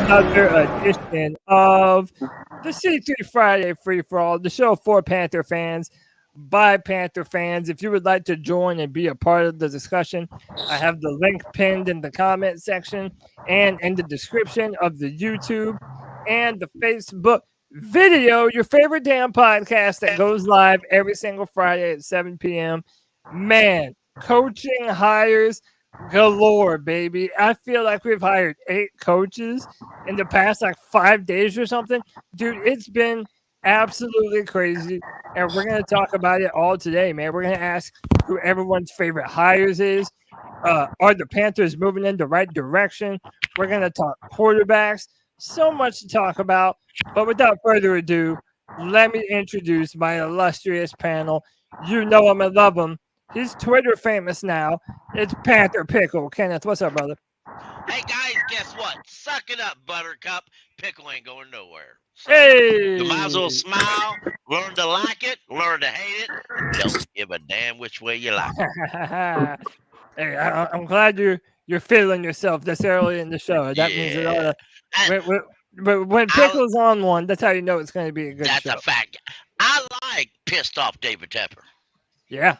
another edition of the C3 Friday Free for All, the show for Panther fans by Panther fans. If you would like to join and be a part of the discussion, I have the link pinned in the comment section and in the description of the YouTube and the Facebook video, your favorite damn podcast that goes live every single Friday at 7 p.m. Man, coaching hires galore, baby. I feel like we've hired 8 coaches in the past like 5 days or something. Dude, it's been absolutely crazy. And we're going to talk about it all today, man. We're going to ask who everyone's favorite hires is. Are the Panthers moving in the right direction? We're going to talk quarterbacks. So much to talk about. But without further ado, let me introduce my illustrious panel. You know him and love him. He's Twitter famous now. It's Panther Pickle. Kenneth, what's up, brother? Hey, guys, guess what? Suck it up, Buttercup. Pickle ain't going nowhere. So Hey! you might as well smile, learn to like it, learn to hate it, and don't give a damn which way you like it. Hey, I'm glad you're feeling yourself this early in the show. That means it ought to, when Pickle's on one, that's how you know it's going to be a good show. That's a fact. I like pissed off David Tepper. Yeah.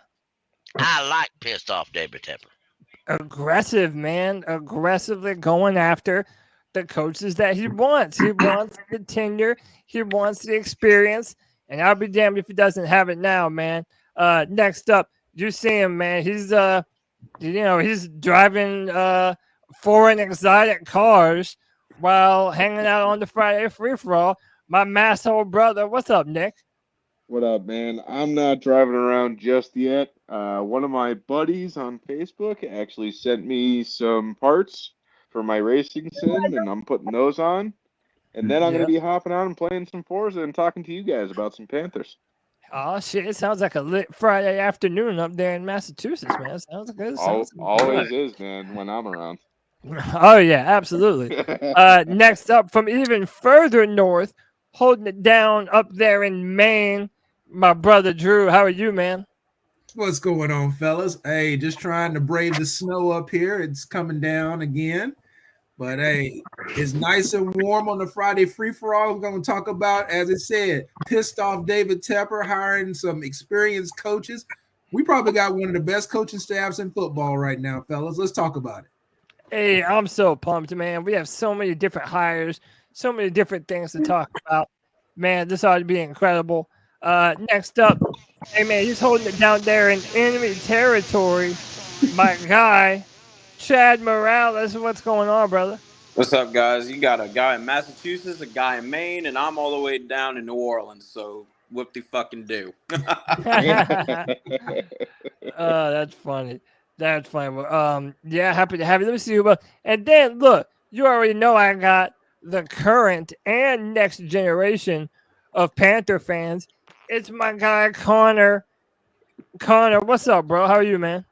I like pissed off David Tepper. Aggressive, man. Aggressively going after the coaches that he wants. He wants the tenure. He wants the experience. And I'll be damned if he doesn't have it now, man. Next up, you see him, man. He's he's driving foreign exotic cars while hanging out on the Friday free-for-all. My masshole brother. What's up, Nick? What up, man? I'm not driving around just yet. One of my buddies on Facebook actually sent me some parts for my racing sim, and I'm putting those on. And then I'm going to be hopping out and playing some Forza and talking to you guys about some Panthers. Oh, shit. It sounds like a lit Friday afternoon up there in Massachusetts, man. Sounds good. Always is, man, when I'm around. Oh, yeah, absolutely. Next up, from even further north, holding it down up there in Maine, my brother Drew. How are you, man? What's going on, fellas? Hey, just trying to brave the snow up here. It's coming down again. But, hey, it's nice and warm on the Friday free-for-all. We're going to talk about, as it said, pissed off David Tepper, hiring some experienced coaches. We probably got one of the best coaching staffs in football right now, fellas. Let's talk about it. Hey, I'm so pumped, man. We have so many different hires, so many different things to talk about. Man, this ought to be incredible. Next up, hey, man, he's holding it down there in enemy territory. My guy, Chad Morales. What's going on, brother? What's up, guys? You got a guy in Massachusetts, a guy in Maine, and I'm all the way down in New Orleans. So whoop de fucking do. That's funny. That's funny. Well, yeah, happy to have you. Let me see you. And then look, you already know I got the current and next generation of Panther fans. It's my guy Connor. Connor, what's up, bro? How are you, man?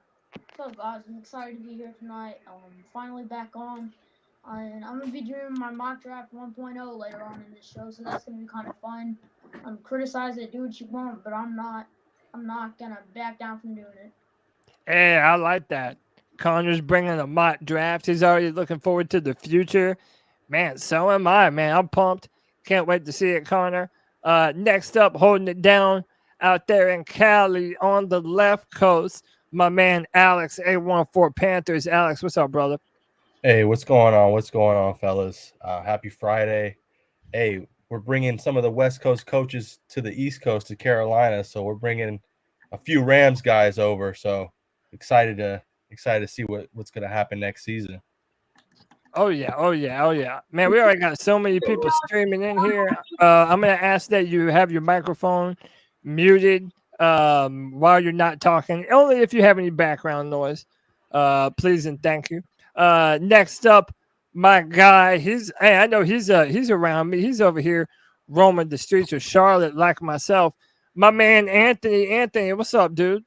What's up, guys? I'm excited to be here tonight. Finally back on. And I'm going to be doing my mock draft 1.0 later on in this show, so that's going to be kind of fun. Criticize it, do what you want, but I'm not going to back down from doing it. Hey, I like that. Connor's bringing a mock draft. He's already looking forward to the future. Man, so am I, man. I'm pumped. Can't wait to see it, Connor. Next up, holding it down out there in Cali on the left coast, my man Alex, A14 Panthers. Alex, what's up, brother? Hey, what's going on? What's going on, fellas? Happy Friday. Hey, we're bringing some of the West Coast coaches to the East Coast, to Carolina. So we're bringing a few Rams guys over. So excited to see what's going to happen next season. Oh, yeah. Man, we already got so many people streaming in here. I'm going to ask that you have your microphone muted while you're not talking, only if you have any background noise. Please and thank you. Next up, my guy, I know he's around me. He's over here roaming the streets of Charlotte like myself. My man, Anthony. Anthony, what's up, dude?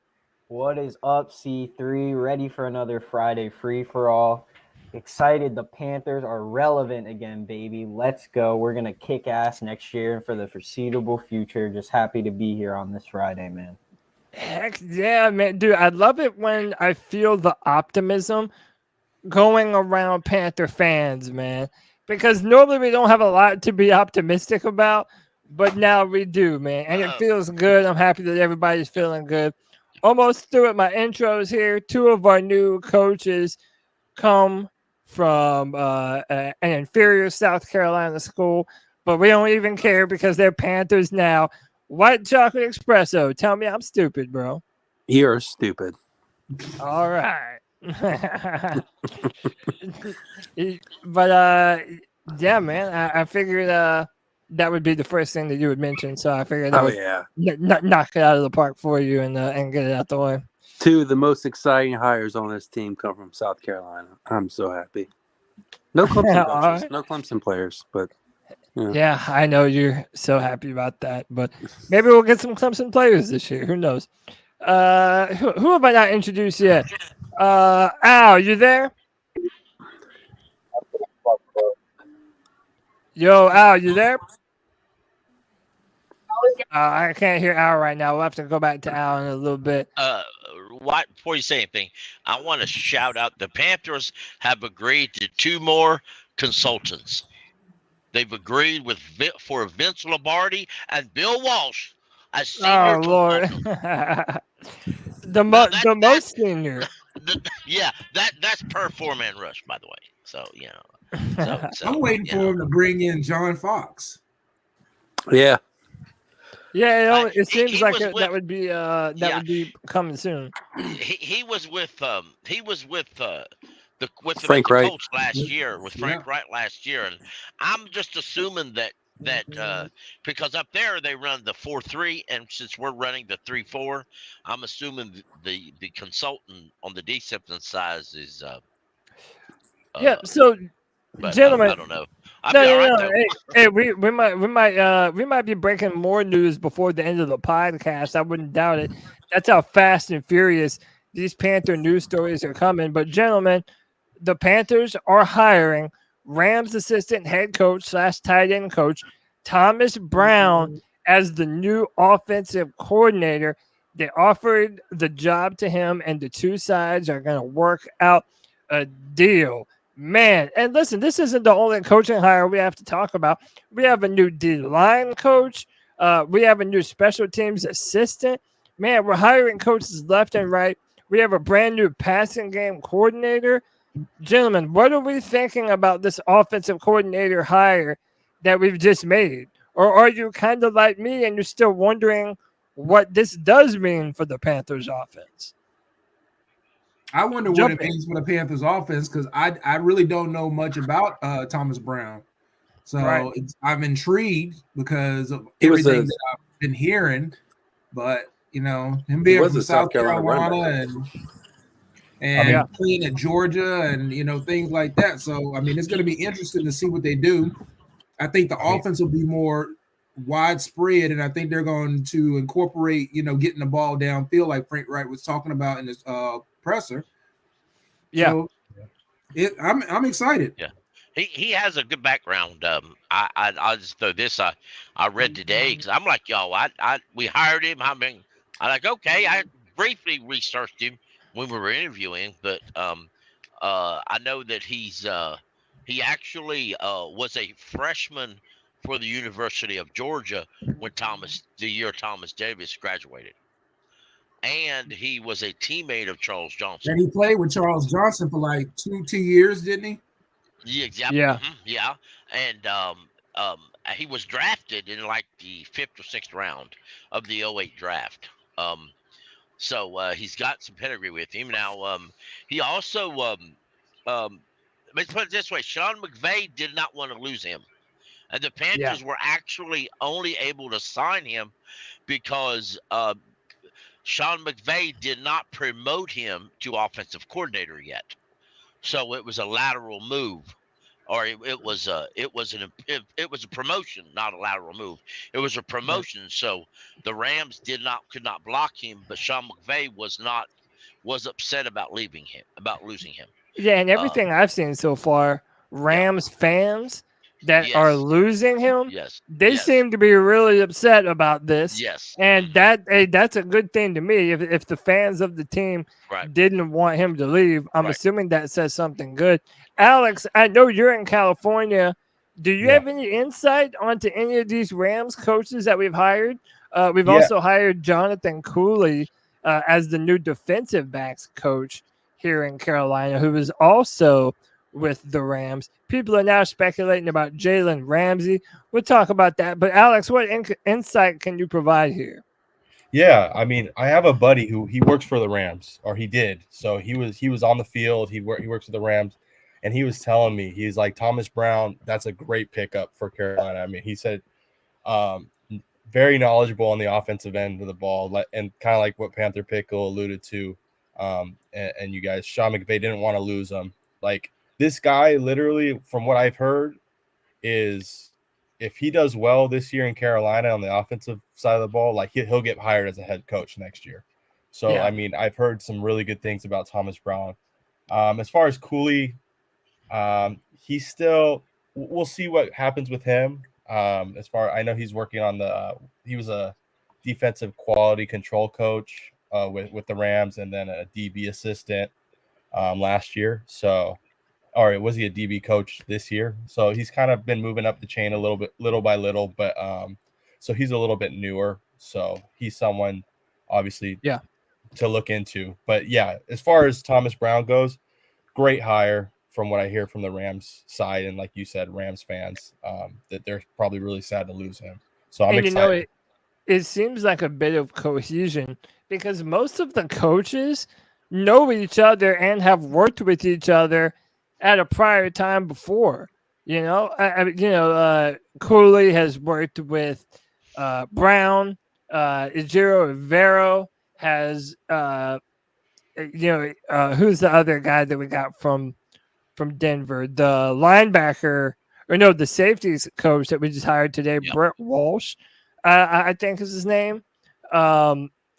What is up, C3? Ready for another Friday free-for-all. Excited the Panthers are relevant again, baby. Let's go. We're going to kick ass next year for the foreseeable future. Just happy to be here on this Friday, man. Heck yeah, man. Dude, I love it when I feel the optimism going around Panther fans, man. because normally we don't have a lot to be optimistic about, but now we do, man. And it feels good. I'm happy that everybody's feeling good. Almost through with my intros here. 2 of our new coaches come from an inferior South Carolina school, but we don't even care because they're Panthers now. White chocolate espresso. Tell me I'm stupid, bro. You're stupid. All right. But yeah, man, I figured that would be the first thing that you would mention. So I figured I would knock it out of the park for you and get it out the way. 2 of the most exciting hires on this team come from South Carolina. I'm so happy. No Clemson coaches, no Clemson players, but yeah, I know you're so happy about that. But maybe we'll get some Clemson players this year. Who knows? Who have I not introduced yet? Al, you there? Yo, Al, you there? I can't hear Al right now. We'll have to go back to Al in a little bit. Before you say anything, I want to shout out the Panthers have agreed to 2 more consultants. They've agreed for Vince Lombardi and Bill Walsh as senior consultants. the most senior. That's per 4-man rush, by the way. So I'm waiting for him to bring in John Fox. Yeah. Yeah, it seems like that would be would be coming soon. He was with Frank Wright coach last year with Frank Wright last year, and I'm just assuming that because up there they run the 4-3, and since we're running the 3-4, I'm assuming the consultant on the discipline side is So, gentlemen, I don't know. Hey, we might be breaking more news before the end of the podcast. I wouldn't doubt it. That's how fast and furious these Panther news stories are coming. But gentlemen, the Panthers are hiring Rams assistant head coach / tight end coach Thomas Brown as the new offensive coordinator. They offered the job to him, and the 2 sides are going to work out a deal. Man, and listen, this isn't the only coaching hire we have to talk about. We have a new D-line coach. We have a new special teams assistant. Man, we're hiring coaches left and right. We have a brand new passing game coordinator. Gentlemen, what are we thinking about this offensive coordinator hire that we've just made? Or are you kind of like me and you're still wondering what this does mean for the Panthers offense? I wonder what it means for the Panthers offense because I really don't know much about Thomas Brown. So I'm intrigued because of everything that I've been hearing. But, him being from South Carolina and playing at Georgia and, things like that. So, I mean, it's going to be interesting to see what they do. I think the offense will be more widespread, and I think they're going to incorporate, getting the ball downfield like Frank Wright was talking about in his presser. Yeah, so I'm excited. Yeah, he has a good background. I'll just throw this. I read today because I'm like, we hired him. I like, okay. I briefly researched him when we were interviewing, but I know that he actually was a freshman for the University of Georgia when the year Thomas Davis graduated. And he was a teammate of Charles Johnson. And he played with Charles Johnson for like two years, didn't he? Yeah, exactly. Yeah. Mm-hmm, yeah. And he was drafted in like the 5th or 6th round of the 2008 draft. So he's got some pedigree with him. Now, he also, let's put it this way, Sean McVay did not want to lose him. And the Panthers were actually only able to sign him because Sean McVay did not promote him to offensive coordinator yet. So it was a lateral move, or it was a promotion, not a lateral move. It was a promotion. So the Rams could not block him, but Sean McVay was upset about losing him. Yeah, and everything I've seen so far, Rams fans that are Yes. losing him, Yes. they Yes. seem to be really upset about this. Yes. And that's a good thing to me. If the fans of the team Right. didn't want him to leave, I'm Right. assuming that says something good. Alex, I know you're in California. Do you Yeah. have any insight onto any of these Rams coaches that we've hired? We've Yeah. also hired Jonathan Cooley as the new defensive backs coach here in Carolina, who is also with the Rams. People are now speculating about Jalen Ramsey. We'll talk about that. But Alex, what insight can you provide here? Yeah, I mean, I have a buddy who he works for the Rams, or he did. So he was on the field. He works for the Rams, and he was telling me, he's like, Thomas Brown, that's a great pickup for Carolina. I mean, he said, very knowledgeable on the offensive end of the ball, and kind of like what Panther Pickle alluded to, and you guys, Sean McVay didn't want to lose him. Like, this guy, literally, from what I've heard, is if he does well this year in Carolina on the offensive side of the ball, like he'll get hired as a head coach next year. So, Yeah. I mean, I've heard some really good things about Thomas Brown. As far as Cooley, he's still – we'll see what happens with him. I know he's working on he was a defensive quality control coach with the Rams, and then a DB assistant last year. So – or was he a DB coach this year? So he's kind of been moving up the chain a little by little, but so he's a little bit newer. So he's someone obviously to look into. But yeah, as far as Thomas Brown goes, great hire from what I hear from the Rams side. And like you said, Rams fans, that they're probably really sad to lose him. So I'm excited. It seems like a bit of cohesion because most of the coaches know each other and have worked with each other at a prior time before. Cooley has worked with Brown. Ejiro Rivero has, who's the other guy that we got from Denver? The linebacker, the safeties coach that we just hired today, Brett Walsh, I think is his name.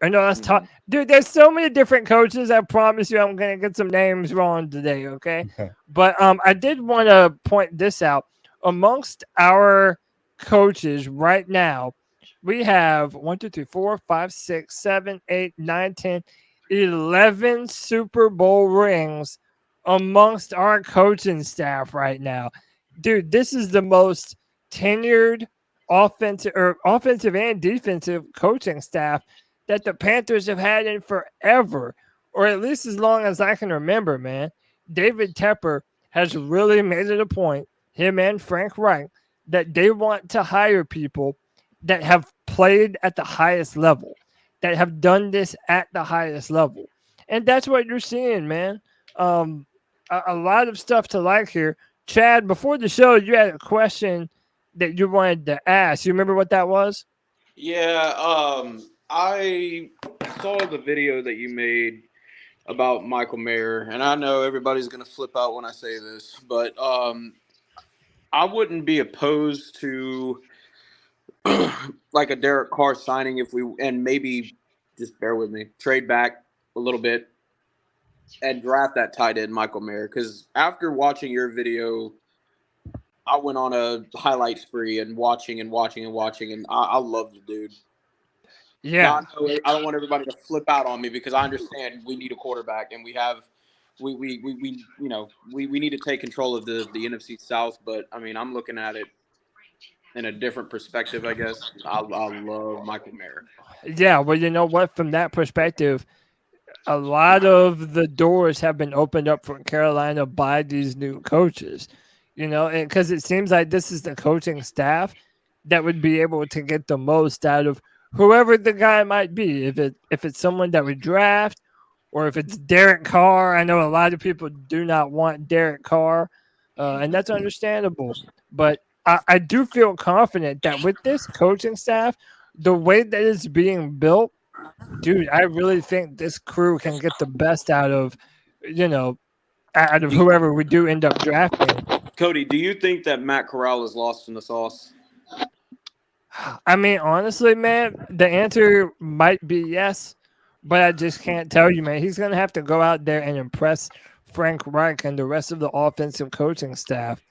Dude, there's so many different coaches. I promise you I'm going to get some names wrong today, okay? But I did want to point this out. Amongst our coaches right now, we have 1, 2, 3, 4, 5, 6, 7, 8, 9, 10, 11 Super Bowl rings amongst our coaching staff right now. Dude, this is the most tenured offensive and defensive coaching staff that the Panthers have had in forever, or at least as long as I can remember, man. David Tepper has really made it a point, him and Frank Reich, that they want to hire people that have played at the highest level, that have done this at the highest level. And that's what you're seeing, man. A lot of stuff to like here. Chad, before the show, you had a question that you wanted to ask. You remember what that was? Yeah, I saw the video that you made about Michael Mayer, and I know everybody's going to flip out when I say this, but I wouldn't be opposed to like a Derek Carr signing and maybe, just bear with me, trade back a little bit and draft that tight end Michael Mayer, because after watching your video, I went on a highlight spree and watching, and I love the dude. Yeah, I don't want everybody to flip out on me because I understand we need a quarterback and we need to take control of the NFC South. But I mean, I'm looking at it in a different perspective, I guess. I love Michael Mayer. Yeah, well, you know what? From that perspective, a lot of the doors have been opened up for Carolina by these new coaches. Because it seems like this is the coaching staff that would be able to get the most out of whoever the guy might be. If it's someone that we draft, or if it's Derek Carr. I know a lot of people do not want Derek Carr, and that's understandable. But I do feel confident that with this coaching staff, the way that it's being built, dude, I really think this crew can get the best out of whoever we do end up drafting. Cody, do you think that Matt Corral is lost in the sauce? I mean, honestly, man, the answer might be yes, but I just can't tell you, man. He's going to have to go out there and impress Frank Reich and the rest of the offensive coaching staff.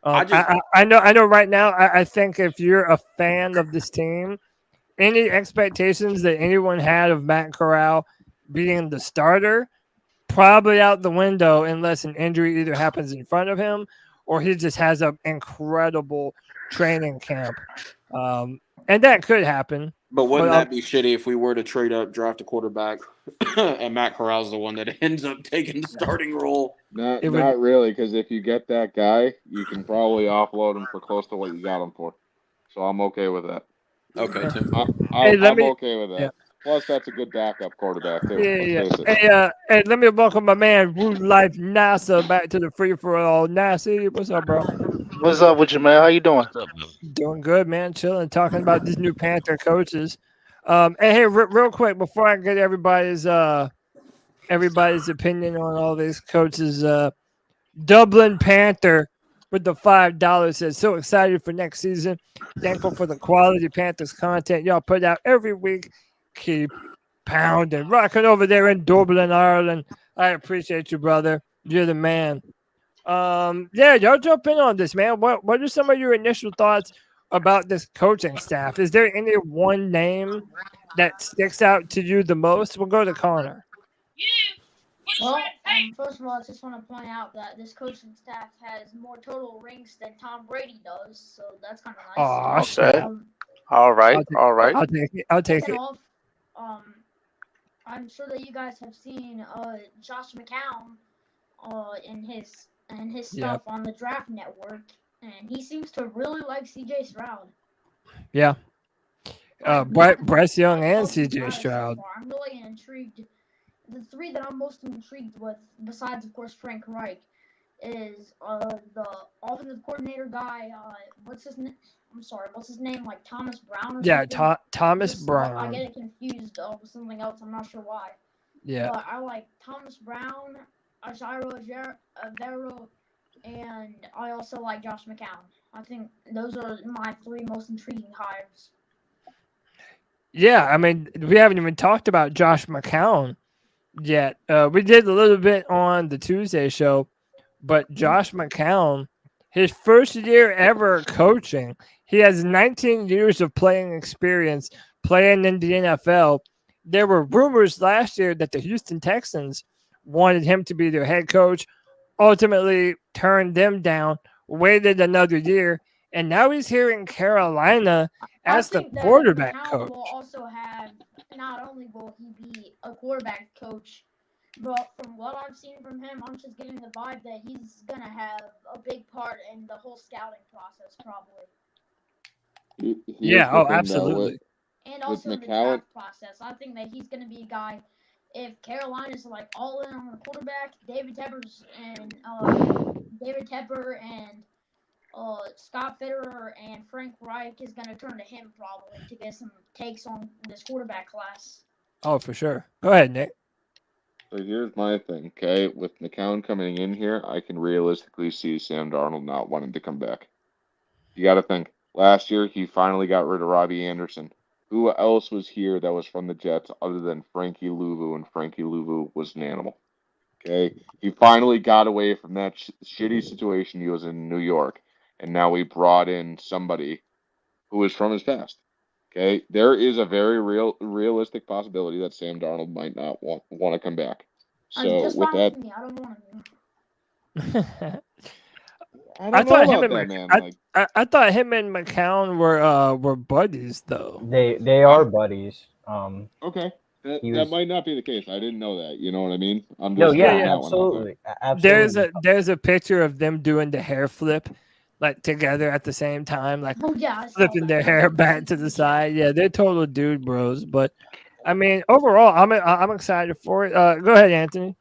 I know. Right now, I think if you're a fan of this team, any expectations that anyone had of Matt Corral being the starter, probably out the window unless an injury either happens in front of him or he just has an incredible training camp. And that could happen. But wouldn't that be shitty if we were to trade up, draft a quarterback, and Matt Corral's the one that ends up taking the starting role? Not really, because if you get that guy, you can probably offload him for close to what you got him for. So I'm okay with that. Okay, Tim. I'm okay with that. Yeah. Plus, that's a good backup quarterback, too. Hey, let me welcome my man, Root Life NASA, back to the Free For All. Nasi, what's up, bro? What's up with you, man? How you doing? Doing good, man. Chilling, talking about these new Panther coaches. And hey, real quick, before I get everybody's opinion on all these coaches, Dublin Panther with the $5 says, so excited for next season. Thankful for the quality Panthers content y'all put out every week. Keep pounding, rocking over there in Dublin, Ireland. I appreciate you, brother. You're the man. Yeah, y'all jump in on this, man. What are some of your initial thoughts about this coaching staff? Is there any one name that sticks out to you the most? We'll go to Connor. Well, first of all, I just want to point out that this coaching staff has more total rings than Tom Brady does, so that's kind of nice. Oh, okay. All right. I'll take it. Off, I'm sure that you guys have seen Josh McCown in his stuff on the Draft Network, and he seems to really like C.J. Stroud. Yeah. Bryce Young and C.J. Stroud. So I'm really intrigued. The three that I'm most intrigued with, besides of course Frank Reich, is the offensive coordinator guy. What's his name? I'm sorry. What's his name? Like Thomas Brown or something? Yeah, Thomas Brown. I get it confused with something else. I'm not sure why. Yeah. But I like Thomas Brown, Ashiro Vero, and I also like Josh McCown. I think those are my three most intriguing hires. Yeah, I mean, we haven't even talked about Josh McCown yet. We did a little bit on the Tuesday show, but Josh McCown, his first year ever coaching, he has 19 years of playing experience playing in the NFL. There were rumors last year that the Houston Texans wanted him to be their head coach, ultimately turned them down, waited another year, and now he's here in Carolina as the quarterback coach. Will also have, not only will he be a quarterback coach, but from what I've seen from him, I'm just getting the vibe that he's going to have a big part in the whole scouting process, probably. Absolutely. And also in the draft process. I think that he's going to be a guy, if Carolina's like all in on the quarterback, David Tepper and Scott Fitterer and Frank Reich is going to turn to him probably to get some takes on this quarterback class. Oh, for sure. Go ahead, Nick. So here's my thing, okay? With McCown coming in here, I can realistically see Sam Darnold not wanting to come back. You got to think. Last year, he finally got rid of Robbie Anderson. Who else was here that was from the Jets other than Frankie Louvu, and Frankie Louvu was an animal? Okay? He finally got away from that shitty situation he was in New York, and now we brought in somebody who was from his past. Okay? There is a very realistic possibility that Sam Darnold might not want to come back. So with that, I don't want to. I thought him and McCown were buddies though. They are buddies. Okay. That might not be the case. I didn't know that. You know what I mean? I'm just absolutely. There's a picture of them doing the hair flip, like together at the same time, like flipping their hair back to the side. Yeah, they're total dude bros. But I mean, overall, I'm excited for it. Go ahead, Anthony.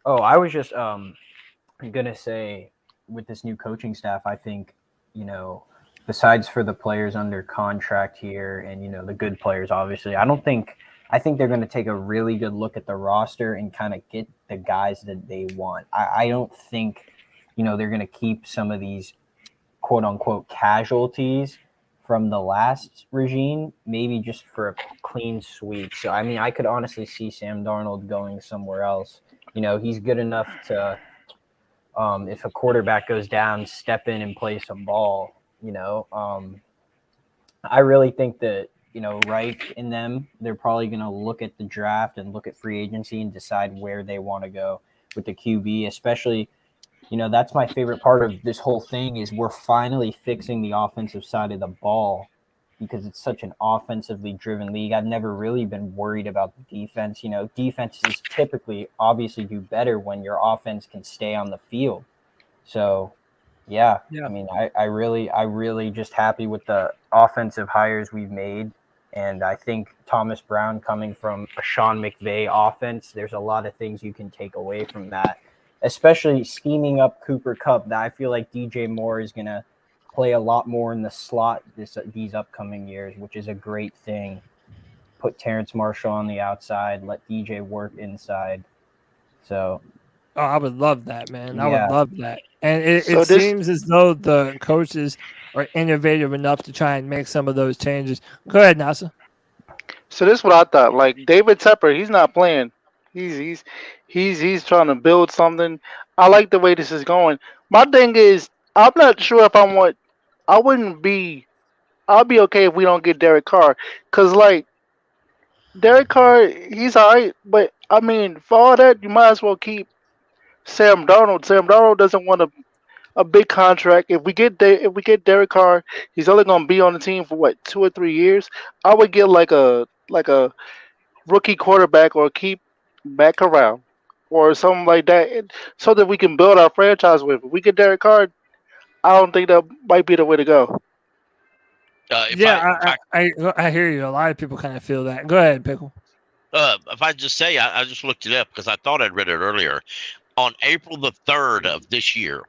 Oh, I was just gonna say, with this new coaching staff, I think, besides for the players under contract here and, the good players, obviously, I think they're going to take a really good look at the roster and kind of get the guys that they want. I don't think, they're going to keep some of these quote unquote casualties from the last regime, maybe just for a clean sweep. So, I mean, I could honestly see Sam Darnold going somewhere else. He's good enough to if a quarterback goes down, step in and play some ball. I really think that, Reich and them, they're probably going to look at the draft and look at free agency and decide where they want to go with the QB, especially, that's my favorite part of this whole thing is we're finally fixing the offensive side of the ball because it's such an offensively driven league. I've never really been worried about the defense. Defenses typically obviously do better when your offense can stay on the field. So, yeah. I mean, I really just happy with the offensive hires we've made. And I think Thomas Brown coming from a Sean McVay offense, there's a lot of things you can take away from that, especially scheming up Cooper Kupp. That I feel like DJ Moore is going to play a lot more in the slot these upcoming years, which is a great thing. Put Terrence Marshall on the outside, let DJ work inside. So, I would love that, man. I would love that. And it seems as though the coaches are innovative enough to try and make some of those changes. Go ahead, Nasa. So this is what I thought. Like David Tepper, he's not playing. He's trying to build something. I like the way this is going. My thing is, I'm not sure if I'll be okay if we don't get Derek Carr. Because, like, Derek Carr, he's all right. But, I mean, for all that, you might as well keep Sam Darnold. Sam Darnold doesn't want a big contract. If we get Derek Carr, he's only going to be on the team for, 2 or 3 years. I would get, like a rookie quarterback or keep back around or something like that so that we can build our franchise with. If we get Derek Carr, I don't think that might be the way to go. I hear you. A lot of people kind of feel that. Go ahead, Pickle. If I just say, I just looked it up because I thought I'd read it earlier. On April the 3rd of this year,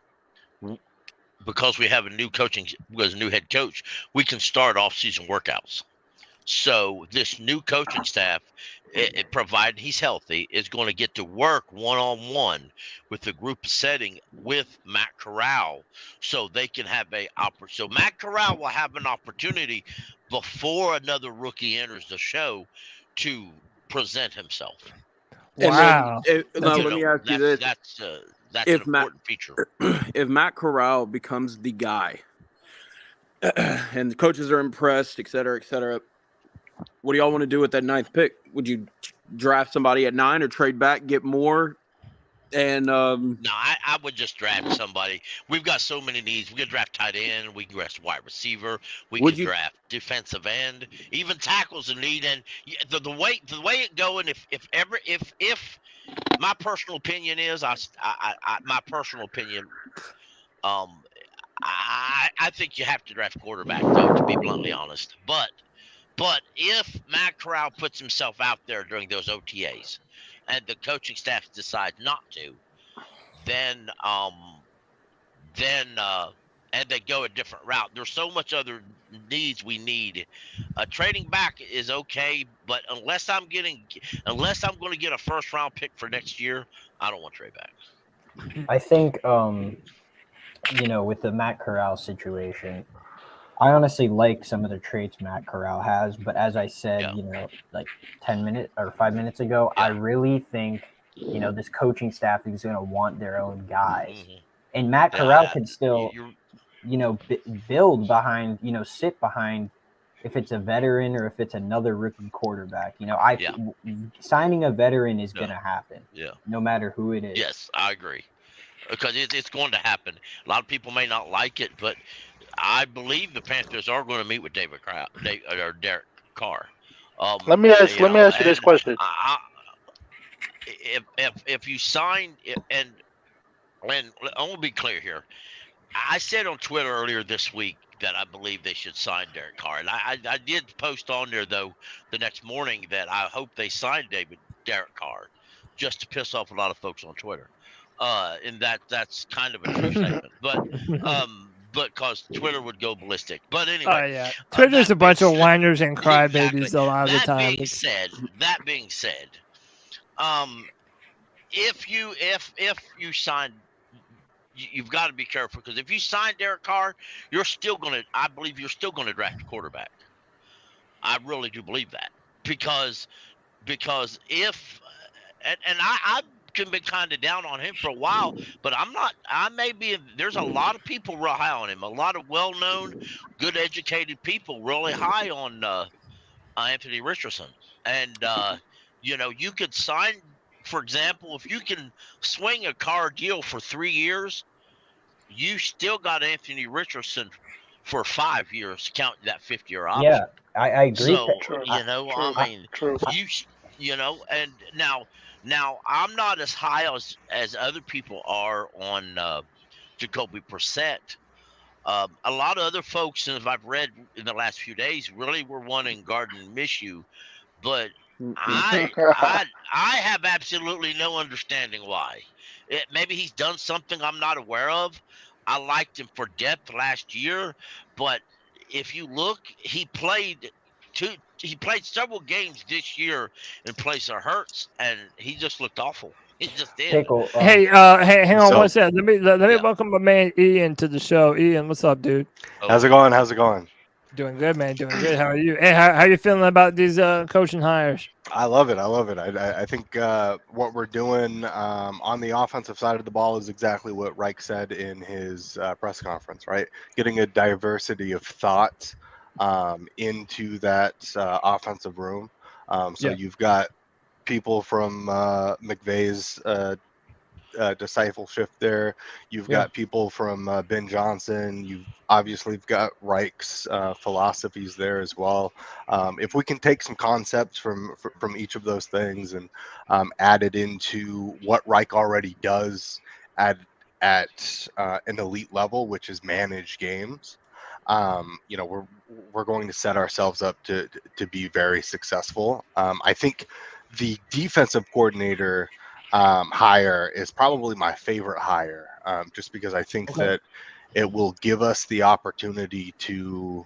because we have a new head coach, we can start off-season workouts. So this new coaching staff, provided he's healthy, is going to get to work one-on-one with the group setting with Matt Corral, so they can have so Matt Corral will have an opportunity before another rookie enters the show to present himself. Wow. Let me ask you this. That's an important feature. If Matt Corral becomes the guy and the coaches are impressed, et cetera, what do y'all want to do with that 9th pick? Would you draft somebody at 9 or trade back, get more? And no, I would just draft somebody. We've got so many needs. We can draft tight end. We can draft wide receiver. We can draft defensive end. Even tackles a need. And the way it going. If my personal opinion is, I think you have to draft quarterback, though, to be bluntly honest. But if Matt Corral puts himself out there during those OTAs and the coaching staff decides not to, then and they go a different route. There's so much other needs we need. Trading back is okay, but unless I'm going to get a first round pick for next year, I don't want to trade back. I think with the Matt Corral situation, I honestly like some of the traits Matt Corral has, but as I said, like 5 minutes ago, I really think, this coaching staff is going to want their own guys. Mm-hmm. And Matt Corral can still, build behind, sit behind if it's a veteran or if it's another rookie quarterback. Signing a veteran is going to happen. Yeah. No matter who it is. Yes, I agree. Because it's going to happen. A lot of people may not like it, but I believe the Panthers are going to meet with Derek Carr. Let me ask you this question. If you sign and I want to be clear here, I said on Twitter earlier this week that I believe they should sign Derek Carr, and I did post on there though the next morning that I hope they sign Derek Carr, just to piss off a lot of folks on Twitter. And that's kind of a true statement, but because Twitter would go ballistic. But anyway, Twitter's a bunch of whiners and crybabies a lot of the time. That being said, if you sign, you've got to be careful, because if you sign Derek Carr, I believe you're still going to draft a quarterback. I really do believe that, because if and been kind of down on him for a while, but I'm not. There's a lot of people real high on him. A lot of well-known, good educated people really high on Anthony Richardson. And you could sign, for example, if you can swing a Carr deal for 3 years, you still got Anthony Richardson for 5 years, counting that 5th-year option. Yeah, I agree. So True. I mean, True. and now I'm not as high as other people are on Jacoby Brissett. A lot of other folks, as I've read in the last few days, really were wanting Gardner Minshew, but I have absolutely no understanding why. Maybe he's done something I'm not aware of. I liked him for depth last year, but if you look, he played several games this year in place of Hurts, and he just looked awful. He just did. Pickle. Hey, hang on So- one second. Let me Yeah. welcome my man Ian to the show. Ian, what's up, dude? How's it going? How's it going? Doing good, man. Doing good. How are you? Hey, how you feeling about these coaching hires? I love it. I think what we're doing on the offensive side of the ball is exactly what Reich said in his press conference, right? Getting a diversity of thoughts into that offensive room. So Yeah. you've got people from McVay's discipleship there. You've got people from Ben Johnson. You've obviously got Reich's philosophies there as well. If we can take some concepts from each of those things and add it into what Reich already does at an elite level, which is manage games, we're going to set ourselves up to be very successful. I think the defensive coordinator hire is probably my favorite hire, just because I think that it will give us the opportunity to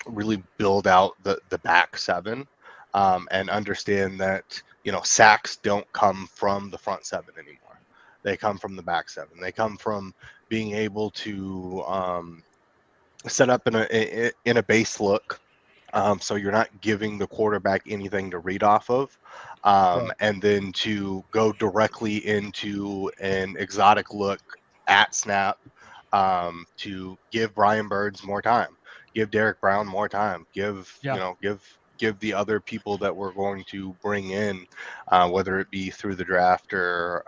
really build out the back seven, and understand that sacks don't come from the front seven anymore. They come from the back seven. They come from being able to set up in a base look, so you're not giving the quarterback anything to read off of, and then to go directly into an exotic look at snap, to give Brian Birds more time, give Derek Brown more time, give the other people that we're going to bring in, whether it be through the draft or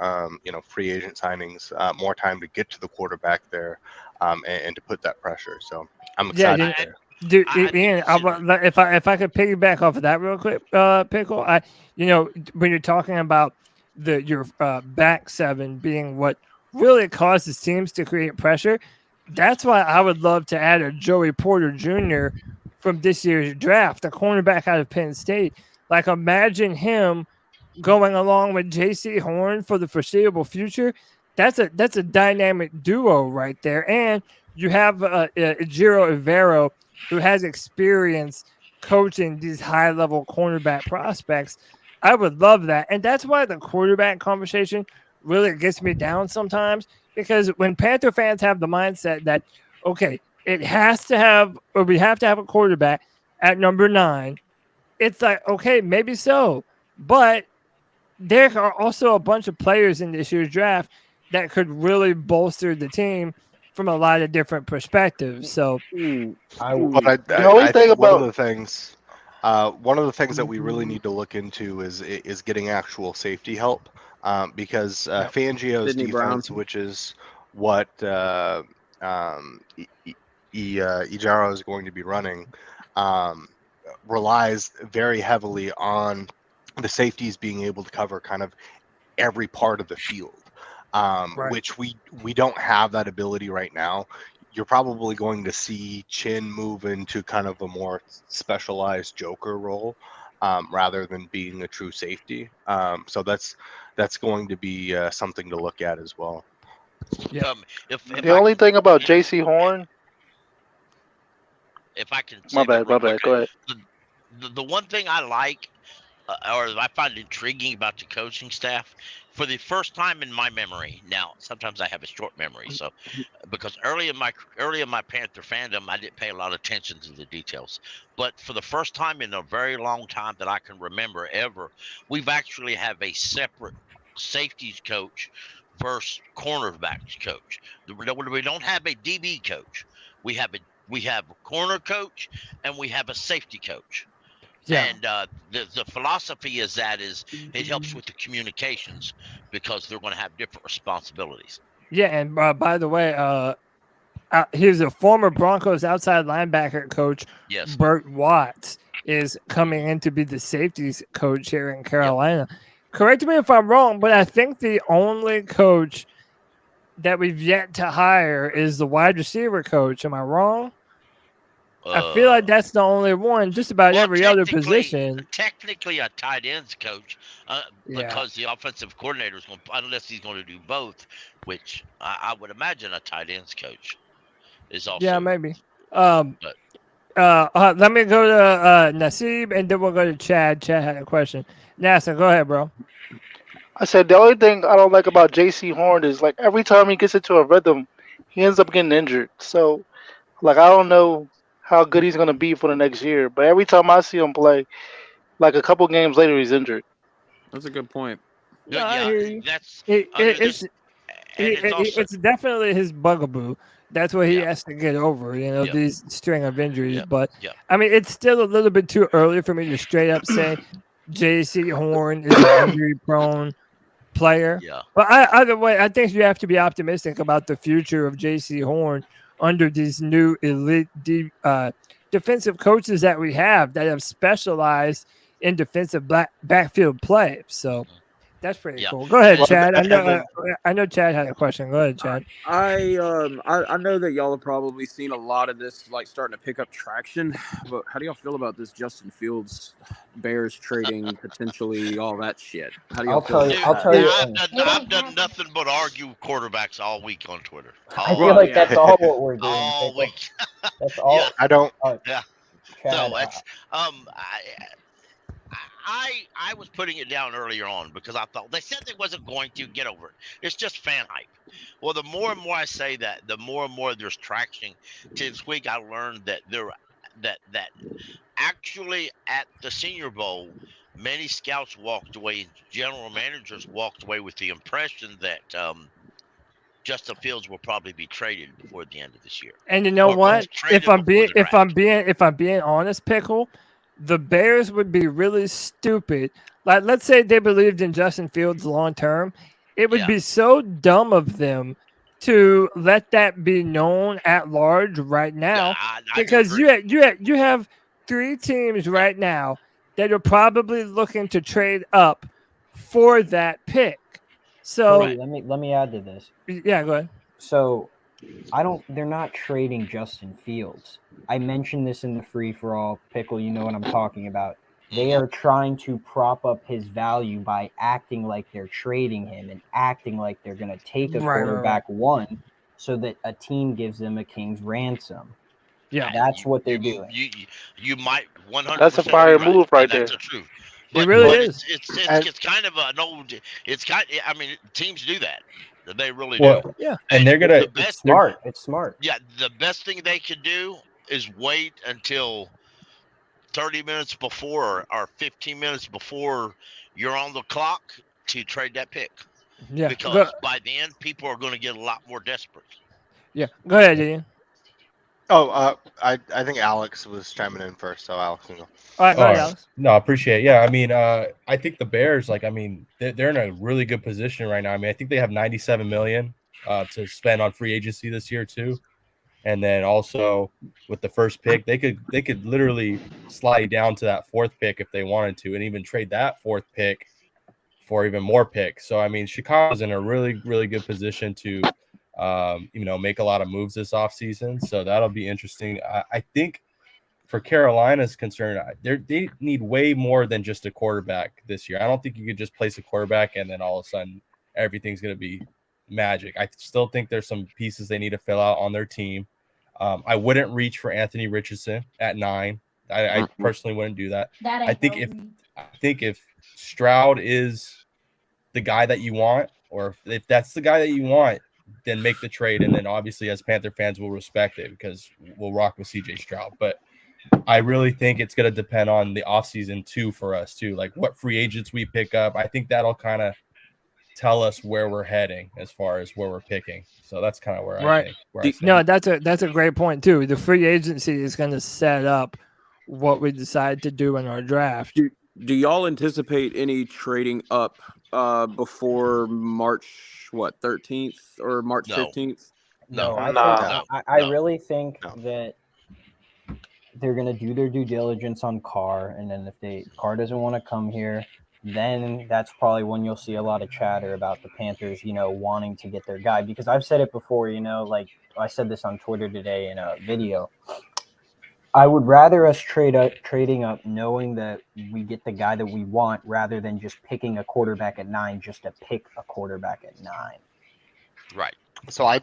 free agent signings, more time to get to the quarterback there, and to put that pressure. So I'm excited there. Dude, Ian, if I could piggyback off of that real quick, Pickle, when you're talking about your back seven being what really causes teams to create pressure, that's why I would love to add a Joey Porter Jr. from this year's draft, a cornerback out of Penn State. Like, imagine him going along with J.C. Horn for the foreseeable future. That's a dynamic duo right there, and you have Ejiro Evero, who has experience coaching these high-level cornerback prospects. I would love that. And that's why the quarterback conversation really gets me down sometimes, because when Panther fans have the mindset that, okay, we have to have a quarterback at number 9, it's like, okay, maybe so. But there are also a bunch of players in this year's draft that could really bolster the team from a lot of different perspectives. So I think one of the things that we really need to look into is getting actual safety help, because Fangio's Sidney defense, Brown. which is what Ejiro is going to be running, relies very heavily on the safeties being able to cover kind of every part of the field. Which we don't have that ability right now. You're probably going to see Chin move into kind of a more specialized joker role, rather than being a true safety. So that's going to be something to look at as well. Yeah. The only thing about J.C. Horn. If I can, My bad. Go ahead. The one thing I like, or I find intriguing about the coaching staff, for the first time in my memory. Now, sometimes I have a short memory, so because early in my Panther fandom, I didn't pay a lot of attention to the details. But for the first time in a very long time that I can remember ever, we've actually have a separate safeties coach versus cornerbacks coach. We don't have a DB coach. We have a corner coach and we have a safety coach. Yeah. And the philosophy is it helps with the communications because they're going to have different responsibilities. Yeah, and by the way, he's a former Broncos outside linebacker coach. Yes. Burt Watts is coming in to be the safeties coach here in Carolina. Yep. Correct me if I'm wrong, but I think the only coach that we've yet to hire is the wide receiver coach. Am I wrong? I feel like that's the only one. Just about every other position. Technically, a tight ends coach, because the offensive coordinator is going, unless he's going to do both, which I would imagine a tight ends coach is also. Yeah, maybe. Let me go to Nasib, and then we'll go to Chad. Chad had a question. Nasser, go ahead, bro. I said the only thing I don't like about J.C. Horn is like every time he gets into a rhythm, he ends up getting injured. So, like, I don't know how good he's going to be for the next year. But every time I see him play, like a couple games later, he's injured. That's a good point. It's definitely his bugaboo. That's what he has to get over, these string of injuries. But, I mean, it's still a little bit too early for me to straight up say J.C. Horn is an injury-prone player. Yeah. But either way, I think you have to be optimistic about the future of J.C. Horn under these new elite defensive coaches that we have that have specialized in defensive backfield play. So that's pretty cool. Go ahead, Chad. I know Chad had a question. Go ahead, Chad. I know that y'all have probably seen a lot of this starting to pick up traction, but how do y'all feel about this Justin Fields, Bears trading potentially all that shit? How do y'all feel? I'll tell you. I've done nothing but argue quarterbacks all week on Twitter. I feel like that's all what we're doing. All week. That's all. Yeah. I don't. Yeah. Chad, So it's I was putting it down earlier on because I thought they said they wasn't going to get over it. It's just fan hype. Well, the more and more I say that, the more and more there's traction. This week I learned that that actually at the Senior Bowl, many scouts walked away, general managers walked away with the impression that Justin Fields will probably be traded before the end of this year. And you know what? If I'm being honest, Pickle, the Bears would be really stupid. Like, let's say they believed in Justin Fields long term. It would be so dumb of them to let that be known at large right now, because you have 3 teams right now that are probably looking to trade up for that pick. So let me add to this. Yeah, go ahead. So they're not trading Justin Fields. I mentioned this in the free-for-all. Pickle, you know what I'm talking about. They are trying to prop up his value by acting like they're trading him and acting like they're going to take a quarterback one so that a team gives them a king's ransom. Yeah. That's what they're doing. You might 100%. That's a fire move right there. That's the truth. It really is. It's kind of an old. I mean, teams do that. They really do. Yeah. And they're gonna. It's smart. It's smart. Yeah. The best thing they could do is wait until 30 minutes before or 15 minutes before you're on the clock to trade that pick. Yeah. Because by then, people are going to get a lot more desperate. Yeah. Go ahead, Ian. Oh, I think Alex was chiming in first, so Alex can go. All right, Alex. No, I appreciate it. Yeah, I mean, I think the Bears, they're in a really good position right now. I mean, I think they have $97 million to spend on free agency this year too, and then also with the first pick, they could literally slide down to that 4th pick if they wanted to, and even trade that 4th pick for even more picks. So I mean, Chicago's in a really, really good position to make a lot of moves this offseason. So that'll be interesting. I think for Carolina's concern, they need way more than just a quarterback this year. I don't think you could just place a quarterback and then all of a sudden everything's going to be magic. I still think there's some pieces they need to fill out on their team. I wouldn't reach for Anthony Richardson at 9. I personally wouldn't do that. I think if Stroud is the guy that you want, or if that's the guy that you want, then make the trade, and then obviously as Panther fans we'll respect it because we'll rock with CJ Stroud. But I really think it's going to depend on the offseason too for us too, like what free agents we pick up. I think that'll kind of tell us where we're heading as far as where we're picking. So that's kind of where Right. I think. Where I No, stand. that's a great point too. The free agency is going to set up what we decide to do in our draft. Do y'all anticipate any trading up before March 13th or March 15th? No. I really think that they're gonna do their due diligence on Carr, and then if Carr doesn't want to come here, then that's probably when you'll see a lot of chatter about the Panthers, wanting to get their guy. Because I've said it before, like I said this on Twitter today in a video. I would rather us trading up knowing that we get the guy that we want rather than just picking a quarterback at 9 just to pick a quarterback at 9. Right. So I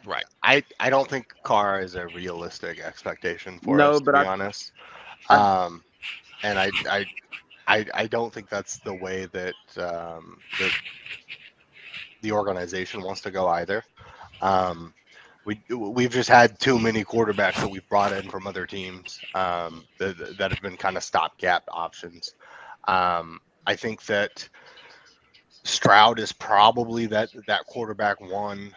don't think Carr is a realistic expectation for us, to be honest. And I don't think that's the way that that the organization wants to go either. We've just had too many quarterbacks that we've brought in from other teams that have been kind of stopgap options. I think that Stroud is probably that quarterback one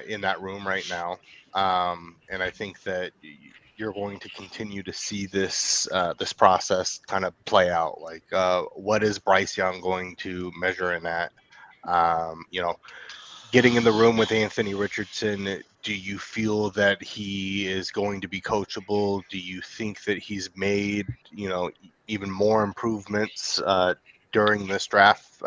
in that room right now, and I think that you're going to continue to see this process kind of play out. Like, what is Bryce Young going to measure in that? Getting in the room with Anthony Richardson, do you feel that he is going to be coachable? Do you think that he's made, even more improvements during this draft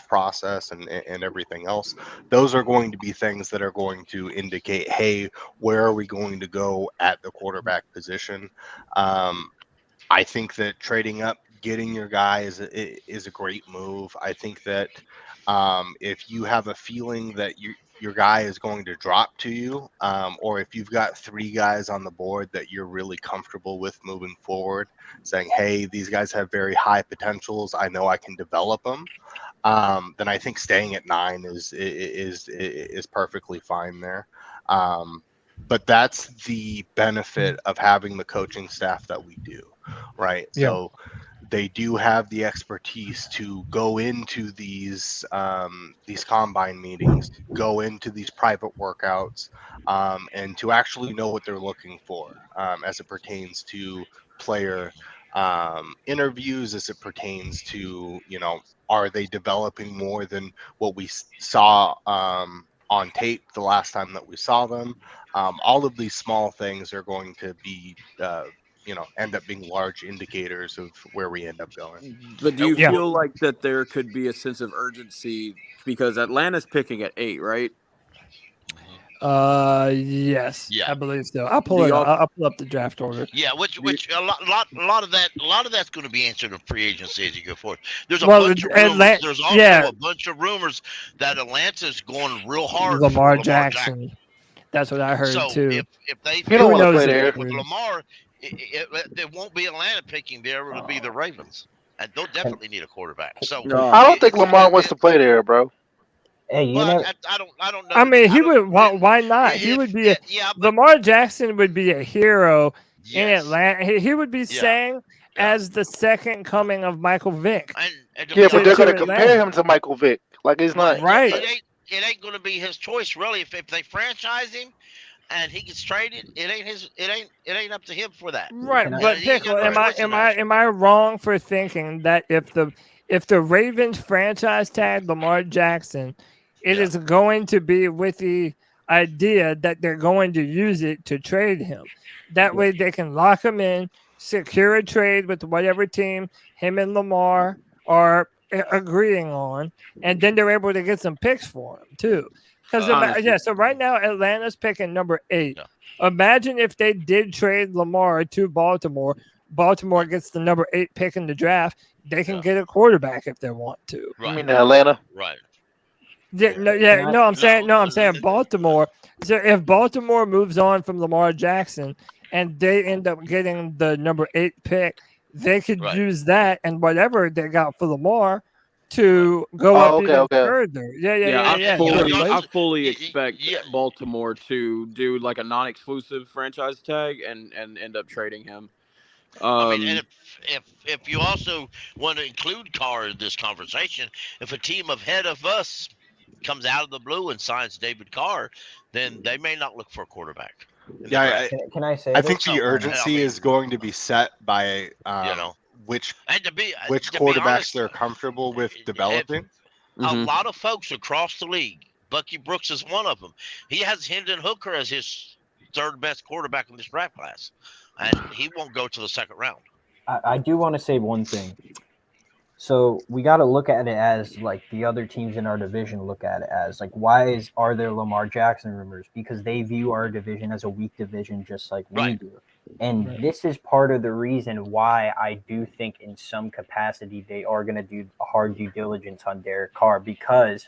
process and everything else? Those are going to be things that are going to indicate, hey, where are we going to go at the quarterback position? I think that trading up, getting your guy is a great move. I think that if you have a feeling that your guy is going to drop to you, or if you've got 3 guys on the board that you're really comfortable with moving forward, saying, hey, these guys have very high potentials, I know I can develop them, then I think staying at 9 is perfectly fine there. But that's the benefit of having the coaching staff that we do, right? Yeah. So they do have the expertise to go into these combine meetings, go into these private workouts, and to actually know what they're looking for as it pertains to player interviews, as it pertains to, are they developing more than what we saw on tape the last time that we saw them? All of these small things are going to be end up being large indicators of where we end up going. But do you feel like that there could be a sense of urgency because Atlanta's picking at 8, right? Yes. Yeah. I believe so. I'll pull up the draft order. Yeah, which a lot of that's going to be answered in free agency as you go forward. There's a bunch of rumors. There's also a bunch of rumors that Atlanta's going real hard Lamar Jackson. That's what I heard too. If they don't want to play there with Lamar, it won't be Atlanta picking there. It'll be the Ravens, and they'll definitely need a quarterback. So I don't think Lamar wants to play there, bro. Hey, I don't know. I mean, he would. Why not? He would be. Lamar Jackson would be a hero in Atlanta. He would be sang as the second coming of Michael Vick. But they're going to compare him to Michael Vick. Like it's not right. It ain't going to be his choice, really. If they franchise him and he gets traded, it ain't up to him for that. Right, but Pickle, am I wrong for thinking that if the Ravens franchise tag Lamar Jackson, it is going to be with the idea that they're going to use it to trade him? That way they can lock him in, secure a trade with whatever team him and Lamar are agreeing on, and then they're able to get some picks for him too. Because so right now Atlanta's picking number 8. Yeah. Imagine if they did trade Lamar to Baltimore. Baltimore gets the number 8 pick in the draft. They can get a quarterback if they want to. Right. You mean Atlanta? Right. I'm saying Baltimore. So if Baltimore moves on from Lamar Jackson and they end up getting the number 8 pick, they could use that and whatever they got for Lamar to go up even further. I fully expect Baltimore to do like a non-exclusive franchise tag and end up trading him. I mean, and if you also want to include Carr in this conversation, if a team ahead of us comes out of the blue and signs David Carr, then they may not look for a quarterback. Yeah, Can I say I this? think the urgency is going to be set by which quarterbacks honest, they're comfortable with developing. A lot of folks across the league, Bucky Brooks is one of them. He has Hendon Hooker as his third best quarterback in this draft class, and he won't go to the second round. I do want to say one thing. So we got to look at it as like the other teams in our division look at it as like, why are there Lamar Jackson rumors? Because they view our division as a weak division, just like we do. And this is part of the reason why I do think in some capacity they are going to do a hard due diligence on Derek Carr, because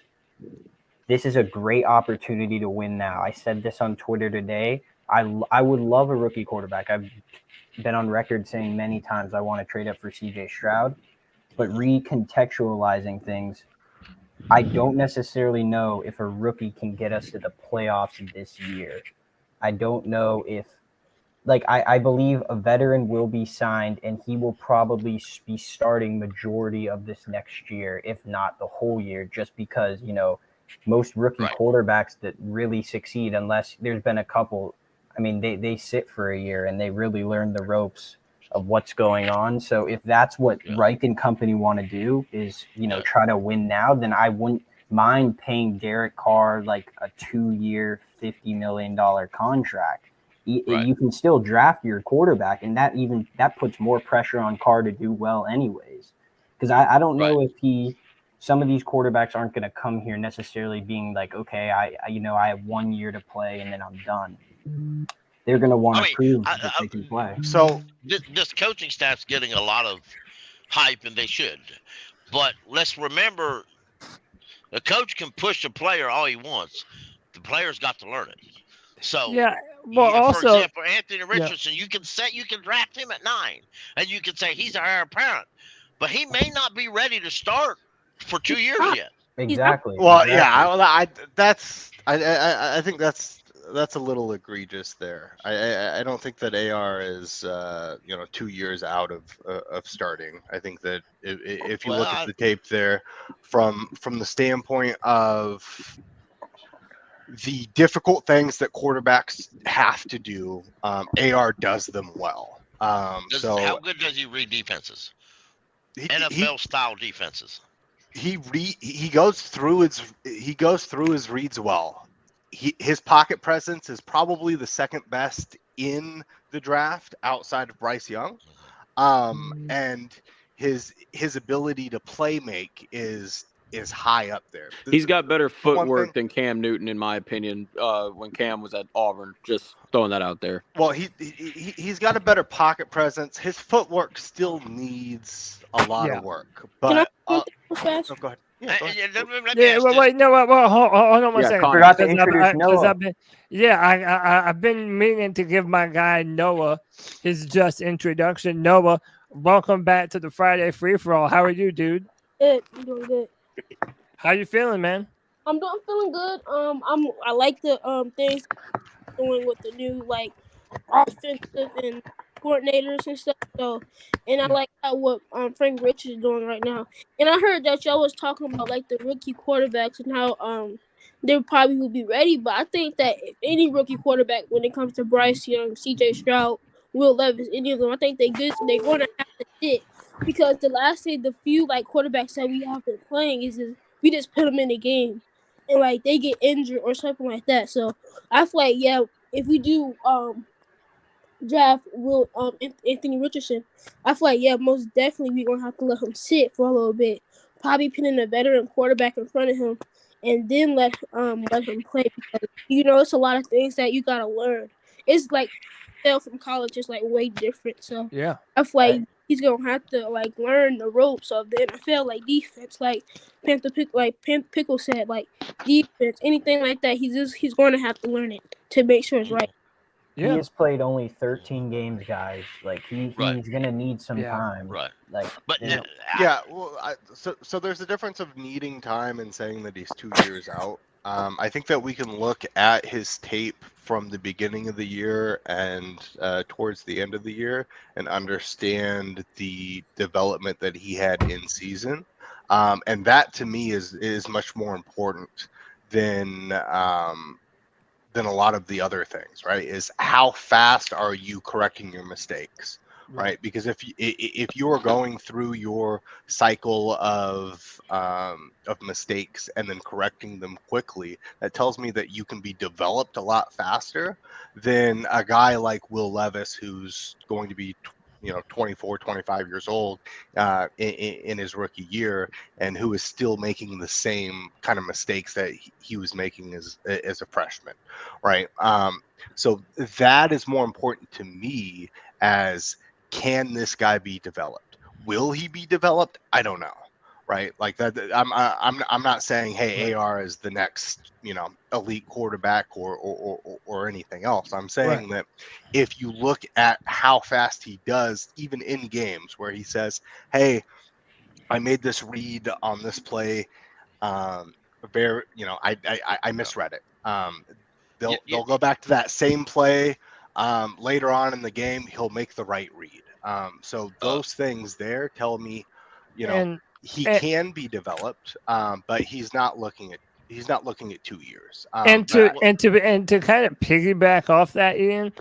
this is a great opportunity to win now. I said this on Twitter today. I would love a rookie quarterback. I've been on record saying many times I want to trade up for CJ Stroud. But recontextualizing things, I don't necessarily know if a rookie can get us to the playoffs this year. I don't know if, like, I believe a veteran will be signed and he will probably be starting majority of this next year, if not the whole year, just because, you know, most rookie quarterbacks that really succeed, unless there's been a couple, I mean, they sit for a year and they really learn the ropes of what's going on. So if that's what Reich and company want to do is, you know, try to win now, then I wouldn't mind paying Derek Carr like a 2-year, $50 million contract. You can still draft your quarterback, and that puts more pressure on Carr to do well anyways. Because I don't know if some of these quarterbacks aren't going to come here necessarily being like, okay, I have 1 year to play and then I'm done. They're going to want to prove that they can play. So this coaching staff's getting a lot of hype, and they should. But let's remember, a coach can push a player all he wants. The player's got to learn it. So for example, Anthony Richardson, you can draft him at 9, and you can say he's our heir apparent, but he may not be ready to start for 2 years yet. Exactly. Well, I think that's a little egregious there. I don't think that AR is 2 years out of starting. I think that if you look at the tape there, from the standpoint of the difficult things that quarterbacks have to do, AR does them well. How good does he read defenses? NFL style defenses. He goes through his reads well. His pocket presence is probably the second best in the draft outside of Bryce Young. And his ability to play make is high up there. He's got better footwork than Cam Newton, in my opinion, when Cam was at Auburn. Just throwing that out there. Well, he's got a better pocket presence. His footwork still needs a lot of work. But go ahead. Yeah, hold on one second. Forgot to introduce Noah. I've been meaning to give my guy Noah his just introduction. Noah, welcome back to the Friday Free For All. How are you, dude? Good. I'm doing good. How you feeling, man? I'm feeling good. I like the things doing with the new offensive and coordinators and stuff. So, and I like what Frank Rich is doing right now. And I heard that y'all was talking about the rookie quarterbacks and how they probably will be ready. But I think that if any rookie quarterback, when it comes to Bryce Young, C.J. Stroud, Will Levis, any of them, I think they're going to have to sit. Because the few quarterbacks that we have been playing is we just put them in the game and they get injured or something like that. So I feel like if we do draft Anthony Richardson, I feel like most definitely we're gonna have to let him sit for a little bit. Probably putting a veteran quarterback in front of him and then let him play, because it's a lot of things that you gotta learn. It's from college is way different. So I feel like he's gonna have to learn the ropes of the NFL, defense, Pickle said, defense, anything like that. He's going to have to learn it to make sure it's right. He has played only 13 games, guys. He's gonna need some time. Right. So there's a difference of needing time and saying that he's 2 years out. I think that we can look at his tape from the beginning of the year and towards the end of the year and understand the development that he had in season. And that to me is much more important than a lot of the other things, right? Is how fast are you correcting your mistakes, right? Because if you are going through your cycle of mistakes and then correcting them quickly, that tells me that you can be developed a lot faster than a guy like Will Levis, who's going to be 24, 25 years old in his rookie year, and who is still making the same kind of mistakes that he was making as a freshman, right? So that is more important to me as, can this guy be developed? Will he be developed? I don't know, right? Like that. I'm not saying, hey, AR is the next elite quarterback or anything else. I'm saying that if you look at how fast he does, even in games where he says, hey, I made this read on this play, I misread it. They'll go back to that same play later on in the game. He'll make the right read. So those things there tell me, he can be developed, but he's not looking at 2 years. And to kind of piggyback off that, Ian,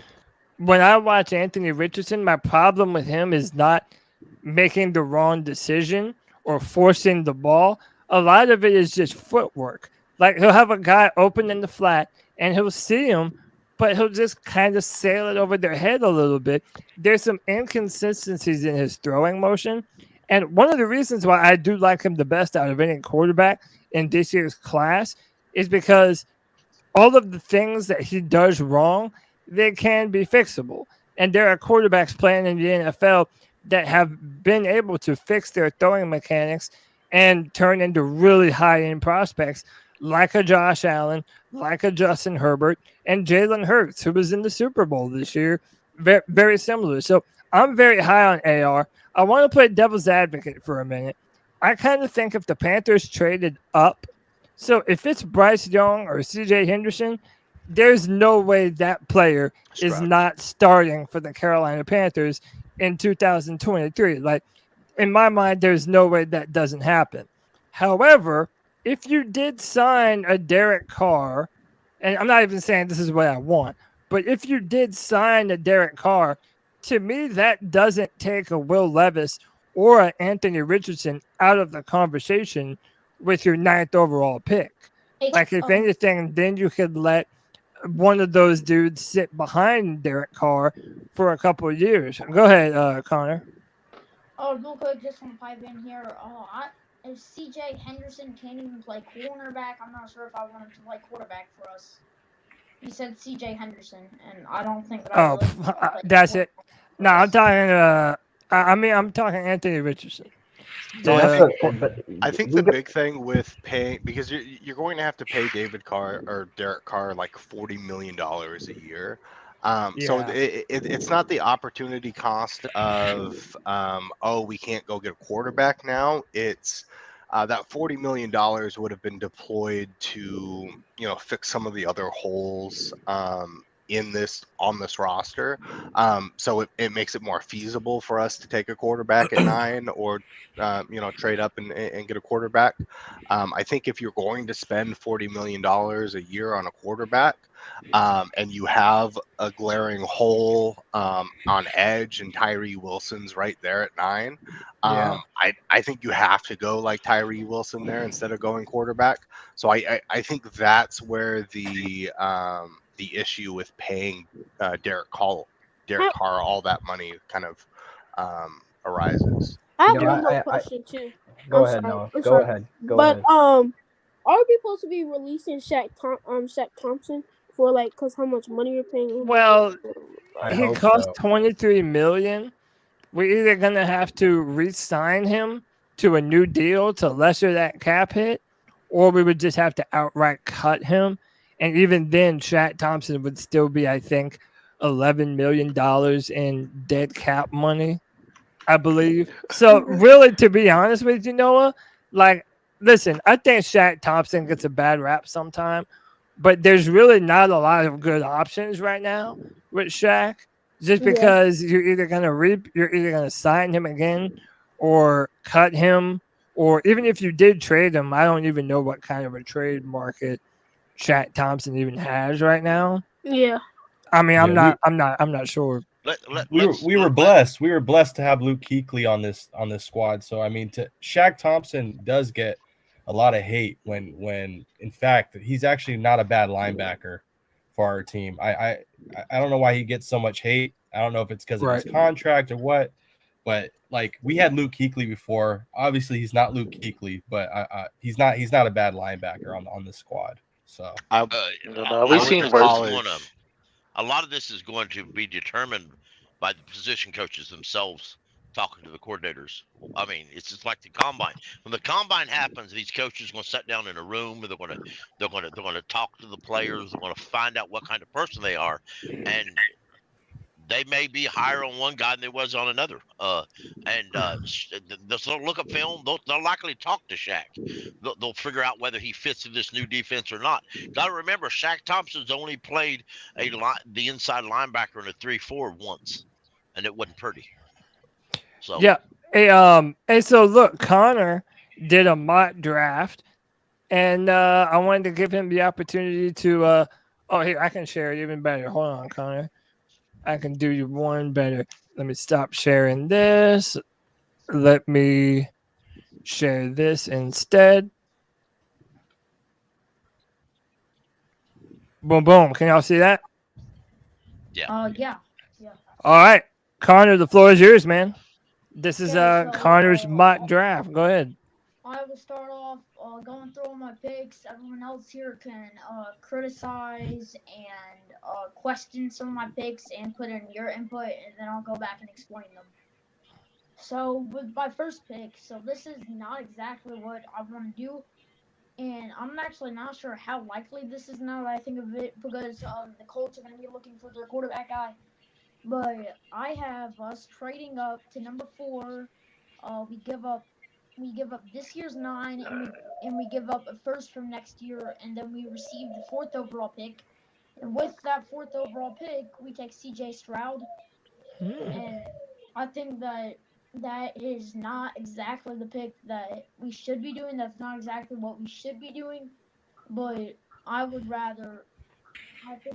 when I watch Anthony Richardson, my problem with him is not making the wrong decision or forcing the ball. A lot of it is just footwork. Like, he'll have a guy open in the flat and he'll see him, but he'll just kind of sail it over their head a little bit. There's some inconsistencies in his throwing motion. And one of the reasons why I do like him the best out of any quarterback in this year's class is because all of the things that he does wrong, they can be fixable. And there are quarterbacks playing in the NFL that have been able to fix their throwing mechanics and turn into really high-end prospects, like a Josh Allen, like a Justin Herbert, and Jalen Hurts, who was in the Super Bowl this year. Very, very similar. So I'm very high on AR. I want to play devil's advocate for a minute. I kind of think if the Panthers traded up, so if it's Bryce Young or CJ Henderson, there's no way that player is not starting for the Carolina Panthers in 2023. Like, in my mind, there's no way that doesn't happen. However, if you did sign a Derek Carr, and I'm not even saying this is what I want, but if you did sign a Derek Carr, to me, that doesn't take a Will Levis or an Anthony Richardson out of the conversation with your 9th overall pick. Like, if anything, then you could let one of those dudes sit behind Derek Carr for a couple of years. Go ahead, Connor. Oh, real quick, just want to pipe in here. If CJ Henderson can't even play cornerback, I'm not sure if I want him to play quarterback for us. He said CJ Henderson, and I don't think that that's it. No, I'm talking. I'm talking Anthony Richardson. I think the big thing with paying, because you're going to have to pay David Carr or Derek Carr like $40 million a year. So it's not the opportunity cost of we can't go get a quarterback now. It's that $40 million would have been deployed to fix some of the other holes on this roster. So it makes it more feasible for us to take a quarterback at 9 or trade up and get a quarterback. I think if you're going to spend $40 million a year on a quarterback, and you have a glaring hole on edge, and Tyree Wilson's right there at 9, I think you have to go like Tyree Wilson there instead of going quarterback. So I think that's where the issue with paying Derek Carr all that money kind of arises. I have one more question too. Go ahead, Noah. Go ahead. Are we supposed to be releasing Shaq Thompson for because how much money you're paying? Well, he cost $23 million. We're either gonna have to re-sign him to a new deal to lesser that cap hit, or we would just have to outright cut him. And even then, Shaq Thompson would still be, I think, $11 million in dead cap money, I believe. So really, to be honest with you, Noah, listen, I think Shaq Thompson gets a bad rap sometime, but there's really not a lot of good options right now with Shaq, just because you're either gonna sign him again or cut him, or even if you did trade him, I don't even know what kind of a trade market Shaq Thompson even has right now. Yeah. I mean, I'm Yeah, not sure. We were blessed. We were blessed to have Luke Kuechly on this squad. So I mean, Shaq Thompson does get a lot of hate when in fact he's actually not a bad linebacker for our team. I don't know why he gets so much hate. I don't know if it's because of his contract or what. But like we had Luke Kuechly before. Obviously, he's not Luke Kuechly, but he's not a bad linebacker on the squad. So we've seen worse. A lot of this is going to be determined by the position coaches themselves talking to the coordinators. I mean, it's just like the combine. When the combine happens, these coaches are going to sit down in a room and they're going to talk to the players. They're going to find out what kind of person they are, and they may be higher on one guy than they was on another. They'll look at film. They'll likely talk to Shaq. They'll figure out whether he fits in this new defense or not. Got to remember, Shaq Thompson's only played the inside linebacker in a 3-4 once, and it wasn't pretty. So yeah. Hey, so look, Connor did a mock draft, and I wanted to give him the opportunity to. Here, I can share it even better. Hold on, Connor. I can do you one better. Let me stop sharing this. Let me share this instead. Boom, boom. Can y'all see that? Yeah. Yeah. All right. Connor, the floor is yours, man. This is Okay, so, Connor's mock draft. Go ahead. I will start off going through all my picks. Everyone else here can criticize and question some of my picks and put in your input, and then I'll go back and explain them. So with my first pick, so this is not exactly what I want to do, and I'm actually not sure how likely this is now that I think of it, because the Colts are going to be looking for their quarterback guy. But I have us trading up to number 4. We give up this year's 9, and we give up a first from next year, and then we receive the 4th overall pick. And with that 4th overall pick, we take CJ Stroud. And I think that is not exactly the pick that we should be doing. That's not exactly what we should be doing. But I think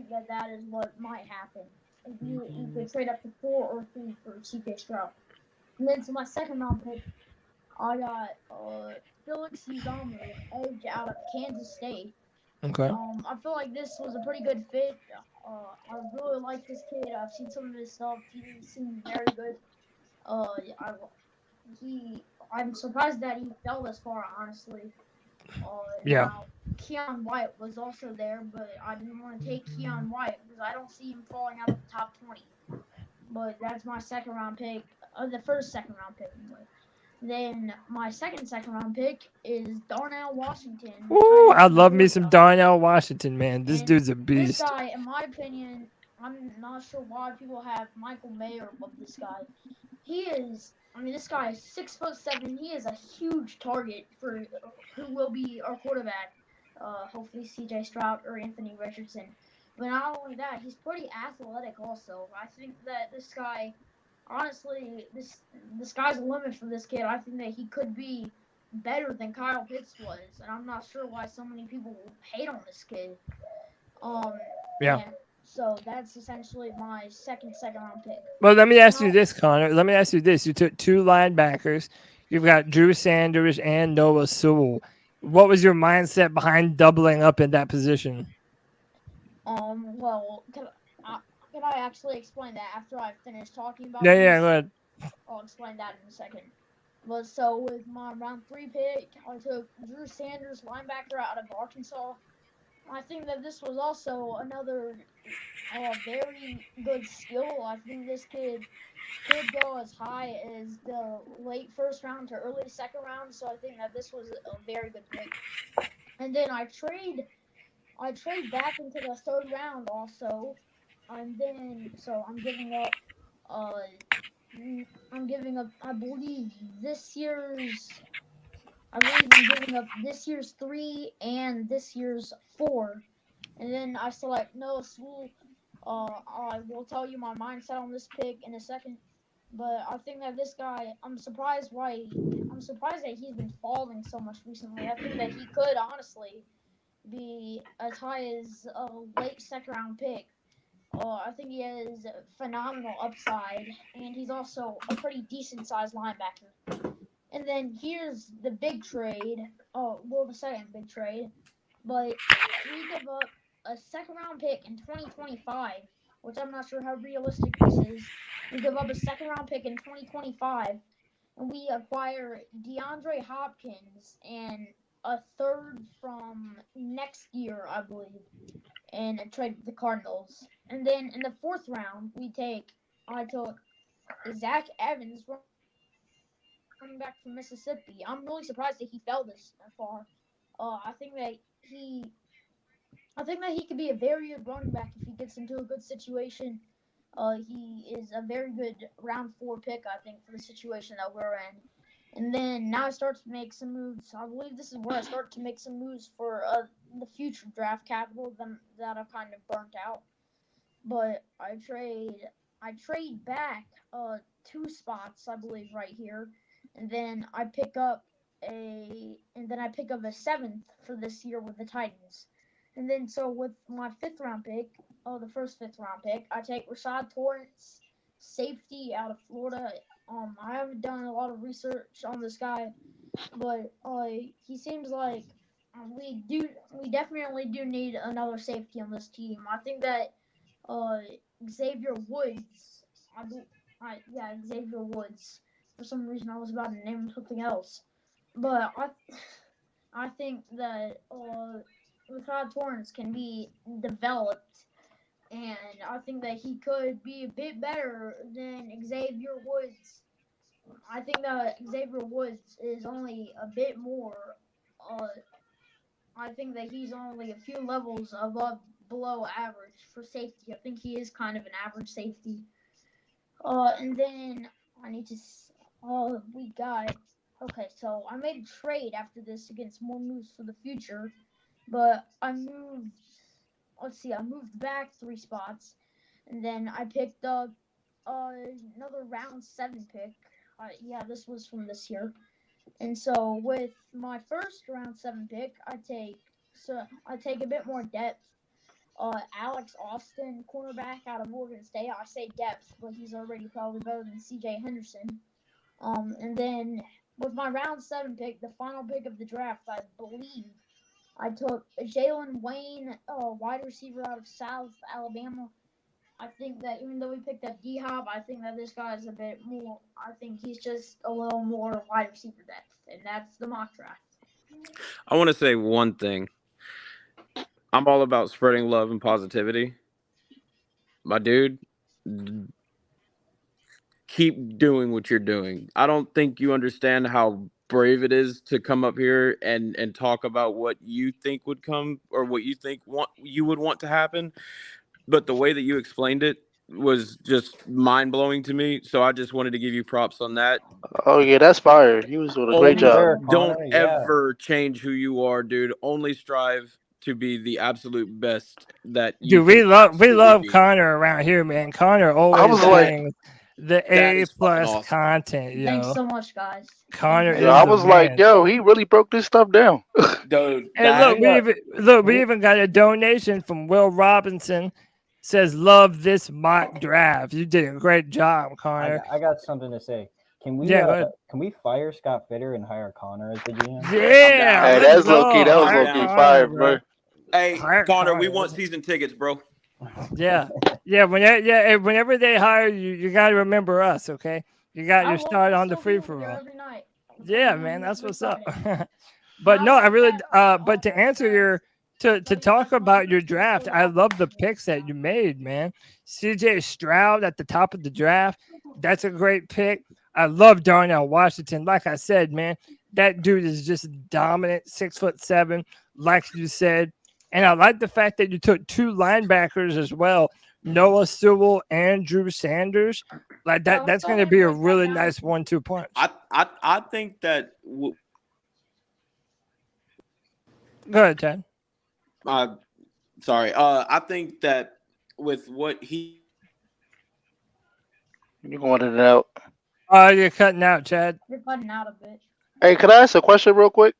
that is what might happen. If you could trade up to 4 or 3 for CJ Stroud. And then to my second round pick, I got Felix Uzomah, edge out of Kansas State. Okay. I feel like this was a pretty good fit. I really like this kid. I've seen some of his stuff. He seems very good. I'm surprised that he fell this far, honestly. Yeah. Now, Keon White was also there, but I didn't want to take Keon White because I don't see him falling out of the top 20. But that's my second round pick. The first second round pick, anyway. Then my second round pick is Darnell Washington. Ooh, I love me some Darnell Washington, man. This dude's a beast. This guy, in my opinion, I'm not sure why people have Michael Mayer above this guy. This guy is 6'7". He is a huge target for who will be our quarterback. Hopefully CJ Stroud or Anthony Richardson. But not only that, he's pretty athletic also. I think that this guy, honestly, the sky's the limit for this kid. I think that he could be better than Kyle Pitts was, and I'm not sure why so many people hate on this kid. Yeah. So that's essentially my second round pick. Well, let me ask you this, Connor. Let me ask you this. You took 2 linebackers. You've got Drew Sanders and Noah Sewell. What was your mindset behind doubling up in that position? Well, can I actually explain that after I finish talking about Yeah, this? go ahead. I'll explain that in a second. But so with my round 3 pick, I took Drew Sanders, linebacker out of Arkansas. I think that this was also another very good skill. I think this kid could go as high as the late first round to early second round. So I think that this was a very good pick. And then I trade back into the 3rd round also. And then so I'm giving up I believe I'm giving up this year's 3 and this year's 4. And then I select Noah Sewell. I will tell you my mindset on this pick in a second. But I think that this guy, I'm surprised that he's been falling so much recently. I think that he could honestly be as high as a late second round pick. I think he has phenomenal upside, and he's also a pretty decent sized linebacker. And then here's the big trade. The second big trade. But we give up a second round pick in 2025, which I'm not sure how realistic this is. We give up a second round pick in 2025, and we acquire DeAndre Hopkins and a third from next year, I believe, and a trade with the Cardinals. And then in the fourth round, I took Zach Evans, running back from Mississippi. I'm really surprised that he fell this far. I think that he could be a very good running back if he gets into a good situation. He is a very good round 4 pick, I think, for the situation that we're in. And then now I start to make some moves. I believe this is where I start to make some moves for the future draft capital that I've kind of burnt out. But I trade back 2 spots, I believe, right here. And then I pick up a 7th for this year with the Titans. And then so with my 5th round pick, the first 5th round pick, I take Rashad Torrance, safety out of Florida. I haven't done a lot of research on this guy, but he seems like we definitely do need another safety on this team. I think that Xavier Woods, Xavier Woods. For some reason, I was about to name him something else, but I think that Rashad Torrance can be developed, and I think that he could be a bit better than Xavier Woods. I think that Xavier Woods is only a bit more. I think that he's only a few levels below average for safety. I think he is kind of an average safety. And then I need to. So I made a trade after this against more moves for the future, but I moved back 3 spots, and then I picked up another round 7 pick. This was from this year. And so with my first round 7 pick, I take a bit more depth. Alex Austin, cornerback out of Oregon State. I say depth, but he's already probably better than C.J. Henderson. And then with my round 7 pick, the final pick of the draft, I believe I took Jalen Wayne, wide receiver out of South Alabama. I think that even though we picked up D-Hop, I think that this guy is a bit more. I think he's just a little more wide receiver depth, and that's the mock draft. I want to say one thing. I'm all about spreading love and positivity. My dude, keep doing what you're doing. I don't think you understand how brave it is to come up here and talk about what you think would come or what you think you would want to happen. But the way that you explained it was just mind-blowing to me. So I just wanted to give you props on that. Oh, yeah, that's fire. He was doing a great job. Don't ever change who you are, dude. Only strive to be the absolute best that you. Dude, we love Connor around here, man. Connor always saying the A+ awesome content, yo. Thanks so much, guys. Connor is I was like, yo, he really broke this stuff down. Dude, and we even got a donation from Will Robinson. Says love this mock draft. You did a great job, Connor. I got something to say. Can we fire Scott Fitter and hire Connor as the GM? Yeah. Hey, that's low key. That was low key fire, bro. Hey, Connor, we want season tickets, bro. Yeah. Whenever they hire you, you got to remember us, okay? You got your start on the free for all. Yeah, man, that's what's up. But no, I really. But to answer your. To talk about your draft, I love the picks that you made, man. CJ Stroud at the top of the draft. That's a great pick. I love Darnell Washington. Like I said, man, that dude is just dominant, 6'7", like you said. And I like the fact that you took 2 linebackers as well, Noah Sewell and Drew Sanders. Like that's going to be a really nice 1-2 punch. I think that. Go ahead, Chad. Sorry. I think that with what he. You're going in and out. You're cutting out, Chad. You're cutting out a bit. Hey, can I ask a question real quick?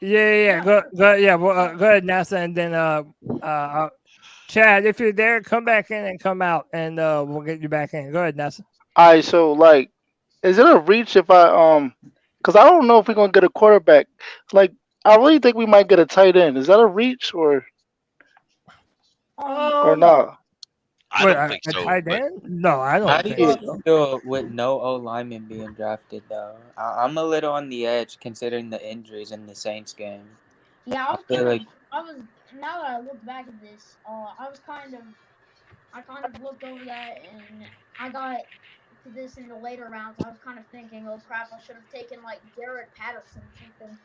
Yeah. Go ahead. Well, go ahead, NASA, and then Chad, if you're there, come back in and come out, and we'll get you back in. Go ahead, NASA. All right, so like, is it a reach if because I don't know if we're gonna get a quarterback. Like, I really think we might get a tight end. Is that a reach or not? I don't think so. Tight end? No, I How don't do think you so. feel with no O lineman being drafted though? I'm a little on the edge considering the injuries in the Saints game. Yeah, I feel like now that I look back at this, I kind of looked over that and I got to this in the later rounds. I was kind of thinking, oh crap, I should have taken like Derek Patterson or something.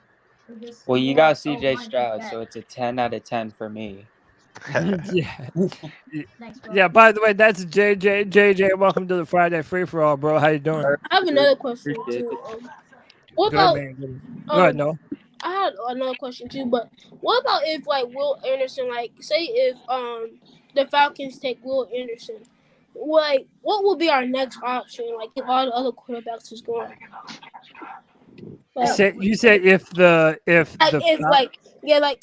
For this well, you got CJ Stroud, so it's a 10 out of 10 for me. Yeah. Thanks, bro. Yeah, by the way, that's JJ. JJ, welcome to the Friday Free For All, bro. How you doing? I have another question too. What Good, about? man. Go ahead, Noah. I had another question too, but what about if like Will Anderson, like say if the Falcons take Will Anderson, like what will be our next option? Like if all the other quarterbacks is going. Like, You said if because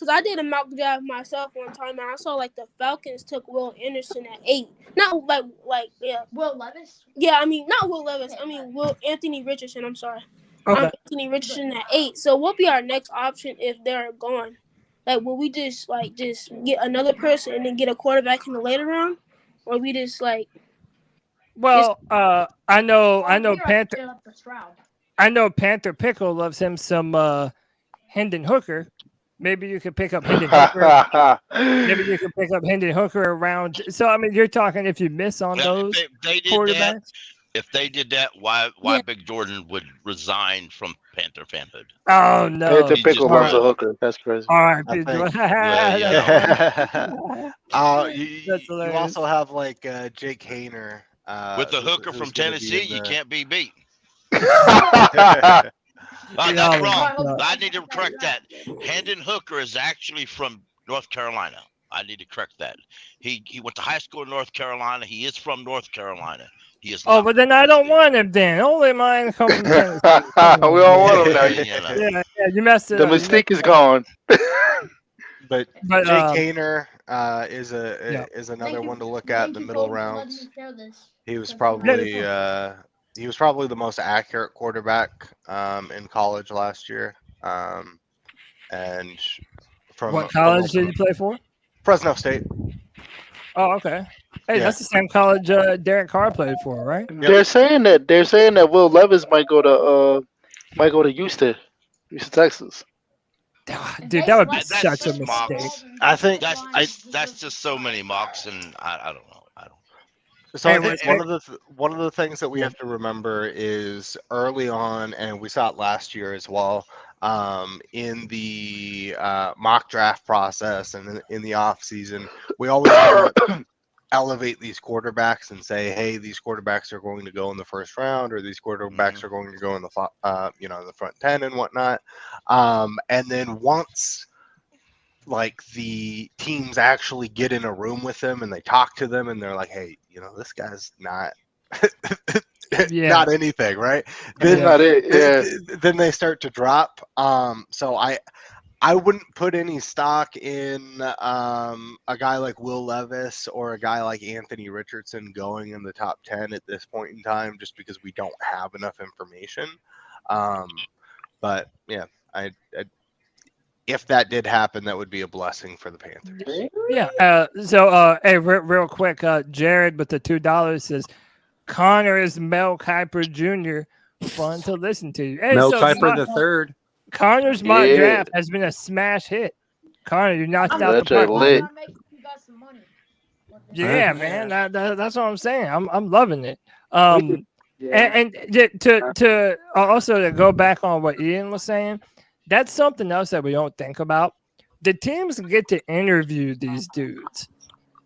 I did a mock draft myself one time and I saw like the Falcons took Will Anderson at 8. Not Will Levis. Yeah, I mean not Will Levis. I mean Will Anthony Richardson. I'm sorry. Okay. Anthony Richardson at 8. So what be our next option if they're gone? Like will we just get another person and then get a quarterback in the later round, or we just like? Well, I know Panther. Stroud. I know Panther Pickle loves him some Hendon Hooker. Maybe you could pick up Hendon Hooker. Maybe you could pick up Hendon Hooker around. So I mean, you're talking if you miss on those quarterbacks. If they did that, why Big Jordan would resign from Panther fanhood? Oh no! Panther Pickle loves a hooker. That's crazy. All right, I think, you also have like Jake Hayner. With the hooker from Tennessee, you can't be beat. That's wrong. I need to correct that. Hendon Hooker is actually from North Carolina. I need to correct that. He went to high school in North Carolina. He is from North Carolina. He is. Oh, but then I don't want him. Then only mine come from Tennessee. We don't want him now. Yeah, you messed it the up. The mystique is gone. But Jake Hayner is another one to look at in the middle rounds. He was probably the most accurate quarterback in college last year. And from what college did you play for? Fresno State. Oh, okay. Hey, that's the same college Derek Carr played for, right? Yep. They're saying that Will Levis might go to Houston, Texas. Dude, that would be such a mistake. I think that's just so many mocks, and I don't know. So I think one of the things that we have to remember is early on, and we saw it last year as well, in the mock draft process and in the off season, we always elevate these quarterbacks and say, hey, these quarterbacks are going to go in the first round, or these quarterbacks are going to go in the in the front 10 and whatnot. And then once like the teams actually get in a room with them and they talk to them and they're like, hey, this guy's not not anything, right? Then, not it. Yeah. Then they start to drop. So I wouldn't put any stock in a guy like Will Levis or a guy like Anthony Richardson going in the top 10 at this point in time, just because we don't have enough information. But yeah, if that did happen, that would be a blessing for the Panthers. Yeah. Hey, real quick, Jared with the $2 says, Connor is Mel Kiper Jr. Fun to listen to. Hey, Mel Kiper the third. Connor's mock draft has been a smash hit. Connor, you knocked out the park. Yeah, man. That's what I'm saying. I'm loving it. And to also to go back on what Ian was saying, that's something else that we don't think about. The teams get to interview these dudes.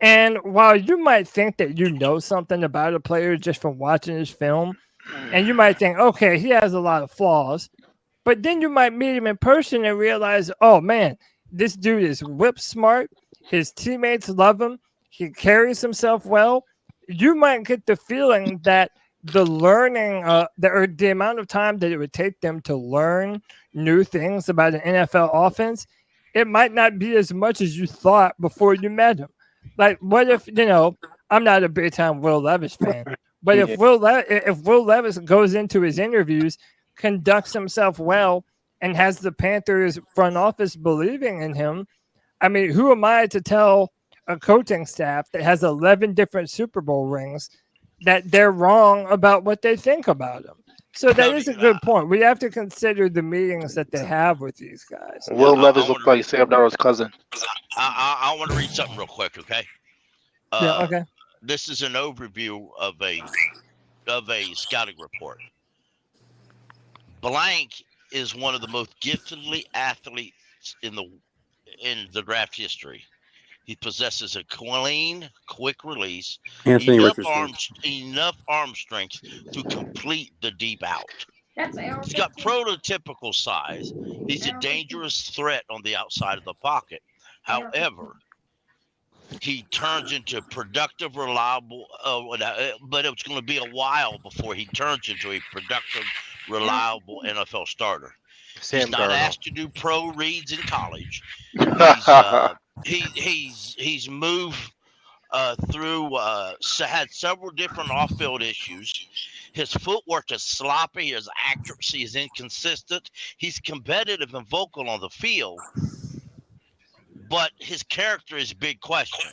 And while you might think that you know something about a player just from watching his film, and you might think, okay, he has a lot of flaws, but then you might meet him in person and realize, oh, man, this dude is whip smart. His teammates love him. He carries himself well. You might get the feeling that the learning, the amount of time that it would take them to learn new things about an NFL offense, it might not be as much as you thought before you met him. Like, what if, I'm not a big time Will Levis fan, but if Will Levis goes into his interviews, conducts himself well, and has the Panthers front office believing in him, I mean, who am I to tell a coaching staff that has 11 different Super Bowl rings that they're wrong about what they think about him? So that is a good point. We have to consider the meetings that they have with these guys. Will Levis looked like Sam Darnold's cousin. I want to read something real quick, okay? Okay. This is an overview of a scouting report. Blank is one of the most giftedly athletes in the draft history. He possesses a clean, quick release, enough arm strength to complete the deep out. He's got prototypical size. He's a dangerous threat on the outside of the pocket. However, he turns into productive, reliable, but it's going to be a while before he turns into a productive, reliable NFL starter. He's not asked to do pro reads in college. He's moved through, had several different off-field issues. His footwork is sloppy. His accuracy is inconsistent. He's competitive and vocal on the field, but his character is a big question.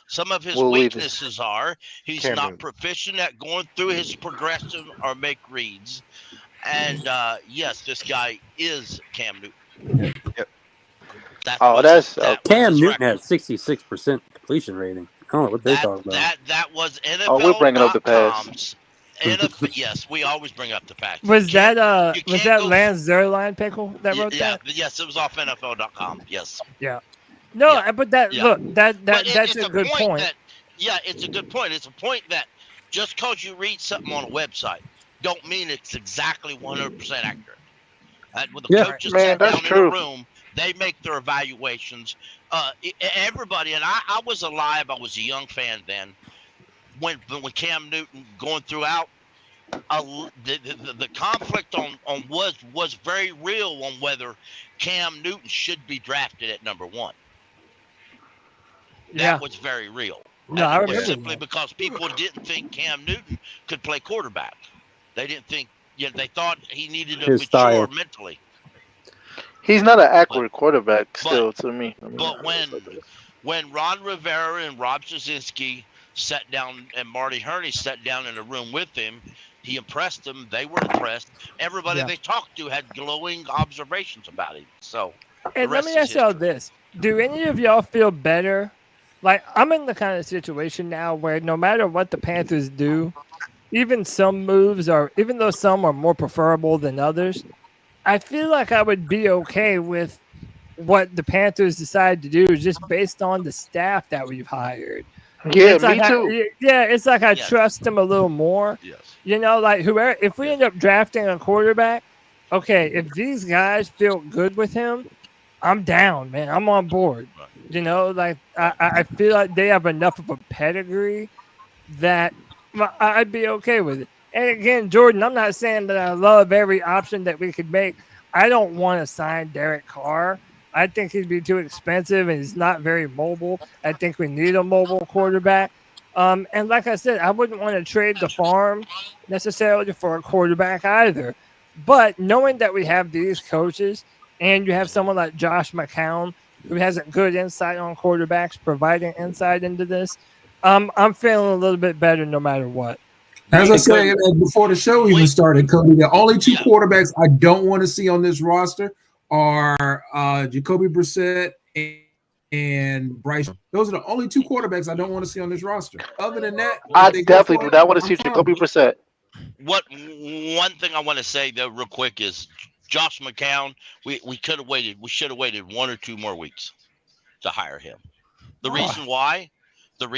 Some of his weaknesses are he's not proficient at going through his progression or make reads. And yes, this guy is Cam Newton. Yep. Cam Newton has 66% completion rating. I don't know what they're talking about. That was NFL. Oh, we're bringing up the past. Yes, we always bring up the past. Was that Lance Zierlein Pickle that wrote that? Yes, it was off NFL.com. Yes. Yeah. No, but that's a good point. It's a good point. It's a point that just because you read something on a website don't mean it's exactly 100% accurate. When the coaches sit down in the room, they make their evaluations. Everybody, and I was alive. I was a young fan then. When Cam Newton going throughout, the conflict on was very real on whether Cam Newton should be drafted at number 1. That was very real. No, I remember simply because people didn't think Cam Newton could play quarterback. They didn't think. They thought he needed to mature mentally. He's not an accurate quarterback still, to me. But when Ron Rivera and Rob Szczynski sat down and Marty Herney sat down in a room with him, he impressed them. They were impressed. Everybody they talked to had glowing observations about him. So, and let me ask y'all this: do any of y'all feel better? Like, I'm in the kind of situation now where no matter what the Panthers do, even some moves even though some are more preferable than others, I feel like I would be okay with what the Panthers decide to do just based on the staff that we've hired. Yeah, me too. It's like I trust them a little more. Yes. Like whoever, if we end up drafting a quarterback, okay, if these guys feel good with him, I'm down, man. I'm on board. Like I feel like they have enough of a pedigree that I'd be okay with it. And again, Jordan, I'm not saying that I love every option that we could make. I don't want to sign Derek Carr. I think he'd be too expensive and he's not very mobile. I think we need a mobile quarterback. And like I said, I wouldn't want to trade the farm necessarily for a quarterback either. But knowing that we have these coaches and you have someone like Josh McCown who has a good insight on quarterbacks, providing insight into this, I'm feeling a little bit better no matter what. As I said before the show even started, Cody, the only two quarterbacks I don't want to see on this roster are Jacoby Brissett and Bryce. Those are the only two quarterbacks I don't want to see on this roster. Other than that, I definitely do not want to see Jacoby Brissett. One thing I want to say though, real quick, is Josh McCown. We could have waited. We should have waited 1 or 2 more weeks to hire him. The reason why. Look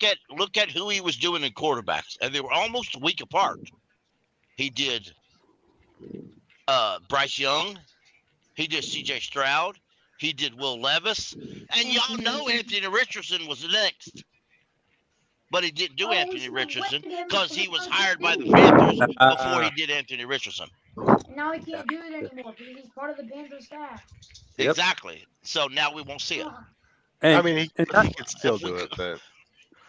at who he was doing in quarterbacks, and they were almost a week apart. He did Bryce Young, he did C.J. Stroud, he did Will Levis, and y'all know Anthony Richardson was next. but he didn't do Anthony Richardson because he was hired by the Panthers before he did Anthony Richardson. And now he can't do it anymore because he's part of the Panthers staff. Exactly. So now we won't see it. I mean, he can still do it, but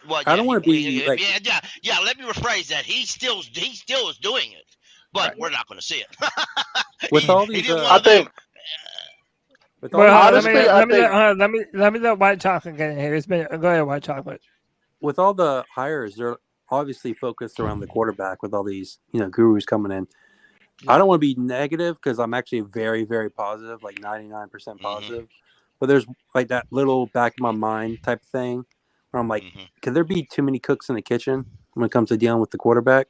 well, I don't want to be like, yeah. Let me rephrase that. He still is doing it, but we're not going to see it. with all these, I think. Let me let White Chocolate get in here. Go ahead, White Chocolate. With all the hires, they're obviously focused around the quarterback with all these, gurus coming in. I don't want to be negative because I'm actually very, very positive, like 99% positive. But there's like that little back of my mind type of thing where I'm like, could there be too many cooks in the kitchen when it comes to dealing with the quarterback?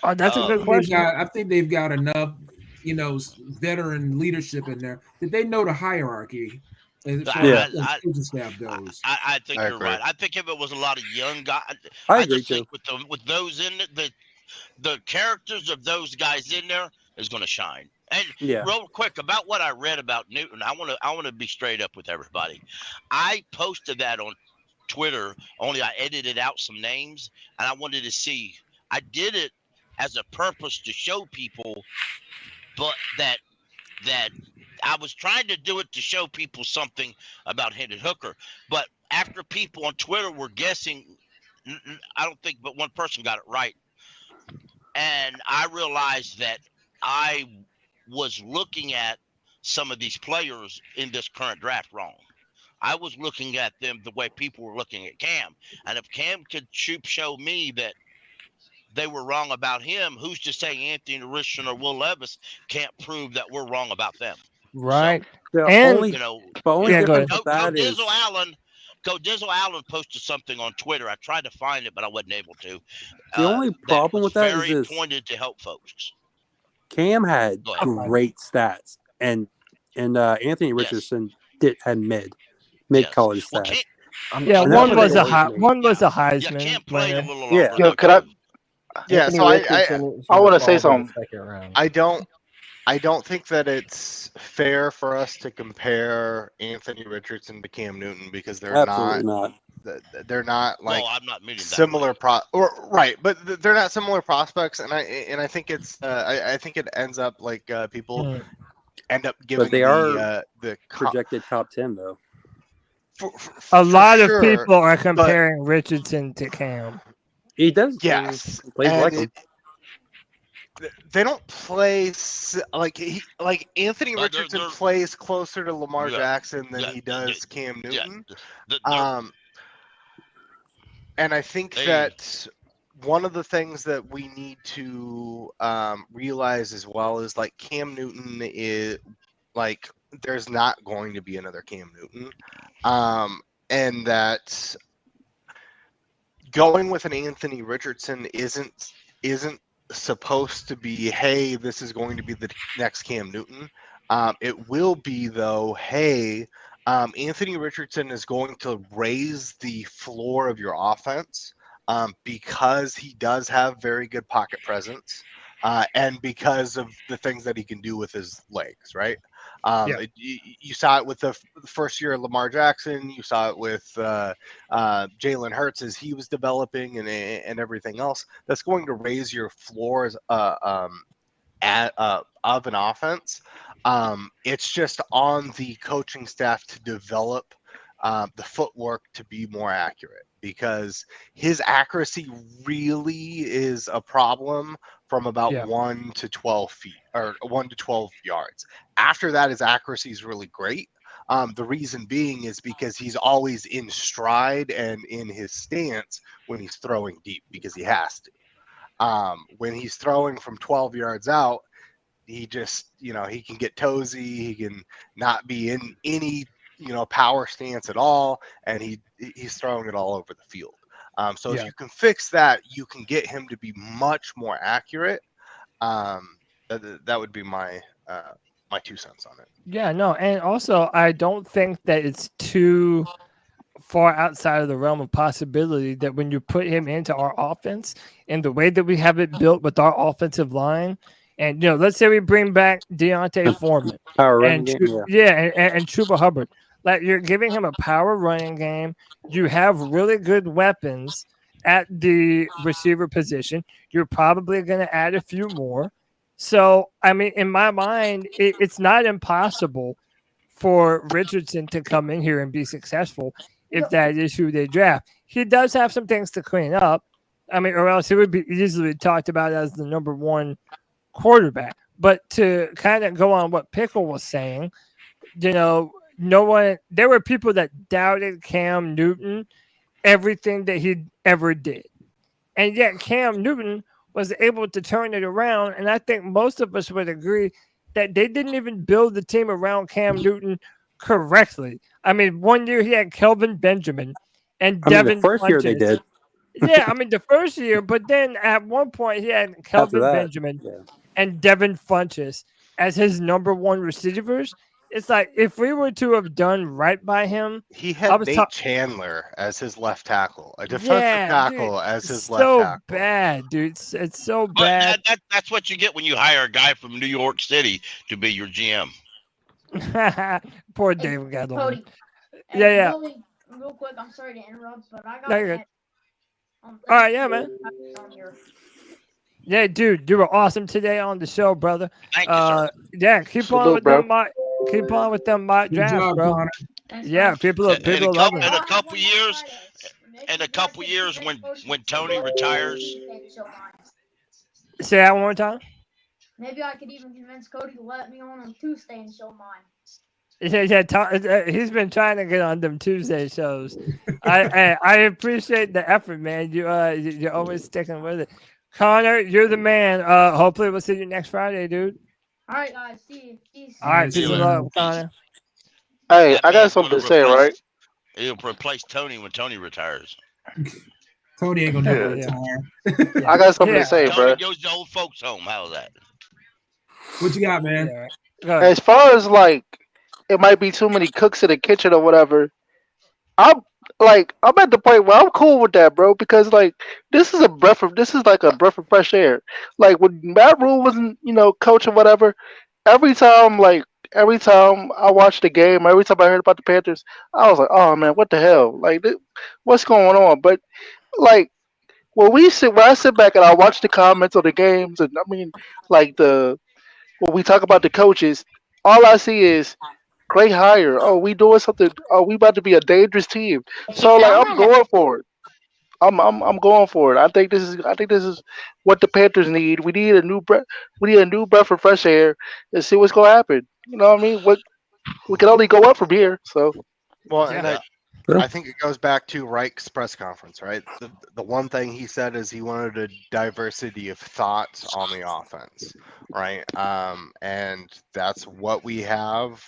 Oh, that's a good question. I think they've got enough, veteran leadership in there. Did they know the hierarchy? I think you're right. I think if it was a lot of young guys, I agree too. With those in it, the characters of those guys in there is going to shine. And real quick about what I read about Newton, I want to be straight up with everybody. I posted that on Twitter. Only I edited out some names, and I wanted to see. I did it as a purpose to show people, but that I was trying to do it to show people something about Hendon Hooker. But after people on Twitter were guessing, I don't think but one person got it right. And I realized that I was looking at some of these players in this current draft wrong. I was looking at them the way people were looking at Cam. And if Cam could show me that they were wrong about him, who's to say Anthony Richardson or Will Levis can't prove that we're wrong about them? Right. So, and Dizzle Allen posted something on Twitter. I tried to find it, but I wasn't able to. The only problem with that is very pointed to help folks. Cam had great stats, and Anthony Richardson had mid college stats. One was a Heisman. Could I? Yeah, so I want to say something. I don't think that it's fair for us to compare Anthony Richardson to Cam Newton because they're not like I'm not similar but they're not similar prospects, and I think it's I think it ends up like people end up giving. But they are the projected top 10 though. A lot of people are comparing Richardson to Cam. He does. Yes, he plays like him. They don't play like Anthony Richardson plays closer to Lamar Jackson than he does Cam Newton. And I think that one of the things that we need to realize as well is like Cam Newton is like there's not going to be another Cam Newton, and that going with an Anthony Richardson isn't supposed to be, hey, this is going to be the next Cam Newton. It will be though, hey, Anthony Richardson is going to raise the floor of your offense because he does have very good pocket presence and because of the things that he can do with his legs, right? You saw it with the first year of Lamar Jackson. You saw it with Jalen Hurts as he was developing and everything else. That's going to raise your floors of an offense. It's just on the coaching staff to develop the footwork to be more accurate because his accuracy really is a problem from about 1 to 12 feet or 1 to 12 yards. After that, his accuracy is really great. The reason being is because he's always in stride and in his stance when he's throwing deep because he has to. When he's throwing from 12 yards out, he just, he can get toesy. He can not be in any, power stance at all. And he's throwing it all over the field. So if you can fix that, you can get him to be much more accurate. That would be my 2 cents on it. Yeah, no. And also, I don't think that it's too far outside of the realm of possibility that when you put him into our offense and the way that we have it built with our offensive line, and let's say we bring back Deontay Foreman and Chuba Hubbard. Like, you're giving him a power running game. You have really good weapons at the receiver position. You're probably going to add a few more. So, I mean, in my mind, it's not impossible for Richardson to come in here and be successful if that is who they draft. He does have some things to clean up. I mean, or else he would be easily talked about as the number one quarterback. But to kind of go on what Pickle was saying, there were people that doubted Cam Newton, everything that he ever did. And yet Cam Newton was able to turn it around. And I think most of us would agree that they didn't even build the team around Cam Newton correctly. I mean, one year he had Kelvin Benjamin and Devin the first year they did. Yeah, I mean, the first year, but then at one point he had Kelvin Benjamin and Devin Funchess as his number one receivers. It's like, if we were to have done right by him, he had Nate Chandler as his left tackle, a defensive tackle as his left tackle. So bad, dude. It's so bad. That's what you get when you hire a guy from New York City to be your GM. Poor David got Cody. Yeah. Real quick, I'm sorry to interrupt, but I got. No, you're good. All right, yeah, man. Yeah, dude, you were awesome today on the show, brother. Thank you, sir. Yeah, keep on with them mock drafts, bro. Yeah, people love it. In a couple years, when Tony retires. Say that one more time. Maybe I could even convince Cody to let me on Tuesday and show mine. Yeah, he's been trying to get on them Tuesday shows. I appreciate the effort, man. You're always sticking with it. Connor, you're the man. Hopefully we'll see you next Friday, dude. All right, guys. See you. All right, peace and love, Connor. Hey, I got something to say, right? He'll replace Tony when Tony retires. Tony ain't gonna never retire. I got something to say, Tony bro. goes to old folks' home. How's that? What you got, man? As far as like, it might be too many cooks in the kitchen or whatever. I'm at the point where I'm cool with that, bro, because like this is like a breath of fresh air. Like when Matt Rule wasn't, coach or whatever, every time I watched the game, every time I heard about the Panthers, I was like, oh man, what the hell? Like what's going on? But like when I sit back and I watch the comments on the games, and I mean like when we talk about the coaches, all I see is great hire. Oh, we doing something. Oh, we about to be a dangerous team. So like, I'm going for it. I'm going for it. I think this is what the Panthers need. We need a new breath of fresh air and see what's gonna happen. You know what I mean? We can only go up from here. So, well, and I think it goes back to Reich's press conference, right? The one thing he said is he wanted a diversity of thoughts on the offense, right? And that's what we have.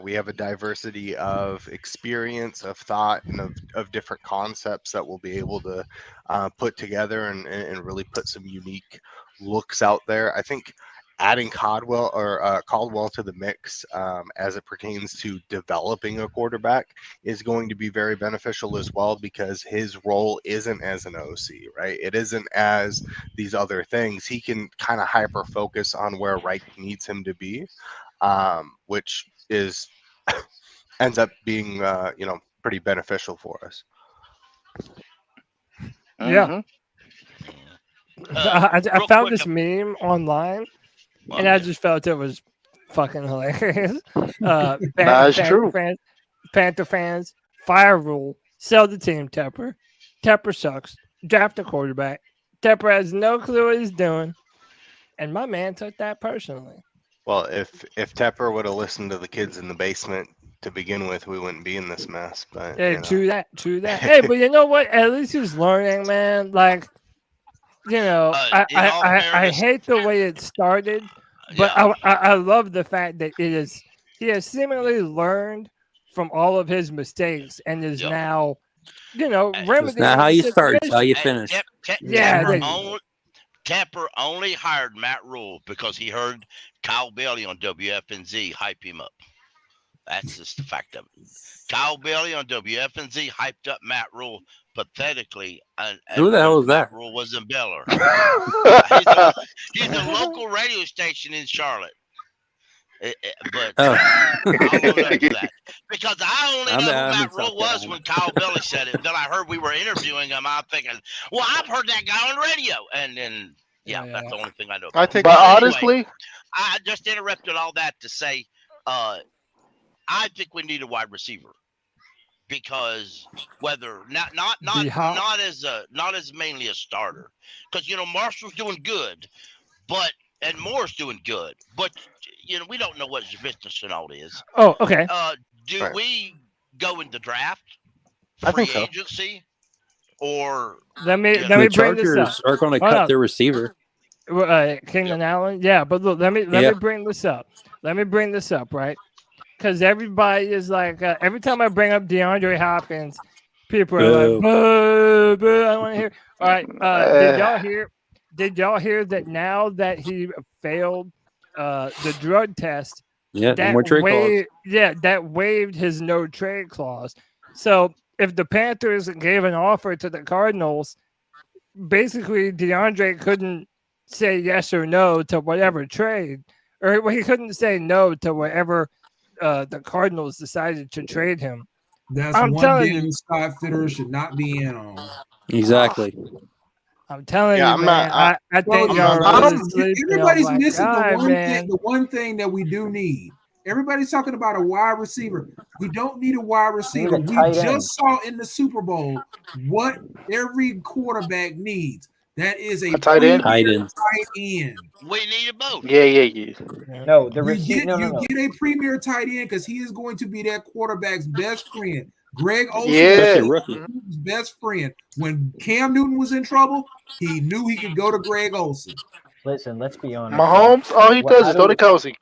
We have a diversity of experience, of thought, and of different concepts that we'll be able to put together and really put some unique looks out there. I think adding Caldwell to the mix as it pertains to developing a quarterback is going to be very beneficial as well, because his role isn't as an OC, right? It isn't as these other things. He can kind of hyper focus on where Reich needs him to be, which is ends up being pretty beneficial for us. Yeah. I found this meme online. And I just felt it was fucking hilarious. Panther fans, fire Rule, sell the team Tepper. Tepper sucks. Draft a quarterback. Tepper has no clue what he's doing. And my man took that personally. Well, if Tepper would have listened to the kids in the basement to begin with, we wouldn't be in this mess. But yeah, true that. Hey, but you know what? At least he's learning, man. Like, I hate the way it started, but I love the fact that he has seemingly learned from all of his mistakes and is now, remedying. It's not how you start, it's how you finish. Tepper only hired Matt Rule because he heard Kyle Bailey on WFNZ hype him up. That's just the fact of it. Kyle Bailey on WFNZ hyped up Matt Rule pathetically. Who the hell was that? Matt Rule was in Beller. He's a local radio station in Charlotte. But Oh. I'll own up to that because I only know I'm who in Matt Rule South was Carolina. when Kyle Billy said it. Then I heard we were interviewing him. I'm thinking, well, I've heard that guy on radio, and then that's the only thing I know. I About think, him. but Anyway, honestly, I just interrupted all that to say, I think we need a wide receiver because whether not as mainly a starter, because Marshall's doing good, and Moore's doing good, but we don't know what Javistian is. Oh, okay. Do Right. we go in the draft, I free think so. agency, or Let me The bring this up. Chargers are going to Hold cut up. their receiver. Kingdon Allen. Yeah, but look, let me bring this up. Right? Because everybody is like, every time I bring up DeAndre Hopkins, people are like, boo, boo, I want to hear. All right, did y'all hear that now that he failed the drug test? Yeah, that no more trade clause. that waived his no trade clause. So if the Panthers gave an offer to the Cardinals, basically DeAndre couldn't say yes or no to whatever trade, or he couldn't say no to whatever the Cardinals decided to trade him. That's I'm one telling game you. Scott Fitter should not be in on. Exactly. I'm telling Yeah, you, I'm man. not- I think I'm y'all not- are really sleeping. Everybody's Oh my missing God, man. the one thing that we do need. Everybody's talking about a wide receiver. We don't need a wide receiver. a We tight just end. saw in the Super Bowl what every quarterback needs. That is a tight end? Tight end. tight end. we need both? Yeah. No, the You receiver. get a premier tight end because he is going to be that quarterback's best friend. Greg Olsen Yeah. was Especially rookie. his best friend. When Cam Newton was in trouble, he knew he could go to Greg Olsen. Listen, let's be honest. Mahomes, all he does is throw to Kelsey.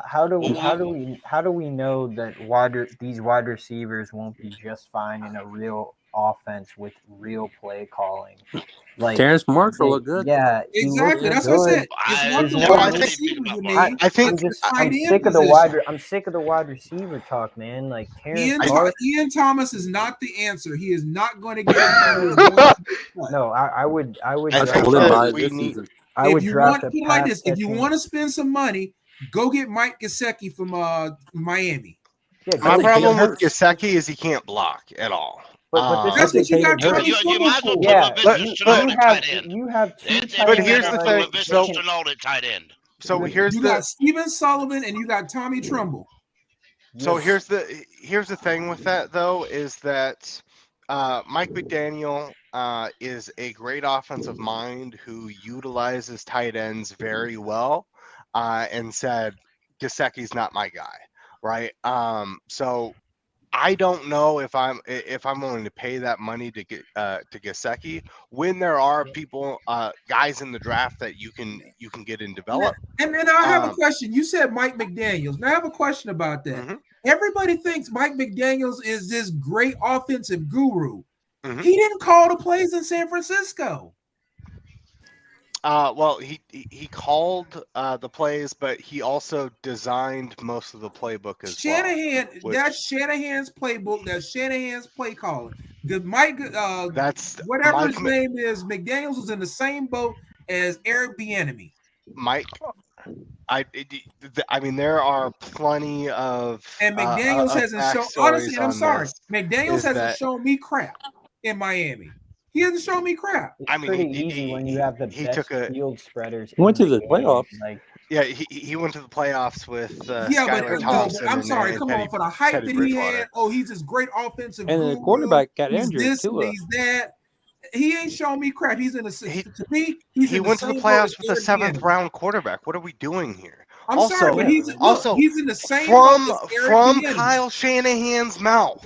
How do we know that these wide receivers won't be just fine in a real offense with real play calling? Like Terrence Marshall look good. Yeah, he Exactly. looks That's what I good. said. It's not the There's wide one- receiver you need. I think I'm tight end sick of the position. I'm sick of the wide receiver talk, man. Like Terrence Ian Thomas is not the answer. He is not going to get No, I would I think draft we need. I would if you draft want a put it like pass this, if you catching- want to spend some money, go get Mike Gesicki from Miami. Yeah, My go problem get with Gesicki is he can't block at all. But this That's is what you got Tatum Tommy Hurts. You might as well Trumbull put Yeah, LaVista but Shenault at tight end. you have two tight But ends here's that the are thing, like- LaVista so- Shenault at tight end. So here's You the got Steven Sullivan and you got Tommy Trumbull. So here's the thing with that though is that Mike McDaniel is a great offensive mind who utilizes tight ends very well, and said Gesicki's not my guy, right? So I don't know if I'm willing to pay that money to get to Gesicki when there are people guys in the draft that you can get and develop. And then I have a question. You said Mike McDaniels. Now I have a question about that. Mm-hmm. Everybody thinks Mike McDaniels is this great offensive guru. Mm-hmm. He didn't call the plays in San Francisco. Well, he called the plays, but he also designed most of the playbook as Shanahan, well. that's Shanahan's playbook. That's Shanahan's play calling. The Mike, That's whatever Mike his name is, McDaniels was in the same boat as Eric Bieniemy. Mike. I mean, there are plenty of And McDaniels hasn't shown. Honestly, and I'm sorry, McDaniels hasn't shown me crap in Miami. He hasn't shown me crap. It's pretty easy when you have the best field spreaders. He went in to the game. playoffs. Like, yeah, he went to the playoffs with Yeah, Skylar but Thompson. I'm sorry. and Come Teddy, on, for the hype Teddy that he Bridgewater. had. Oh, he's this great offensive. And the guru. quarterback got He's injured, this, Tua. He's that. He ain't shown me crap. He's in the to me. He's He in went to the same boat as playoffs with a Eric seventh Bieniemy. round quarterback. What are we doing here? I'm also, sorry, but he's in the same from boat as Eric from Bieniemy. Kyle Shanahan's mouth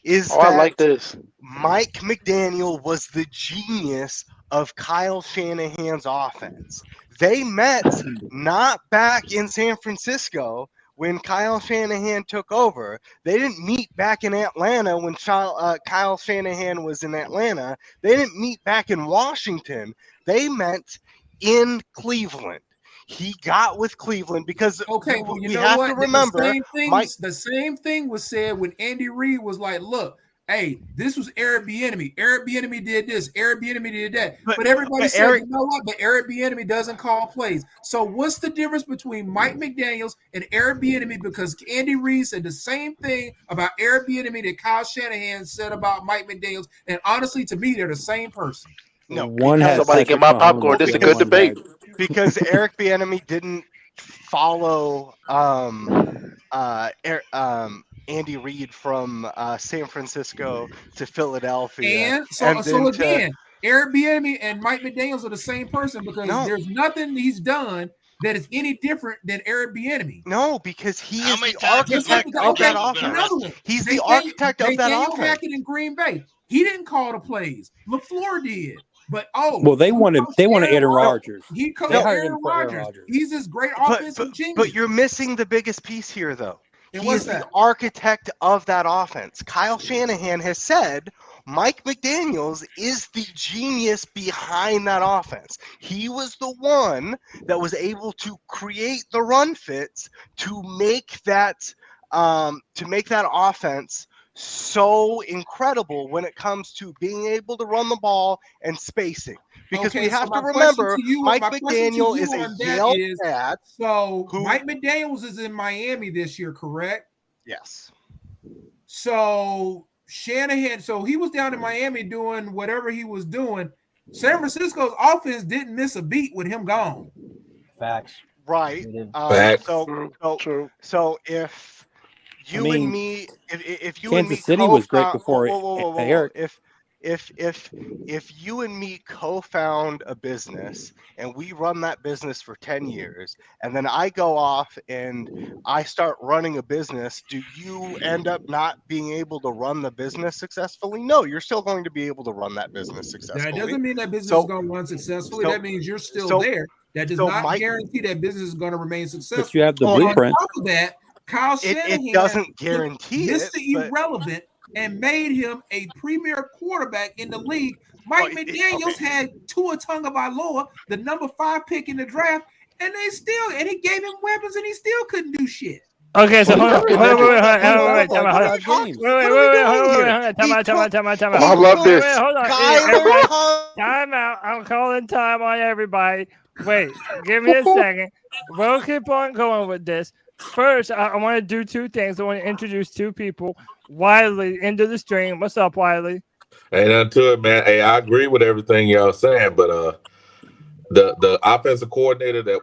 is Oh, I like that this. Mike McDaniel was the genius of Kyle Shanahan's offense. They met not back in San Francisco when Kyle Shanahan took over. They didn't meet back in Atlanta when Kyle Shanahan was in Atlanta. They didn't meet back in Washington. They met in Cleveland. He got with Cleveland because Okay, well, you we know have what? to remember the same thing was said when Andy Reid was like, "Look, hey, this was Eric Bieniemy. Eric Bieniemy did this. Eric Bieniemy did that. But everybody said, you know what? But Eric Bieniemy doesn't call plays. So what's the difference between Mike McDaniels and Eric Bieniemy? Because Andy Reid said the same thing about Eric Bieniemy that Kyle Shanahan said about Mike McDaniels. And honestly, to me, they're the same person. No, One has somebody get Patrick my popcorn. Mahomes This is a and good one debate. had- because Eric Bieniemy didn't follow Andy Reid from San Francisco to Philadelphia, And so again, Eric Bieniemy and Mike McDaniels are the same person because there's nothing he's done that is any different than Eric Bieniemy. No, because he How is many the times has architect Rick of that Foles been offense. arrested? He's the architect of that Daniel offense. Hackett in Green Bay. He didn't call the plays. LaFleur did. But well, they wanted Aaron Rodgers. He coached They hired him Aaron for Aaron Rodgers. Rodgers. He's this great offensive genius. But you're missing the biggest piece here, though. And He what's is that? the architect of that offense. Kyle Shanahan has said Mike McDaniels is the genius behind that offense. He was the one that was able to create the run fits to make that offense so incredible when it comes to being able to run the ball and spacing. Because we have to remember, Mike McDaniel is a Yale grad. So Mike McDaniels is in Miami this year, correct? Yes. So Shanahan, so he was down in Miami doing whatever he was doing. San Francisco's offense didn't miss a beat with him gone. Facts. Right. Facts. So if you and me, if you and me, Kansas City was great before Eric. If you and me co-found a business and we run that business for 10 years, and then I go off and I start running a business, do you end up not being able to run the business successfully? No, you're still going to be able to run that business successfully. That doesn't mean that business is going to run successfully. That means you're still there. That does not guarantee that business is going to remain successful. But you have the blueprint. On top of that, Kyle Shanahan it doesn't guarantee Mr. Irrelevant and made him a premier quarterback in the league. Mike McDaniels had Tua Tagovailoa, the number 5 pick in the draft, and he gave him weapons, and he still couldn't do shit. Okay, so hold on. Wait. Time out. I love this. Hold on. Time out. I'm calling time on everybody. Wait, give me a second. We'll keep on going with this. First, I want to do two things. I want to introduce two people. Wiley into the stream. What's up, Wiley? Ain't nothing to it, man. Hey, I agree with everything y'all saying, but the offensive coordinator the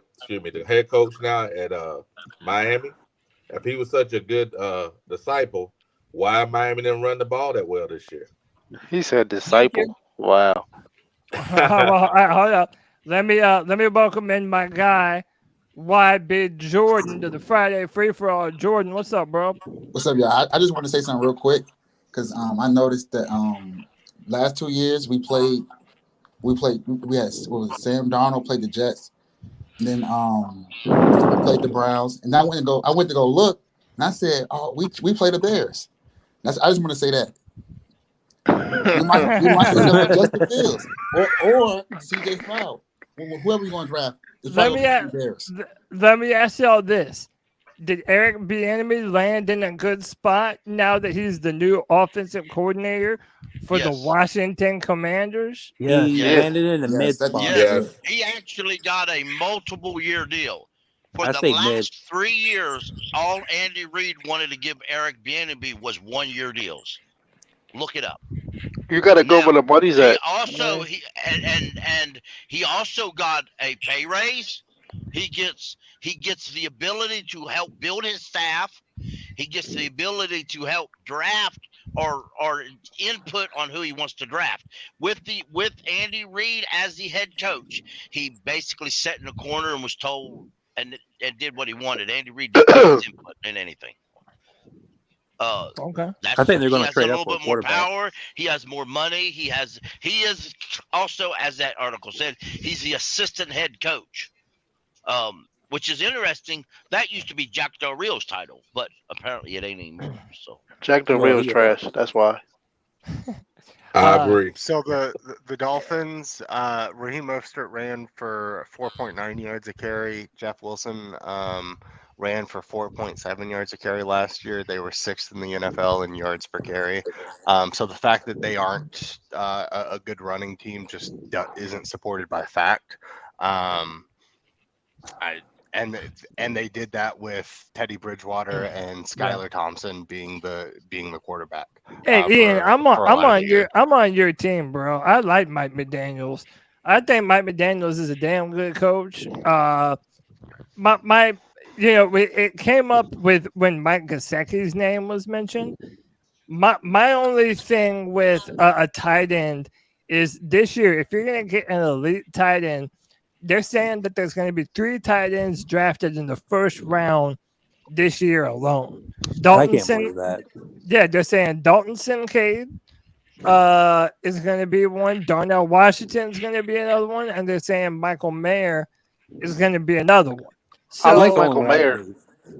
head coach now at Miami, if he was such a good disciple, why Miami didn't run the ball that well this year? He said disciple. Wow. Hold up. Let me welcome in my guy, YB Jordan, to the Friday Free for All. Jordan, what's up, bro? What's up, y'all? I just want to say something real quick because I noticed that last 2 years we had Sam Darnold played the Jets, and then we played the Browns, and I went to go look, and I said, oh, we played the Bears. I just want to say that. We might end up with Justin Fields or CJ Stroud, whoever we're going to draft. Let me ask y'all this. Did Eric Bieniemy land in a good spot now that he's the new offensive coordinator for the Washington Commanders? Yeah, he landed in the mid spot. Yes. He actually got a multiple-year deal. For the last 3 years, all Andy Reid wanted to give Eric Bieniemy was 1-year deals. Look it up. You got to go where the money's at. He also got a pay raise. He gets the ability to help build his staff. He gets the ability to help draft or input on who he wants to draft. With Andy Reid as the head coach, he basically sat in the corner and was told and did what he wanted. Andy Reid didn't have his input in anything. Okay. I think they're going to trade a up little for bit more quarterback. power. He has more money. He is also, as that article said, he's the assistant head coach, which is interesting. That used to be Jack Del Rio's title, but apparently it ain't anymore. So Jack Del Rio's trash. That's why. I agree. So the Dolphins, Raheem Mostert ran for 4.9 yards a carry. Jeff Wilson ran for 4.7 yards a carry last year. They were sixth in the NFL in yards per carry. So the fact that they aren't a good running team just isn't supported by fact. And they did that with Teddy Bridgewater and Skylar Thompson being the quarterback. Hey, Ian, I'm on your team, bro. I like Mike McDaniels. I think Mike McDaniels is a damn good coach. It came up with when Mike Gesicki's name was mentioned. My only thing with a tight end is this year, if you're gonna get an elite tight end, they're saying that there's going to be 3 tight ends drafted in the first round this year alone. I can't believe that. Yeah, they're saying Dalton Kincaid is going to be one. Darnell Washington is going to be another one. And they're saying Michael Mayer is going to be another one. So, I like Michael Mayer.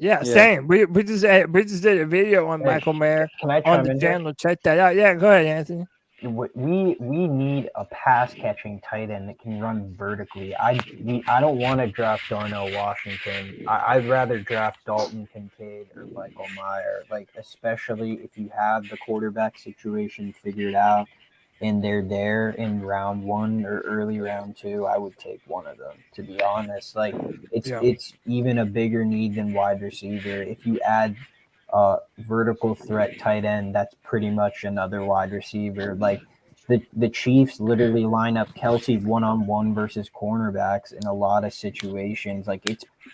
Yeah, same. We just did a video on Michael Mayer on the channel. Check that out. Yeah, go ahead, Anthony. We need a pass catching tight end that can run vertically. I don't want to draft Darnell Washington. I'd rather draft Dalton Kincaid or Michael Mayer. Like, especially if you have the quarterback situation figured out and they're there in round 1 or early round 2, I would take one of them, to be honest. Like, it's even a bigger need than wide receiver. If you add vertical threat tight end, that's pretty much another wide receiver. Like, the Chiefs literally line up Kelsey one-on-one versus cornerbacks in a lot of situations. Like,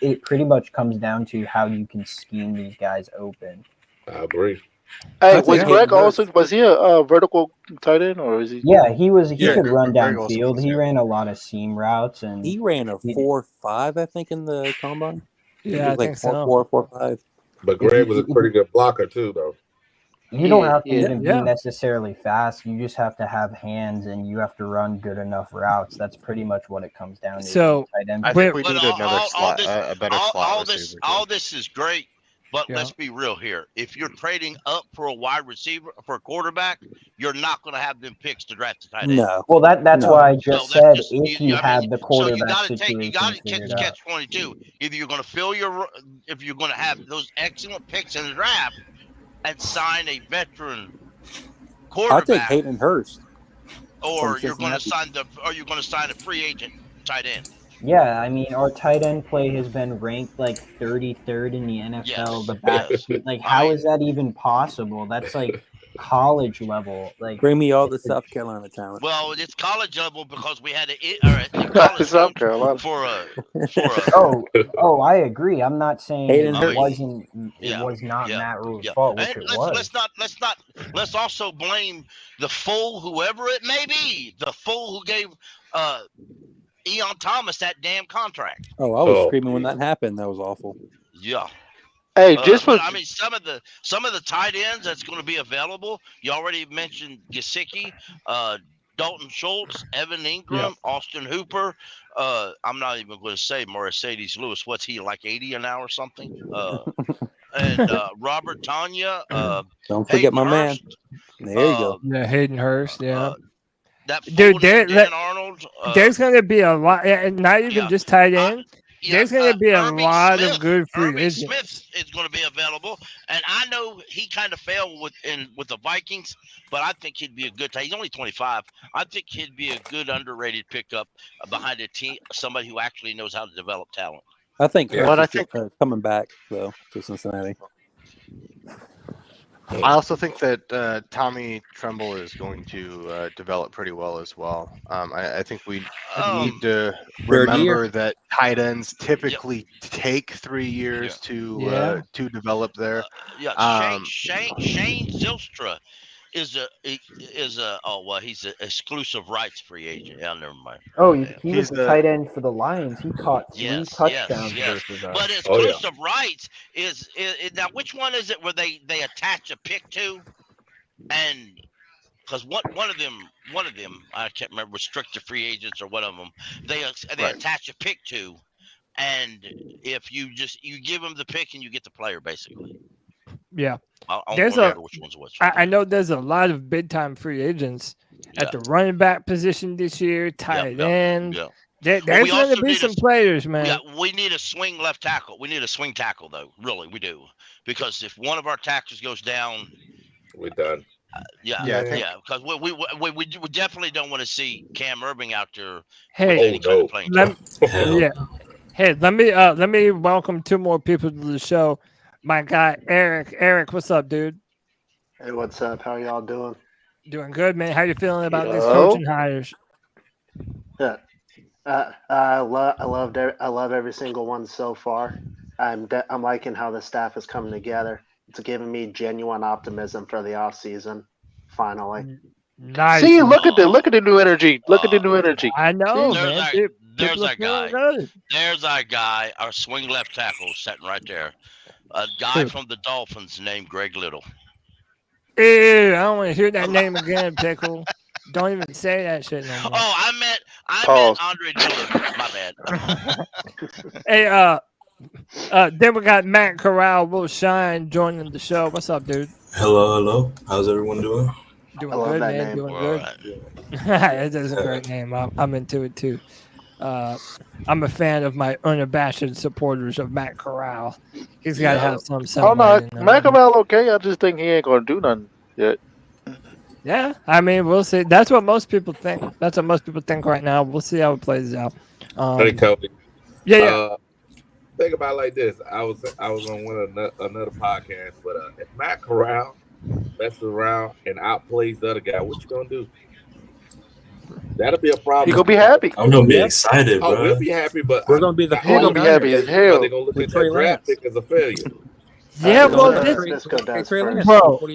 it pretty much comes down to how you can scheme these guys open. I agree. Hey, was Greg Olsen, was he a vertical tight end, or is he? Yeah, he could run downfield. He ran a lot of seam routes, and he ran a 4.5, I think, in the combine. Yeah, I think so. 4.5. But Greg was a pretty good blocker too, though. You don't have to even be necessarily fast. You just have to have hands, and you have to run good enough routes. That's pretty much what it comes down to. So I think we need another slot, a better slot receiver. All this is great, but let's be real here. If you're trading up for a wide receiver, for a quarterback, you're not going to have them picks to draft the tight end. No. Well, that's why I just said if you have the quarterback situation. You got to catch 22. Either you're going to if you're going to have those excellent picks in the draft and sign a veteran quarterback. I'll take Hayden Hurst. Or you're going to sign a free agent tight end. Yeah, I mean, our tight end play has been ranked like 33rd in the NFL. The back, like, how is that even possible? That's like college level. Like, bring me all the South Carolina talent. Well, it's college level because we had a South Carolina for a. I agree. I'm not saying Hayden it was not Matt Rule's fault, which it was. Let's also blame the fool, whoever it may be, the fool who gave Ian Thomas that damn contract. Oh, I was screaming when that happened. That was awful. Yeah. Hey, some of the tight ends that's going to be available. You already mentioned Gesicki, Dalton Schultz, Evan Ingram, Austin Hooper. I'm not even going to say Mercedes Lewis. What's he, like 80 an hour or something? And Robert Tanya. Don't forget my man. There you go. Yeah, Hayden Hurst. Yeah. Dude, Arnold. There's going to be a lot, not even just tight end. There's going to be a lot of good free agents. Smith is going to be available, and I know he kind of failed with the Vikings, but I think he'd be a good. He's only 25. I think he'd be a good underrated pickup behind a team, somebody who actually knows how to develop talent. I think. Coming back though to Cincinnati. I also think that Tommy Tremble is going to develop pretty well as well. I think we need to remember that tight ends typically take 3 years to develop there. Shane Zylstra is he's an exclusive rights free agent. Yeah, never mind. Oh, he was the tight end for the Lions. He caught 3 touchdowns versus us. But exclusive rights is now which one is it where they attach a pick to? And because one of them I can't remember, restricted free agents or one of them they attach a pick to, and if you give them the pick and you get the player basically. Yeah, I know there's a lot of big time free agents at the running back position this year, tight end. Yeah. There's we going also to be need some players, man. Yeah, we need a swing left tackle. We need a swing tackle, though. Really, we do. Because if one of our tackles goes down, we're done. Yeah. Because we definitely don't want to see Cam Irving out there. Hey, with any kind of playing time. yeah. Hey, let me welcome 2 more people to the show. My guy Eric. Eric, what's up, dude? Hey, what's up? How y'all doing? Doing good, man. How you feeling about these coaching hires? Yeah, I love every single one so far. I'm liking how the staff is coming together. It's giving me genuine optimism for the off season. Finally, nice. See, look at the new energy. Look at the new energy. I know, There's man. our guy. There's our guy. Our swing left tackle sitting right there. A guy from the Dolphins named Greg Little. Ew, I don't want to hear that name again, Pickle. Don't even say that shit no more. Oh, I meant Andre Dillard. My bad. Hey, then we got Matt Corral, Will Shine joining the show. What's up, dude? Hello. How's everyone doing? Doing good, man. Name. Doing good. It is a great name. I'm into it too. I'm a fan of my unabashed supporters of Matt Corral. He's got to have some. Oh no, Matt Corral okay. I just think he ain't gonna do nothing yet. Yeah, I mean, we'll see. That's what most people think. That's what most people think right now. We'll see how it plays out. Hey, Cody. Yeah. Think about it like this. I was on another podcast, but if Matt Corral messes around and outplays the other guy, what you gonna do? That'll be a problem. He gonna be happy. I'm gonna be excited, bro. We'll be happy, but we're gonna be the He gonna be happy as hell. They're gonna look at that draft pick as a failure. Yeah, well,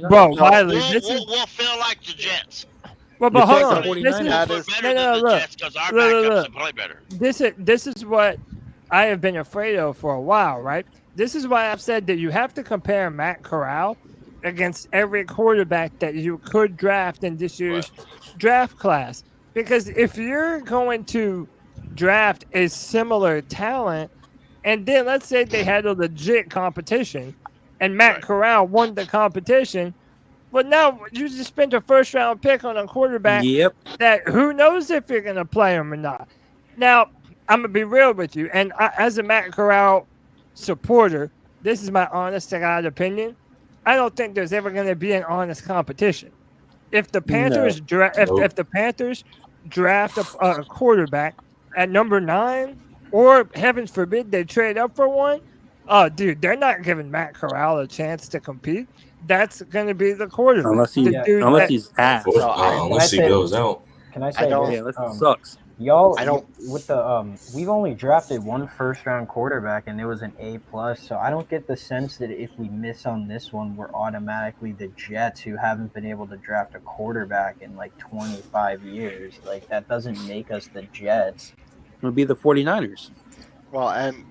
bro, Wiley, we'll feel like the Jets. Well, but hold on. This is what I have been afraid of for a while, right? This is why I've said that you have to compare Matt Corral against every quarterback that you could draft in this year's draft class. Because if you're going to draft a similar talent, and then let's say they had a legit competition, and Matt Corral won the competition, well, now you just spent a first-round pick on a quarterback that who knows if you're going to play him or not. Now, I'm going to be real with you, and as a Matt Corral supporter, this is my honest-to-God opinion. I don't think there's ever going to be an honest competition. If the Panthers if the Panthers draft a quarterback at number 9, or heavens forbid they trade up for one, dude, they're not giving Matt Corral a chance to compete. That's going to be the quarterback. Unless he's ass. Unless he goes out. Can I say this? Sucks. Y'all, with the we've only drafted one first-round quarterback, and it was an A+. So I don't get the sense that if we miss on this one, we're automatically the Jets, who haven't been able to draft a quarterback in like 25 years. Like, that doesn't make us the Jets. It would be the 49ers. Well, and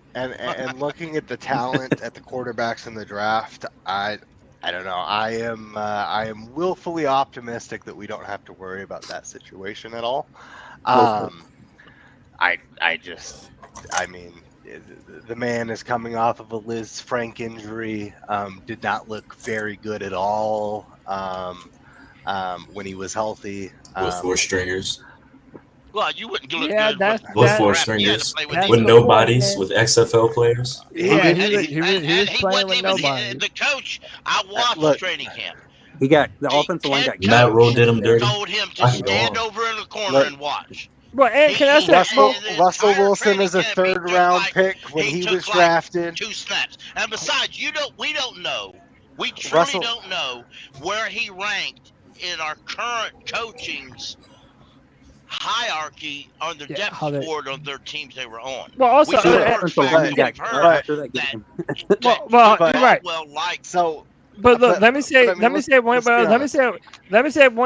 looking at the talent at the quarterbacks in the draft, I don't know. I am willfully optimistic that we don't have to worry about that situation at all. I mean, the man is coming off of a Liz Frank injury. Did not look very good at all when he was healthy. With 4 stringers. Well, you wouldn't look good with 4 stringers. With nobodies, with XFL players. Yeah, he was playing with nobody. The coach, I watched training camp. He got the offensive line got Matt Rowe did him dirty. Told him to stand over in the corner and watch. Well, and can I say Russell Wilson is a 3rd-round pick when he was drafted. 2 snaps, and besides, we don't know. We truly don't know where he ranked in our current coaching's hierarchy on the depth board of their teams they were on. Well, also, you're right. But look, let me say one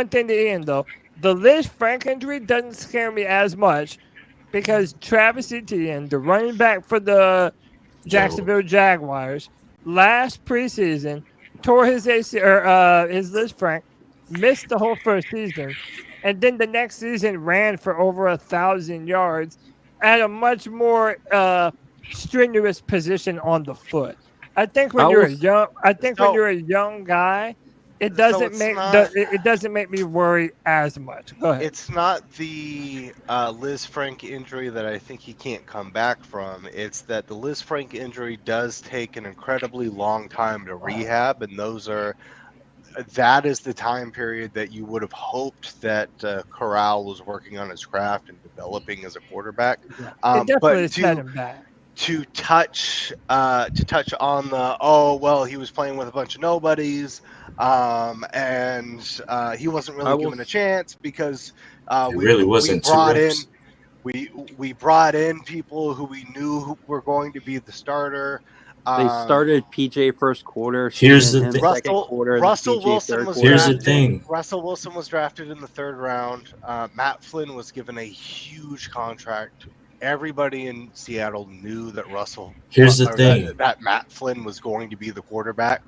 thing to Ian though. The Liz Frank injury doesn't scare me as much because Travis Etienne, the running back for the Jacksonville Jaguars, last preseason tore his his Liz Frank, missed the whole first season, and then the next season ran for over 1,000 yards at a much more strenuous position on the foot. I think when you're a young guy it So doesn't it's make not. it doesn't make me worry as much. Go ahead. It's not the Liz Frank injury that I think he can't come back from. It's that the Liz Frank injury does take an incredibly long time to rehab, and that is the time period that you would have hoped that Corral was working on his craft and developing as a quarterback. It definitely But set him back. to touch on he was playing with a bunch of nobodies, and he wasn't really given a chance because we brought in people who we knew were going to be the starter. They started PJ first quarter. Here's the thing. Russell Wilson was Here's drafted. the thing. Russell Wilson was drafted in the 3rd round. Matt Flynn was given a huge contract. Everybody in Seattle knew that that Matt Flynn was going to be the quarterback.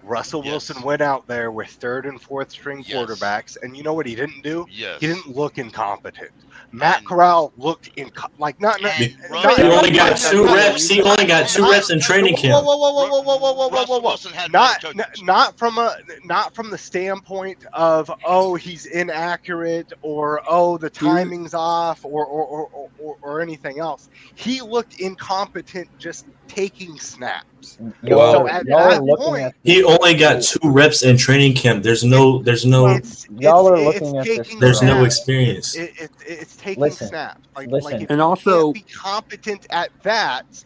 Russell Wilson went out there with 3rd and 4th string quarterbacks, and you know what he didn't do? He didn't look incompetent. Matt Corral looked He only got 2 reps. He only got 2 reps in training camp. Whoa. Not from the standpoint of he's inaccurate or the timing's off or anything else. He looked incompetent just taking snaps. Well, so at that point, he only got 2 reps in training camp. There's no experience. It's taking snaps. Like if and you also can't be competent at that,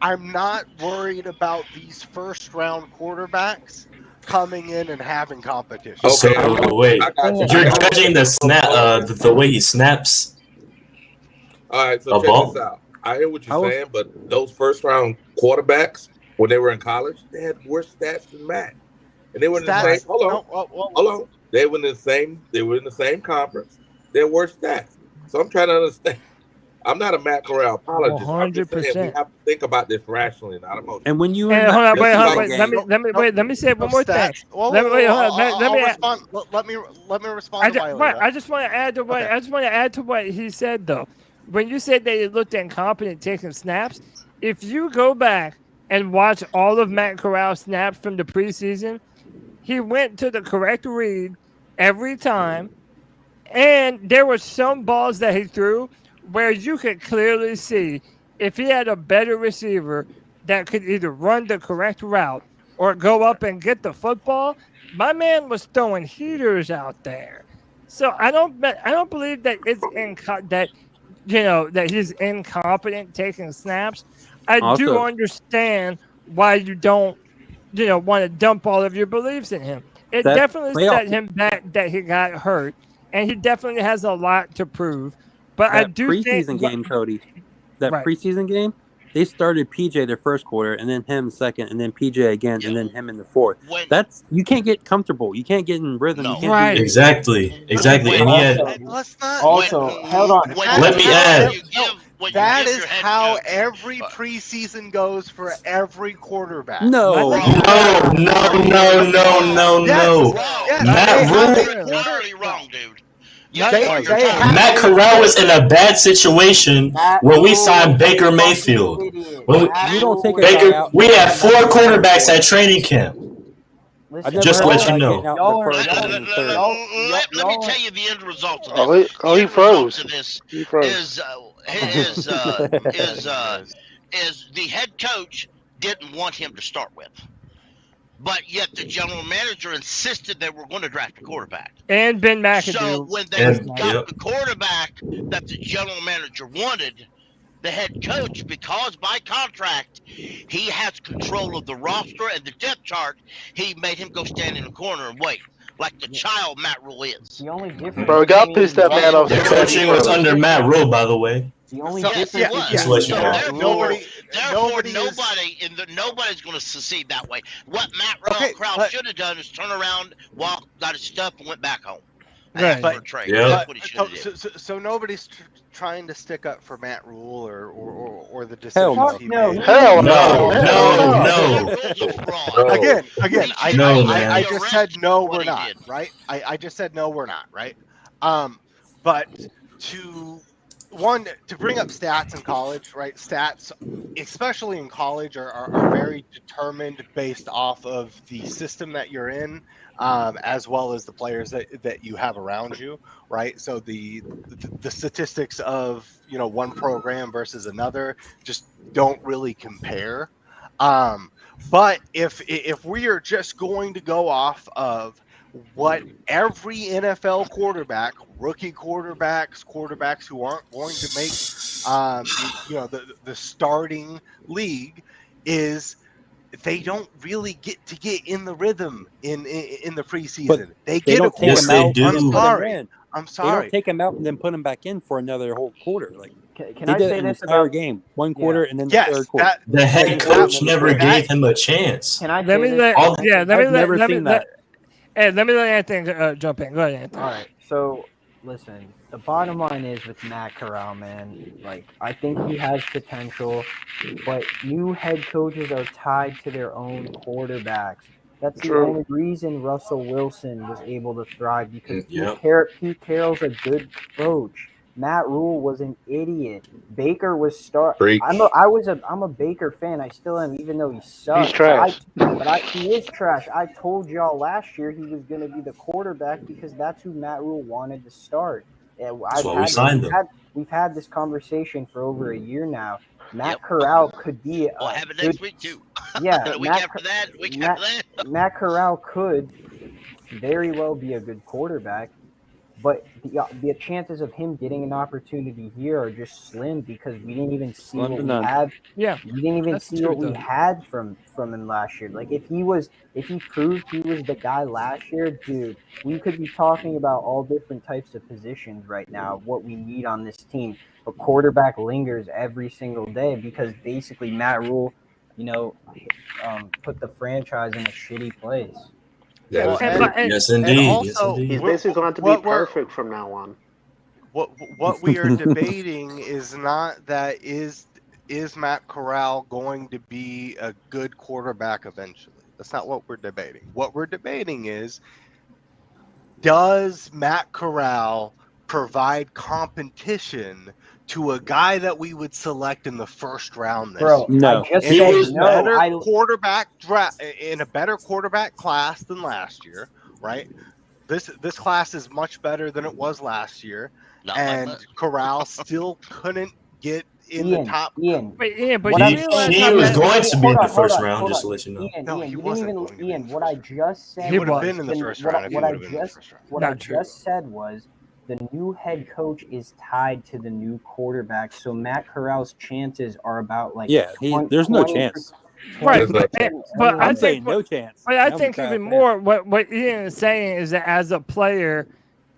I'm not worried about these 1st round quarterbacks coming in and having competition. So wait, you're judging the snap, the way he snaps. All right, so check this out. I hear what you're saying, but those 1st round quarterbacks, when they were in college, they had worse stats than Matt, and they were in the same. Hold on. They were in the same. They were in the same conference. They had worse stats. So I'm trying to understand. I'm not a Matt Corral apologist. 100%. We have to think about this rationally, not emotionally. And when you Hold on, wait. Let me say one more thing. Let me respond to Viola. I just want to add to what I just want to add to what he said though. When you said they looked incompetent taking snaps, if you go back and watch all of Matt Corral's snaps from the preseason, he went to the correct read every time, and there were some balls that he threw where you could clearly see if he had a better receiver that could either run the correct route or go up and get the football. My man was throwing heaters out there, so I don't believe that it's that he's incompetent taking snaps. I do understand why you don't want to dump all of your beliefs in him. It definitely set him back that he got hurt, and he definitely has a lot to prove. But I do preseason game, Cody. That preseason game, they started PJ their 1st quarter, and then him 2nd, and then PJ again, and then him in the 4th. You can't get comfortable. You can't get in rhythm. You can't do Exactly. And yet, also, hold on. Let me add. That is how every preseason goes for every quarterback. No. Matt Matt Corral was in a bad situation when we signed Baker Mayfield. We had 4 quarterbacks at training camp. Just to let you know. Let me tell you the end result of this. He froze. He froze. Is the head coach didn't want him to start with, but yet the general manager insisted they were going to draft a quarterback. And Ben McAdoo. So when they got the quarterback that the general manager wanted, the head coach, because by contract he has control of the roster and the depth chart, he made him go stand in the corner and wait, like the child Matt Rule is. The only difference, bro, God pissed that man off. The coaching was under Matt Rule, by the way. The only Just to let you know. Nobody's going to succeed that way. What Matt Corral should have done is turn around, got his stuff, and went back home. Right. For a trade. That's what he should have did. So nobody's trying to stick up for Matt Rule or the decisions he made. Hell no. Again, I just said no, we're not, right? I just said no, we're not, right? But to one, to bring up stats in college, right? Stats, especially in college, are very determined based off of the system that you're in, as well as the players that you have around you, right? So the statistics of one program versus another just don't really compare. But if we are just going to go off of what every NFL quarterback, rookie quarterbacks who aren't going to make the starting league, is they don't really get in the rhythm in the preseason. But they get don't take him out. I'm They sorry. don't take him out and then put him back in for another whole quarter. Like Can they I did say an this entire about game, one quarter, and then the Yes, third quarter. The head coach never gave him a chance. Can I Let me say let this? yeah. Let me I've let never let me seen let. that. Hey, let me let Anthony jump in. Go ahead, Anthony. All right. So listen, the bottom line is with Matt Corral, man. Like I think he has potential, but new head coaches are tied to their own quarterbacks. That's the True. only reason Russell Wilson was able to thrive because Yep. Pete Carroll's a good coach. Matt Rule was an idiot. Baker was Preach. I'm a Baker fan. I still am, even though he sucks. He's trash. He is trash. I told y'all last year he was going to be the quarterback because that's who Matt Rule wanted to start. That's why we signed him. We've had this conversation for over a year now. Matt Corral could be We'll have it next week too. Yeah, the week after that. Matt Corral could very well be a good quarterback, but the chances of him getting an opportunity here are just slim because we didn't even see Slim what to we none. had. Yeah, We didn't even that's see true, what we though. had from him last year. Like if he proved he was the guy last year, dude, we could be talking about all different types of positions right now, what we need on this team. But quarterback lingers every single day because basically Matt Rule, put the franchise in a shitty place. Well, Yes, and indeed. also, Yes, He's indeed. basically going to be perfect from now on. What we are debating is not that is Matt Corral going to be a good quarterback eventually. That's not what we're debating. What we're debating is, does Matt Corral provide competition to a guy that we would select in the first round this Bro, year? No. I just In said a no. better quarterback draft, in a better quarterback class than last year, right? This class is much better than it was last year, and Corral still couldn't get in the top. Ian. But Ian, but What you I'm realize saying He how was that- going to be hold in the on, hold first on, round, hold just on. to let you know. Ian, No, Ian, he you wasn't didn't going to even be in Ian. the What I first just said He would have was been in the first round if he what would I have been in the just first round. what Not I true. just said was the new head coach is tied to the new quarterback. So Matt Corral's chances are about like Yeah, there's no 20%. chance. Right, There's but I I'm think saying no chance. But I I'm a think Corral even fan. more what Ian is saying is that as a player,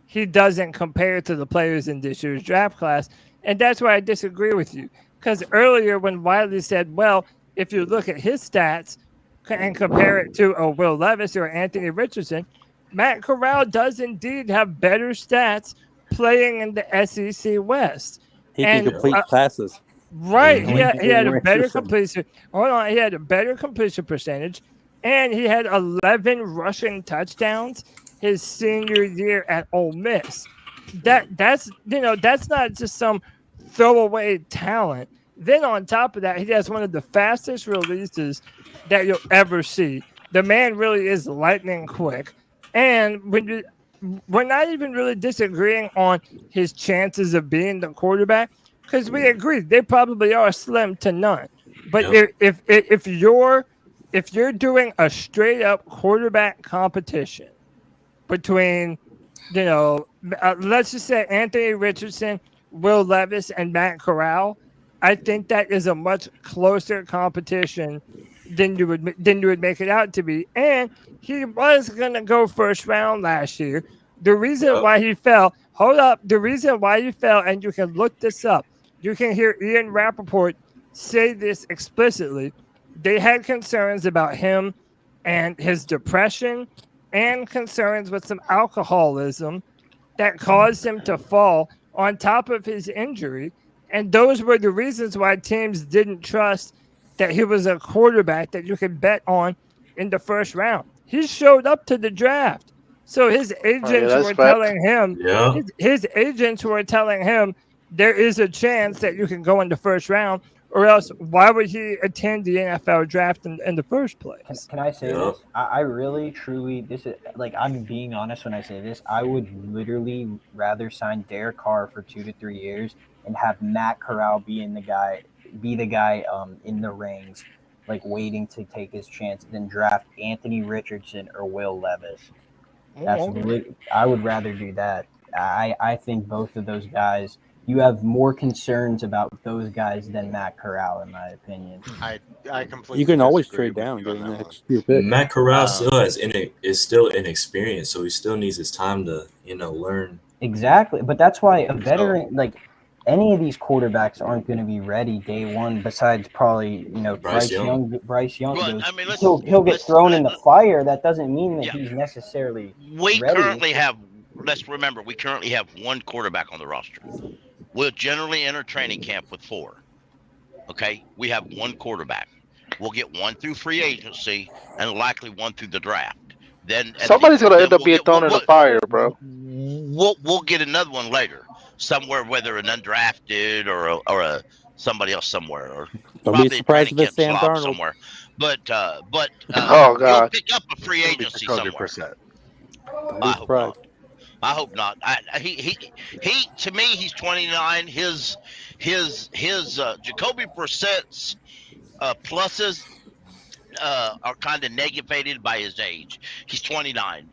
he doesn't compare to the players in this year's draft class, and that's why I disagree with you. Because earlier when Wiley said, well, if you look at his stats and compare it to a Will Levis or Anthony Richardson, Matt Corral does indeed have better stats playing in the SEC West. He can complete passes. Right. He had a better Richardson. completion. Hold on. He had a better completion percentage, and he had 11 rushing touchdowns his senior year at Ole Miss. That's not just some throwaway talent. Then on top of that, he has one of the fastest releases that you'll ever see. The man really is lightning quick. And we're not even really disagreeing on his chances of being the quarterback because we agree they probably are slim to none. But if you're doing a straight up quarterback competition between let's just say Anthony Richardson, Will Levis, and Matt Corral, I think that is a much closer competition than you would make it out to be. And he was gonna go first round last year. The reason why he fell, the reason why he fell, and you can look this up. You can hear Ian Rappaport say this explicitly. They had concerns about him and his depression and concerns with some alcoholism that caused him to fall on top of his injury. And those were the reasons why teams didn't trust that he was a quarterback that you could bet on in the first round. He showed up to the draft. So his agents were telling him, his agents were telling him, there is a chance that you can go in the first round, or else why would he attend the NFL draft in the first place? Can I say this? I really, truly, this is like, I'm being honest when I say this. I would literally rather sign Derek Carr for 2 to 3 years and have Matt Corral be the guy in the rings, like waiting to take his chance, than draft Anthony Richardson or Will Levis. I would rather do that. I think both of those guys, you have more concerns about those guys than Matt Corral, in my opinion. I completely. You can always disagree trade with down you on getting that the one. extra pick. Matt Corral is still inexperienced, so he still needs his time to learn. Exactly, but that's why a veteran, like any of these quarterbacks, aren't going to be ready day one. Besides probably Bryce Young. Well, I mean, he'll get thrown in the fire. That doesn't mean that he's necessarily We ready. currently have. Let's remember, we currently have one quarterback on the roster. We'll generally enter training camp with 4. Okay, we have one quarterback. We'll get one through free agency and likely one through the draft. Then Somebody's gonna end up being thrown in the fire, bro. We'll get another one later, somewhere, whether an undrafted or somebody else somewhere, or Don't probably be surprised if a it's Sam training camp Darnold. slot somewhere. But Oh, God. you'll pick up a free agency somewhere. Don't be I hope surprised. not. I hope not. He to me, he's 29. His Jacoby Brissett's pluses are kind of negated by his age. He's 29.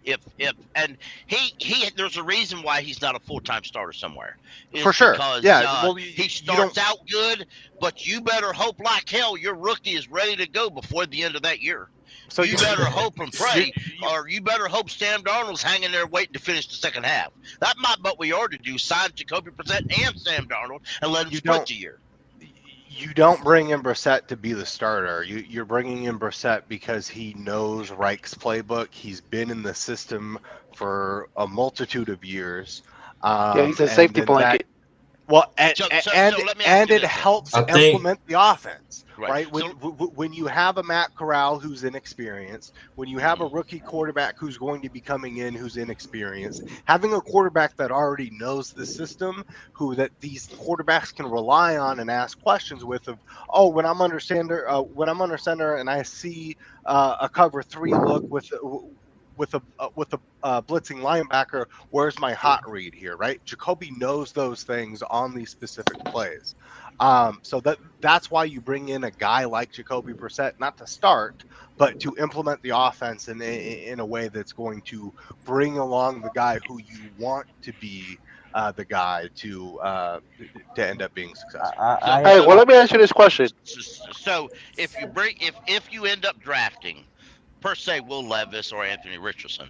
And he there's a reason why he's not a full-time starter somewhere. It's For sure. Because, Yeah. Well, he starts out good, but you better hope like hell your rookie is ready to go before the end of that year. So you better hope and pray, or you better hope Sam Darnold's hanging there waiting to finish the second half. That might what we ought to do: sign Jacoby Brissett and Sam Darnold and let him split the year. You don't bring in Brissett to be the starter. You're bringing in Brissett because he knows Reich's playbook. He's been in the system for a multitude of years. He's a safety blanket. And it helps I think- implement the offense, Right. right? When you have a Matt Corral who's inexperienced, when you have a rookie quarterback who's going to be coming in who's inexperienced, having a quarterback that already knows the system, that these quarterbacks can rely on and ask questions with, when I'm under center and I see a cover 3 look with a blitzing linebacker, where's my hot read here, right? Jacoby knows those things on these specific plays. So that's why you bring in a guy like Jacoby Brissett, not to start, but to implement the offense in a way that's going to bring along the guy who you want to be the guy to end up being successful. Hey, well, let me ask you this question. So if you end up drafting, per se, Will Levis or Anthony Richardson,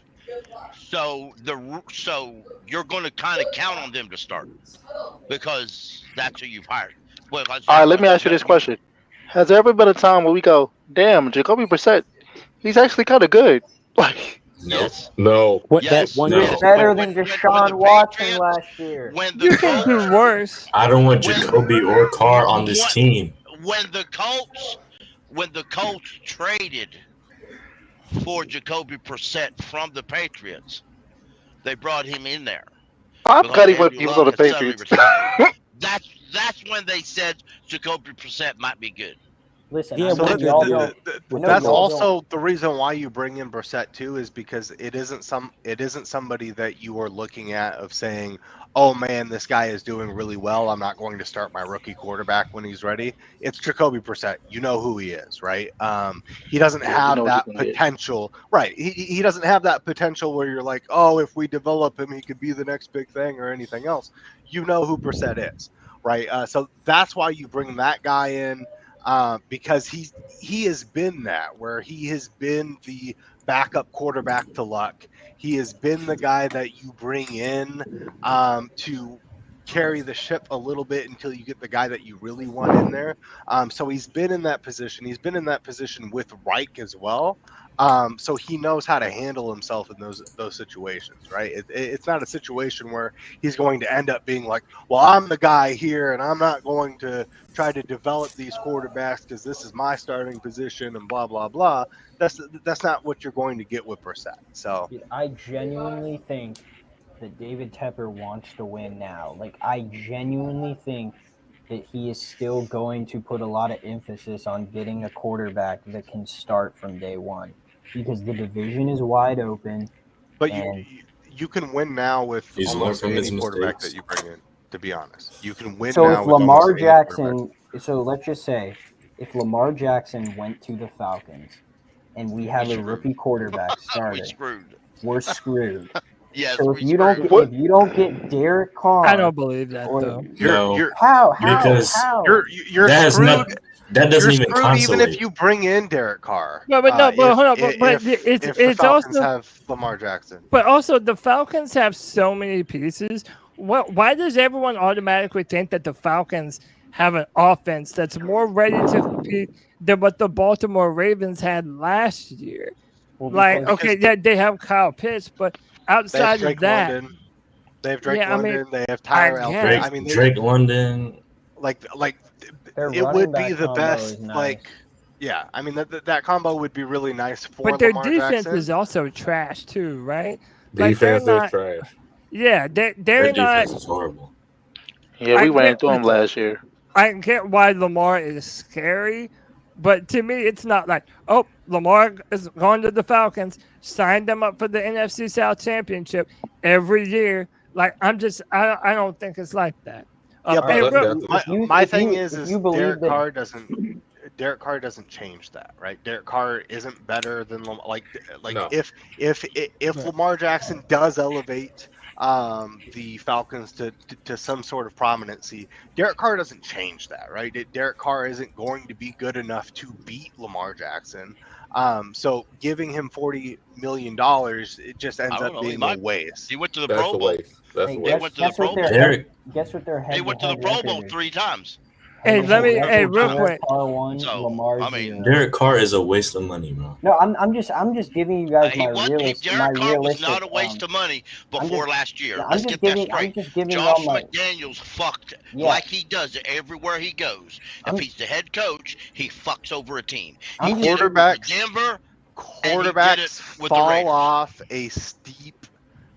so you're going to kind of count on them to start because that's who you've hired. All right, let me ask you this question. Has there ever been a time where we go, damn, Jacoby Brissett, he's actually kind of good? Like, Yes. No. He's better than Deshaun Watson last year. You can do worse. I don't want Jacoby or Carr on this team. When the Colts traded for Jacoby Brissett from the Patriots, they brought him in there. I'm cutting what people on the Patriots. That's when they said Jacoby Brissett might be good. Listen, that's also the reason why you bring in Brissett too, is because it isn't somebody that you are looking at of saying, oh man, this guy is doing really well, I'm not going to start my rookie quarterback when he's ready. It's Jacoby Brissett. You know who he is, right? He doesn't have that potential, right? He doesn't have that potential where you're like, oh, if we develop him, he could be the next big thing or anything else. You know who Brissett is, right? So that's why you bring that guy in. Because he has been that, where he has been the backup quarterback to Luck. He has been the guy that you bring in to carry the ship a little bit until you get the guy that you really want in there. So he's been in that position. He's been in that position with Reich as well. So he knows how to handle himself in those situations, right? It's not a situation where he's going to end up being like, well, I'm the guy here and I'm not going to try to develop these quarterbacks because this is my starting position and blah, blah, blah. That's not what you're going to get with Brissett. So I genuinely think that David Tepper wants to win now. Like, I genuinely think that he is still going to put a lot of emphasis on getting a quarterback that can start from day one, because the division is wide open. But and you can win now with He's learned almost from his any quarterback mistakes. that you bring in. To be honest, you can win so now if with Lamar almost any Jackson, so let's just say, if Lamar Jackson went to the Falcons, and we have a rookie quarterback starter, we're screwed. Yes, so if you don't get Derek Carr, I don't believe that though. How you're That is screwed. not- that doesn't You're even screwed even consolate. if you bring in Derek Carr. No, but no, but hold on, but if the it's Falcons also have Lamar Jackson. But also, the Falcons have so many pieces. Why does everyone automatically think that the Falcons have an offense that's more ready to compete than what the Baltimore Ravens had last year? They have Kyle Pitts, but outside of that, London. They have Drake Yeah, I mean, London. They have Tyler I Alfred. guess. I mean, Drake London. Like Their it running would be back the combo best. is nice. Like, yeah, I mean that combo would be really nice for but their Lamar defense Jackson. is also trash too, right? Defense they're is trash. Yeah, they're Their not. defense is horrible. Yeah, we ran through him last year. I get why Lamar is scary, but to me, it's not like, oh, Lamar is going to the Falcons, signed them up for the NFC South Championship every year. Like, I don't think it's like that. Yeah, hey, my thing is believe Derek Carr doesn't change that, right? Derek Carr isn't better than No. if Lamar Jackson does elevate the Falcons to some sort of prominency, Derek Carr doesn't change that, right? Derek Carr isn't going to be good enough to beat Lamar Jackson. So giving him $40 million, it just ends up being a waste. He went to the That's Pro a Bowl. waste. That's a He waste. went to the Pro Bowl. Guess what their head He went to the Pro Bowl 3 times. Hey, real quick. Lamar Derek Carr is a waste of money, bro. No, I'm just giving you guys my realistic. Derek Carr was not a waste of money before last year. Let's get that straight. Josh McDaniels fucked like he does everywhere he goes. If he's the head coach, he fucks over a team. He did it with Denver. Quarterbacks fall off a steep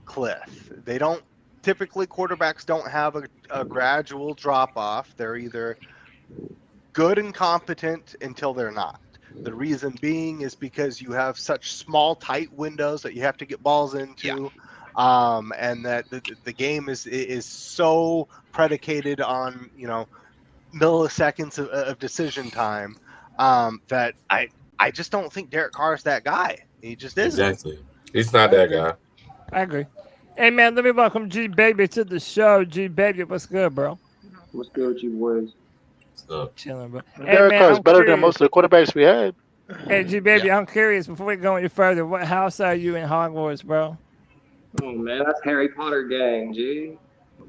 cliff. They don't typically. Quarterbacks don't have a gradual drop off. They're either good and competent until they're not. The reason being is because you have such small, tight windows that you have to get balls into, and that the game is so predicated on milliseconds of decision time that I just don't think Derek Carr is that guy. He just isn't. Exactly. He's not that guy. I agree. Hey man, let me welcome G Baby to the show. G Baby, what's good, bro? What's good with you boys? Chilling, bro. Derek Carr is better than most of the quarterbacks we had. Hey G Baby, I'm curious. Before we go any further, what house are you in Hogwarts, bro? Oh man, that's Harry Potter gang, G.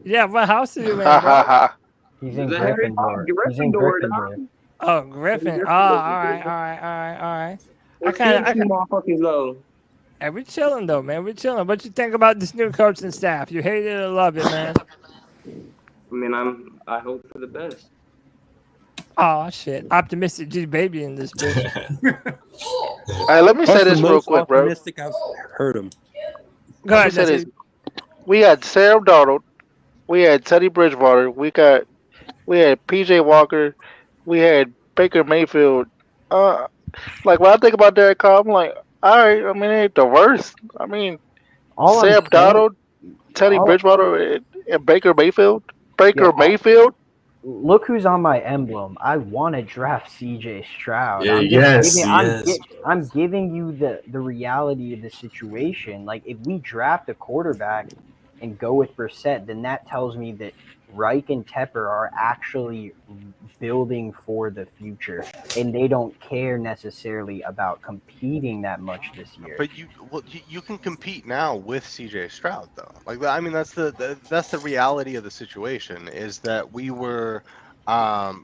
Yeah, what house are you in, bro? He's in Is that Harry Gryffindor. Potter? He's in Gryffindor, Gryffindor. Oh, Griffin. Oh, all right. I kind of motherfuckers though. Hey, we chilling though, man. We chilling. What you think about this new coaching staff? You hate it or love it, man? I mean, I hope for the best. Oh shit, optimistic G Baby in this bitch. All right, let me say this real quick, bro. Optimistic I've heard him. Go ahead. Let me say this. We had Sam Darnold, we had Teddy Bridgewater, we had PJ Walker, we had Baker Mayfield. Like when I think about Derek Carr, I'm like, all right. I mean, it ain't the worst. I mean, Sam Darnold, Teddy Bridgewater, and Baker Mayfield. Mayfield. Look who's on my emblem. I want to draft CJ Stroud. I'm giving you the reality of the situation. Like, if we draft a quarterback and go with Brissett, then that tells me that Reich and Tepper are actually building for the future, and they don't care necessarily about competing that much this year. But you can compete now with CJ Stroud though. Like, I mean, that's the reality of the situation, is that we were, a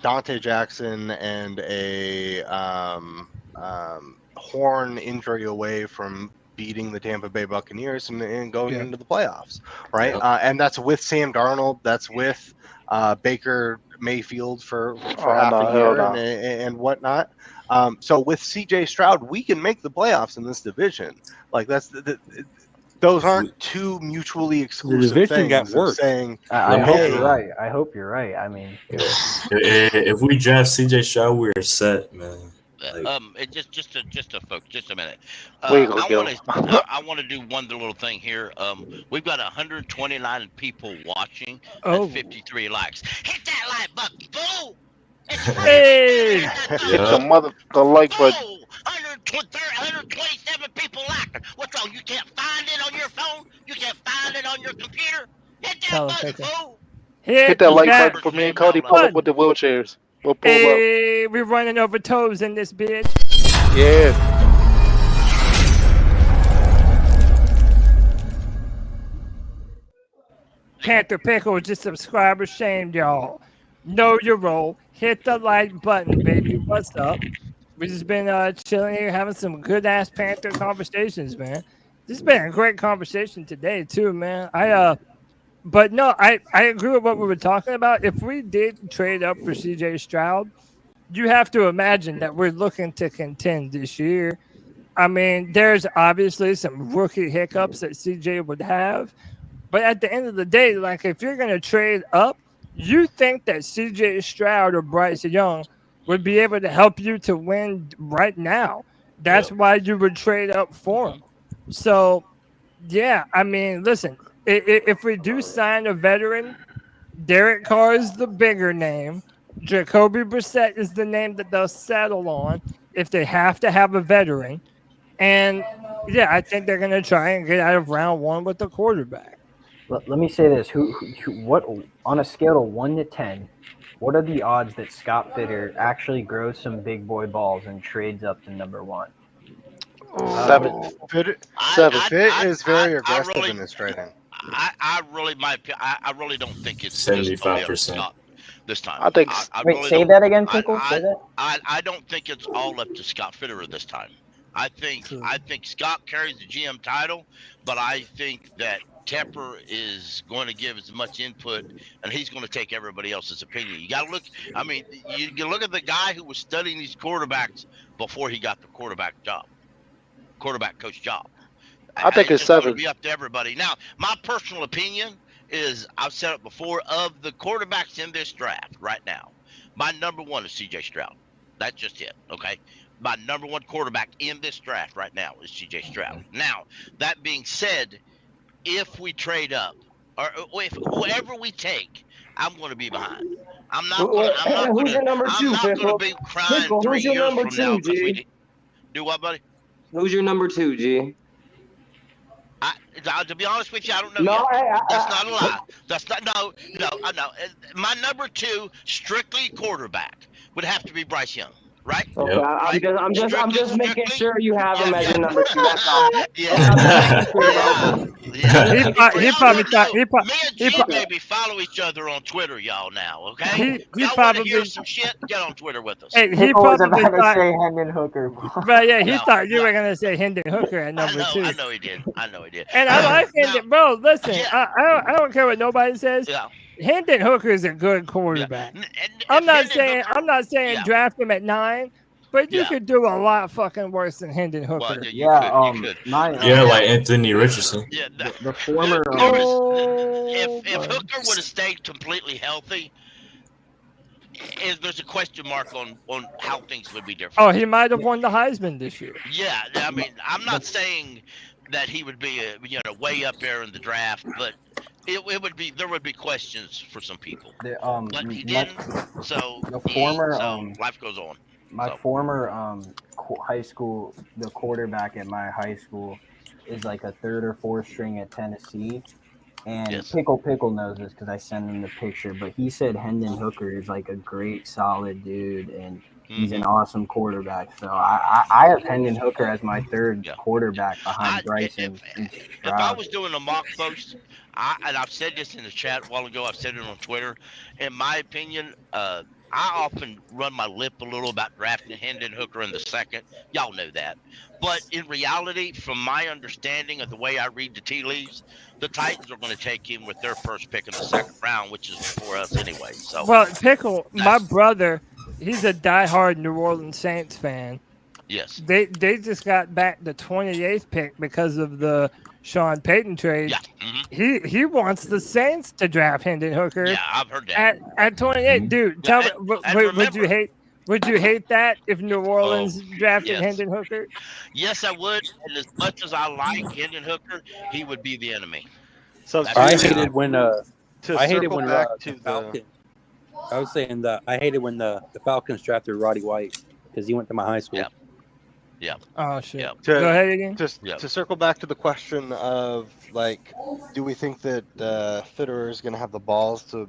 Dante Jackson and a Horn injury away from beating the Tampa Bay Buccaneers and going into the playoffs, right? And that's with Sam Darnold. That's with Baker Mayfield for Oh, half no, a hell year no. and whatnot. So with CJ Stroud, we can make the playoffs in this division. Like those aren't two mutually The exclusive division got things of worse. saying, I Let hope me, you're right. I hope you're right. I mean, if we draft CJ Stroud, we're set, man. Like, Just a minute. Where you gonna I go? want to do one little thing here. We've got 129 people watching Oh. and 53 likes. Hit that like button, fool! Hey! Hit the like button. 127 people like it. What's wrong? You can't find it on your phone? You can't find it on your computer? Hit that button, fool! Hit that like button for me and Cody. Pull up with the wheelchairs. We'll pull up. Hey, we're running over toes in this bitch. Yeah. Panther Pickle just subscriber shamed y'all. Know your role. Hit the like button, baby. What's up? We just been chilling here, having some good ass Panther conversations, man. This has been a great conversation today too, man. But no, I agree with what we were talking about. If we did trade up for CJ Stroud, you have to imagine that we're looking to contend this year. I mean, there's obviously some rookie hiccups that CJ would have. But at the end of the day, like if you're going to trade up, you think that CJ Stroud or Bryce Young would be able to help you to win right now. That's why you would trade up for him. So, yeah, I mean, listen, if we do sign a veteran, Derek Carr is the bigger name. Jacoby Brissett is the name that they'll settle on if they have to have a veteran. And, yeah, I think they're going to try and get out of round one with the quarterback. let me say this: what on a scale of 1 to 10, what are the odds that Scott Fitter actually grows some big boy balls and trades up to number one? 7. Fit is very aggressive in his trading. I really don't think it's 75% this time. I think. Wait, really say don't- that again, Pickle. Say that. I don't think it's all up to Scott Fitterer this time. I think Scott carries the GM title, but I think that Tepper is going to give as much input, and he's going to take everybody else's opinion. You got to look. I mean, you look at the guy who was studying these quarterbacks before he got the quarterback coach job. I think it's just going to 7. be up to everybody. Now, my personal opinion is I've said it before, of the quarterbacks in this draft right now, my number one is CJ Stroud. That's just it. Okay. My number one quarterback in this draft right now is CJ Stroud. Now, that being said, if we trade up, or if whoever we take, I'm going to be behind. I'm not going to be crying Pickle, 3 who's your years number from now. 2, G? Do what, buddy? Who's your number 2, G? To be honest with you, I don't know yet. That's not a lie. That's not no. My number 2, strictly quarterback, would have to be Bryce Young. Right? Okay, Right? I'm just making Strictly? sure you have him as your number 2. That's all. He probably thought Me and G Baby follow each other on Twitter, y'all now. Okay? He y'all want to probably- hear some shit? Get on Twitter with us. Hey, he Pickle was probably about to thought, say Hendon Hooker. but yeah, he thought you were gonna say Hendon Hooker at number 2. I know he did. And I like Hendon, bro. Listen, I don't care what nobody says. Yeah. Hendon Hooker is a good quarterback. I'm not saying draft him at 9, but you could do a lot fucking worse than Hendon Hooker. Like Anthony Richardson. Yeah, the former. If Hooker would have stayed completely healthy, there's a question mark on how things would be different. Oh, he might have won the Heisman this year. Yeah, I mean, I'm not saying that he would be way up there in the draft, but there would be questions for some people. But he didn't, so life goes on. My former high school, the quarterback at my high school is like a 3rd or 4th string at Tennessee. And Pickle knows this because I sent him the picture, but he said Hendon Hooker is like a great, solid dude, and he's an awesome quarterback. So I have Hendon Hooker as my 3rd quarterback behind Bryce and Stroud. If I was doing a mock post, and I've said this in the chat a while ago, I've said it on Twitter, in my opinion, I often run my lip a little about drafting Hendon Hooker in the second. Y'all know that. But in reality, from my understanding of the way I read the tea leaves, the Titans are going to take him with their first pick in the second round, which is before us anyway. So, well, Pickle, my brother, he's a diehard New Orleans Saints fan. yes. They just got back the 28th pick because of the Sean Payton trade. Yeah. He wants the Saints to draft Hendon Hooker. Yeah, I've heard that. At 28, dude. Tell me, would you hate that if New Orleans drafted yes. Hendon Hooker? Yes, I would. And as much as I like Hendon Hooker, he would be the enemy. So I hated when to circle back the to Falcons. I was saying that I hated when the Falcons drafted Roddy White because he went to my high school. Yeah. Oh shit. Yeah. Go ahead again. To circle back to the question of like, do we think that Fitterer is going to have the balls to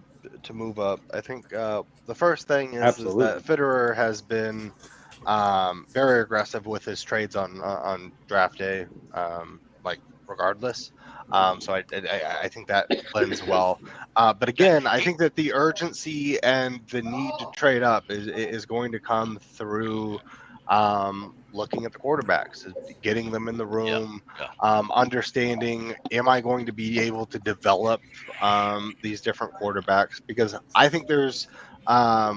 move up? I think the first thing is that Fitterer has been very aggressive with his trades on draft day, like regardless. So I think that lends well. But again, I think that the urgency and the need to trade up is going to come through looking at the quarterbacks, getting them in the room, understanding, am I going to be able to develop these different quarterbacks? Because I think there's a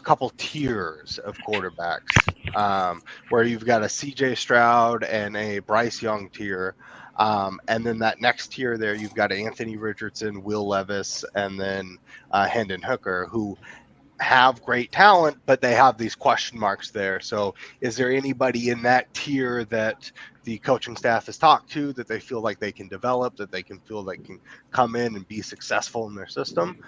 couple tiers of quarterbacks where you've got a CJ Stroud and a Bryce Young tier. And then that next tier there, you've got Anthony Richardson, Will Levis, and then Hendon Hooker, who have great talent, but they have these question marks there. So is there anybody in that tier that the coaching staff has talked to that they feel like they can develop, that they can feel like can come in and be successful in their system?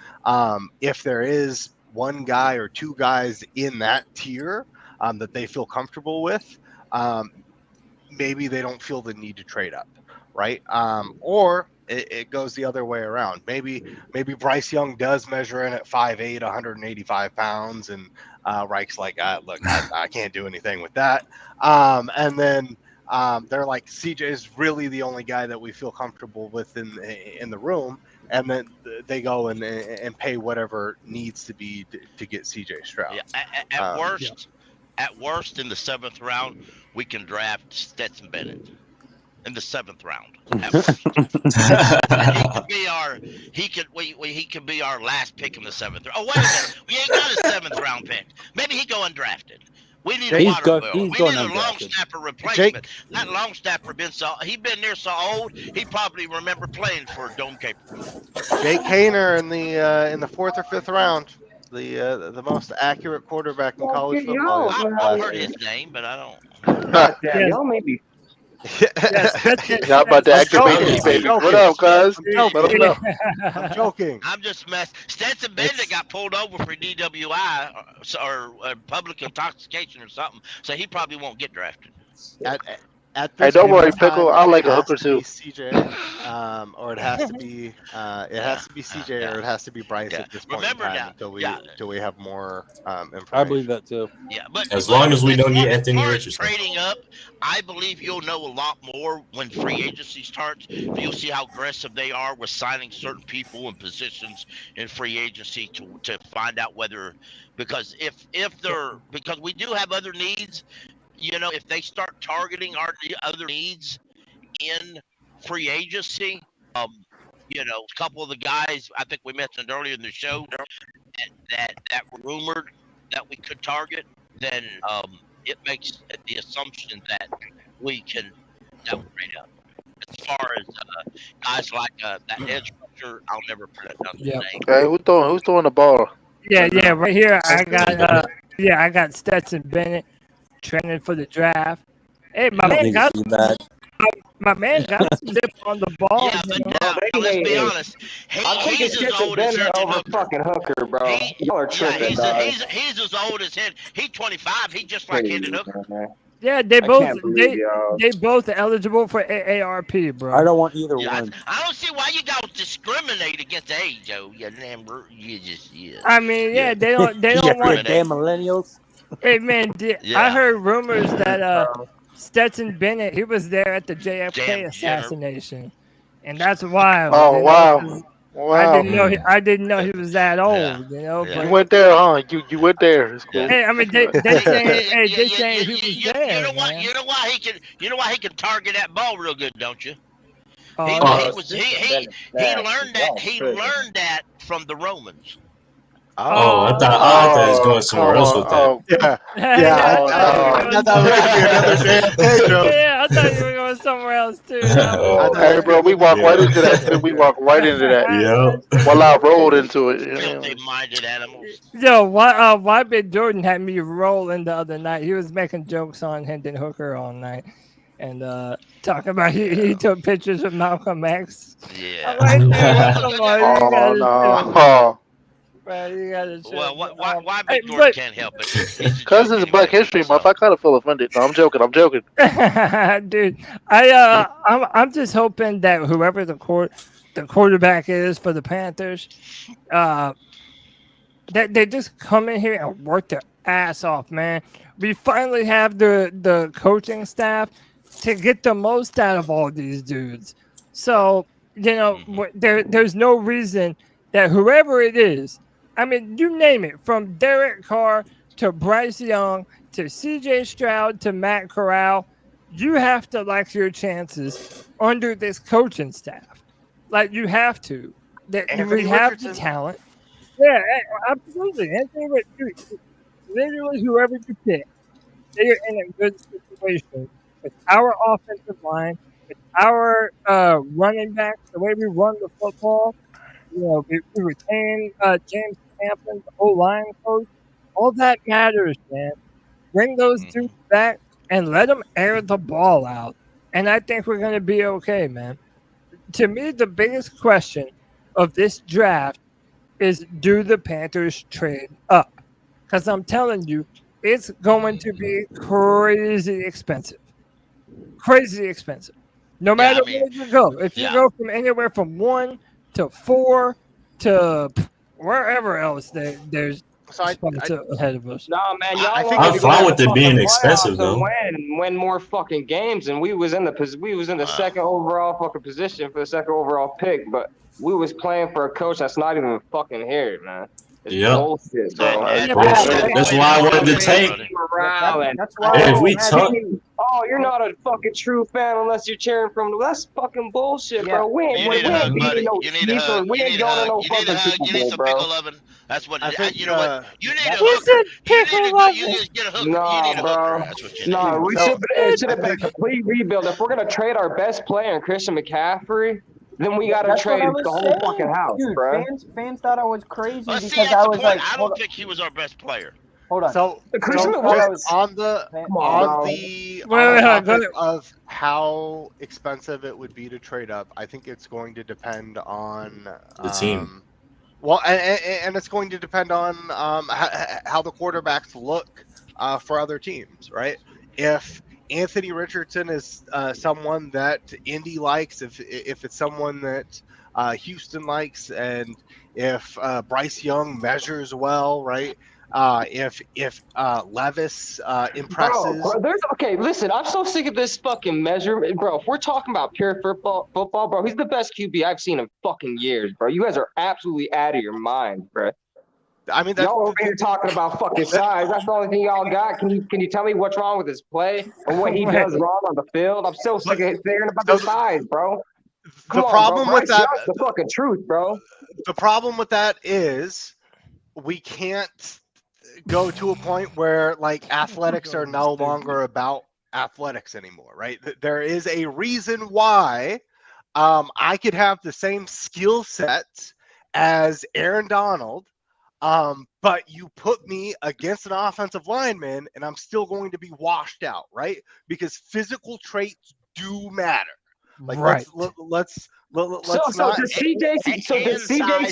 If there is one guy or two guys in that tier that they feel comfortable with, maybe they don't feel the need to trade up, right? Or it goes the other way around. Maybe Bryce Young does measure in at 5'8", 185 pounds, and Reich's like, look, I can't do anything with that. And then they're like, CJ is really the only guy that we feel comfortable with in the room, and then they go and pay whatever needs to be to get CJ Stroud. Yeah. At worst, in the 7th round, we can draft Stetson Bennett. In the 7th round, he could be our last pick in the 7th. Oh wait a minute, we ain't got a 7th round pick. Maybe he go undrafted. We need a water bill. We need a long snapper replacement. That long snapper he been there so old he probably remember playing for Dome Caper. Jake Haener in the 4th or 5th round, the most accurate quarterback in college football. I've heard his name, but I don't. Y'all may be. Y'all about to activate baby. What up, cuz? I'm joking. I'm just messing. Stetson Bennett got pulled over for DWI or public intoxication or something, so he probably won't get drafted. Hey, don't worry, Pickle. I like a hooker too. CJ, or it has to be CJ, or it has to be Bryce at this point in time until we have more information. I believe that too. Yeah, but as long as we don't need Anthony Richardson. Trading up, I believe you'll know a lot more when free agency starts. You'll see how aggressive they are with signing certain people and positions in free agency to find out whether, because because we do have other needs. You know, if they start targeting our other needs in free agency, you know, a couple of the guys I think we mentioned earlier in the show that were rumored that we could target, then it makes the assumption that we can trade up. As far as guys like that edge rusher, I'll never pronounce his name. Okay, who's throwing the ball? Yeah, right here I got Stetson Bennett training for the draft. Hey, my man got some zip on the ball. Yeah, but let's be honest. He's as old as fucking Hooker, bro. Y'all are tripping, he's as old as him. He's 25. He's just like Hendon Hooker. Yeah, they both eligible for AARP, bro. I don't want either one. I don't see why you guys discriminate against age, Joe. You just I mean, they don't want damn millennials. Hey man, I heard rumors that Stetson Bennett, he was there at the JFK assassination, and that's why. Oh wow! Wow. I didn't know he was that old. You know, You but went there, huh? You went there. It's cool. hey, I mean, they saying he was there. You know what? You know why he can target that ball real good, don't you? He Oh, learned that. He learned that from the Romans. Oh, I thought he was going somewhere else with that. I thought it was gonna be another day, Joe. Yeah, I thought you were going somewhere else too. Hey, bro, we walked right into that. We walked right into that. Yeah. While I rolled into it. Filthy-minded animals. Yo, why Big Jordan had me rolling the other night. He was making jokes on Hendon Hooker all night. And talking about he took pictures of Malcolm X. Yeah. Oh, no. Well, you gotta well, why Big Jordan can't help it? Because it's Black History Month, I kind of feel offended. No, I'm joking. Dude, I'm just hoping that whoever the quarterback is for the Panthers, that they just come in here and work their ass off, man. We finally have the coaching staff to get the most out of all these dudes. So, you know, there's no reason that whoever it is, I mean, you name it, from Derek Carr to Bryce Young to CJ Stroud to Matt Corral, you have to like your chances under this coaching staff. Like, you have to. We have the talent. Yeah, absolutely. Anthony Richardson, literally whoever you pick, they are in a good situation with our offensive line, with our running backs, the way we run the football. You know, we retain James Campen, the O-line coach. All that matters, man. Bring those dudes back and let them air the ball out. And I think we're going to be okay, man. To me, the biggest question of this draft is, do the Panthers trade up? Because I'm telling you, it's going to be crazy expensive. Crazy expensive. No matter where you go. If you go from anywhere from 1 to 4 to wherever else there's ahead of us. Nah, man, y'all I'm fine with it being expensive though. Win more fucking games, and we was in the second overall fucking position for the second overall pick, but we was playing for a coach that's not even fucking here, man. It's bullshit, bro. That's why I wanted to take. That's why. If we talk. Oh, you're not a fucking true fan unless you're cheering from. That's fucking bullshit, bro. We ain't going to no sleeper. We ain't going to no fucking Super Bowl, bro. That's what you know what you need a hooker. You need to get a hooker. Nah, bro. That's what you need. It should have been a complete rebuild. If we're gonna trade our best player in Christian McCaffrey, then we gotta trade the whole fucking house, dude, bro. Fans thought I was crazy because see, I was like, I don't think he was our best player. Hold on. So on the of how expensive it would be to trade up, I think it's going to depend on the team. Well, and it's going to depend on how the quarterbacks look for other teams, right? If Anthony Richardson is someone that Indy likes, if it's someone that Houston likes, and if Bryce Young measures well, right? If Levis impresses, bro, okay. Listen, I'm so sick of this fucking measurement, bro. If we're talking about pure football, bro, he's the best QB I've seen in fucking years, bro. You guys are absolutely out of your mind, bro. I mean, y'all over here talking about fucking size. That's the only thing y'all got. Can you tell me what's wrong with his play and what he does wrong on the field? I'm so sick of hearing about the size, bro. The problem with that, the fucking truth, bro. The problem with that is we can't go to a point where like athletics are no longer about athletics anymore, right? There is a reason why I could have the same skill set as Aaron Donald, but you put me against an offensive lineman and I'm still going to be washed out, right? Because physical traits do matter. Like right. Let's so does CJ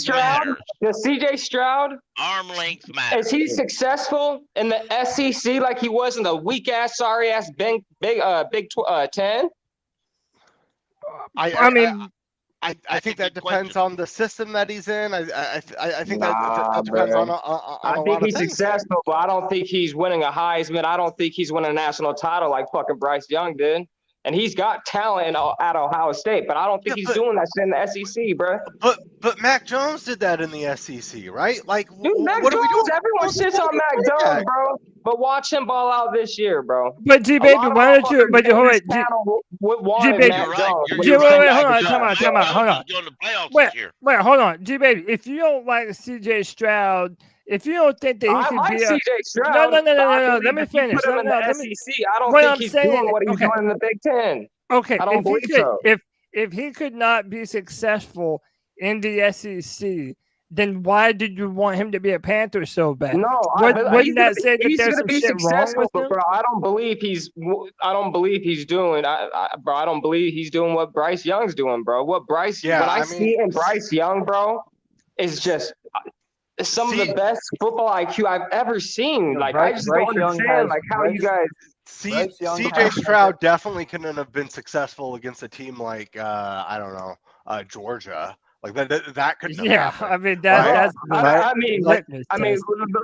Stroud arm length matter? Is he successful in the SEC like he was in the weak ass, sorry ass Big 10? I think that depends on the system that he's in. I think that depends on I think he's successful, but I don't think he's winning a Heisman. I don't think he's winning a national title like fucking Bryce Young did. And he's got talent at Ohio State, but I don't think he's doing that shit in the SEC, bro. But Mac Jones did that in the SEC, right? Like, dude, Mac what Jones, are we doing? everyone shits on Mac Jones, bro. But watch him ball out this year, bro. But G baby, why don't you? But hold on, G baby, wait, hold on, time out, hold on. Wait, hold on, G baby. If you don't like C.J. Stroud, if you don't think that he could be C.J. Stroud, no, let me finish. Put him in the SEC. I don't think he's doing what he's doing in the Big Ten. Okay, I don't believe so. If he could not be successful in the SEC, then why did you want him to be a Panther so bad? No, wouldn't that say that he's there's going to some be shit wrong successful, with him? bro. I don't believe he's doing. Bro, I don't believe he's doing what Bryce Young's doing, bro. What I see in Bryce Young, bro, is just some of the best football IQ I've ever seen. Like, I just don't understand, like, how you guys. C.J. Stroud definitely couldn't have been successful against a team like I don't know, Georgia. Like that could. Yeah, I mean that's. I mean,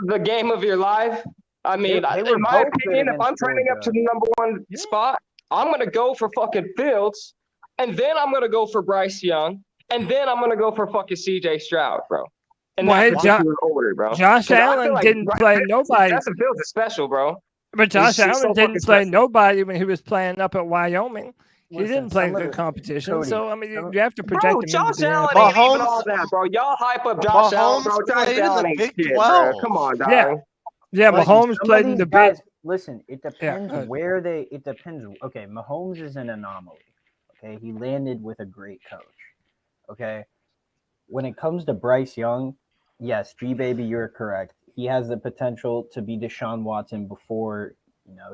the game of your life. I mean, in my opinion, if I'm trending up to the number one spot, I'm gonna go for fucking Fields, and then I'm gonna go for Bryce Young, and then I'm gonna go for fucking C.J. Stroud, bro. And order, bro. Josh Allen didn't play nobody. Justin Fields is special, bro. But Josh Allen didn't play nobody when he was playing up at Wyoming. He didn't play good competition, Cody, so I mean, you have to protect him. Josh Allen ain't even all that, bro. Y'all hype up Josh Allen, bro. Josh Allen ain't shit, bro. Come on, dog. Yeah, Mahomes played in the Big. Listen, it depends where they. It depends. Okay, Mahomes is an anomaly. Okay, he landed with a great coach. Okay, when it comes to Bryce Young, yes, G baby, you're correct. He has the potential to be Deshaun Watson before,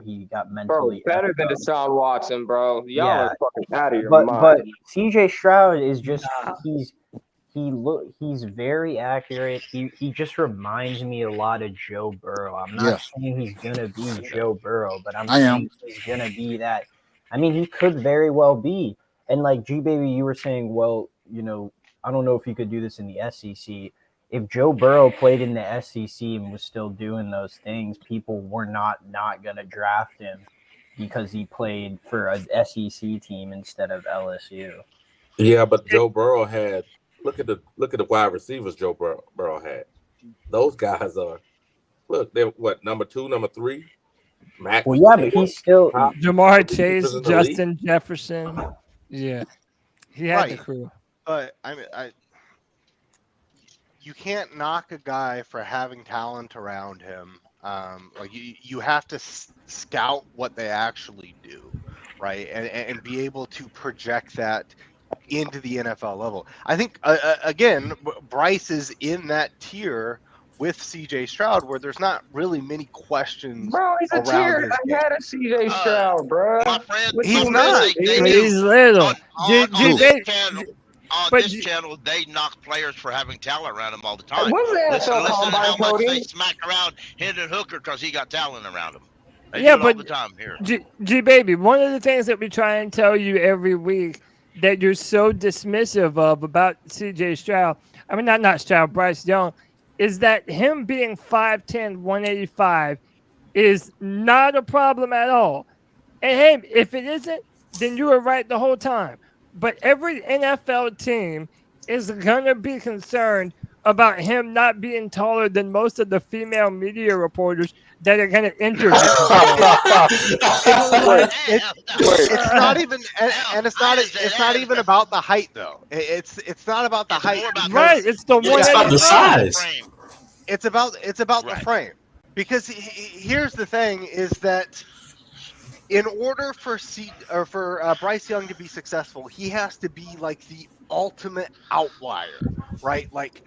he got mentally. Bro, better than Deshaun Watson, bro. Y'all are fucking out of your mind. But C.J. Stroud is just he's very accurate. He just reminds me a lot of Joe Burrow. I'm not saying he's gonna be Joe Burrow, but I'm saying he's gonna be that. I mean, he could very well be. And like G baby, you were saying, well, I don't know if you could do this in the SEC. If Joe Burrow played in the SEC and was still doing those things, people were not going to draft him because he played for an SEC team instead of LSU. Yeah, but Joe Burrow had look at the wide receivers Joe Burrow had. Those guys are they're what, number 2, number 3? Max. Well, yeah, but he's still Jamar Chase, Justin Jefferson. Yeah, he had the crew. But you can't knock a guy for having talent around him. Like you have to scout what they actually do, right? And be able to project that into the NFL level. I think again, Bryce is in that tier with C.J. Stroud, where there's not really many questions. Bro, he's a tier ahead of C.J. Stroud, bro. My friend, he's not. He's little. On this channel, they knock players for having talent around them all the time. Listen to how much they smack around Hendon Hooker because he got talent around him. They do it all the time here. G baby, one of the things that we try and tell you every week that you're so dismissive of about C.J. Stroud, I mean not Stroud, Bryce Young, is that him being 5'10", 185 is not a problem at all. And hey, if it isn't, then you were right the whole time. But every NFL team is going to be concerned about him not being taller than most of the female media reporters that are going to interview him. It's not even, and it's not even about the height though. It's not about the height. Right, it's the one. It's about the size. It's about the frame. Because here's the thing: is that in order for Bryce Young to be successful, he has to be like the ultimate outlier, right? Like,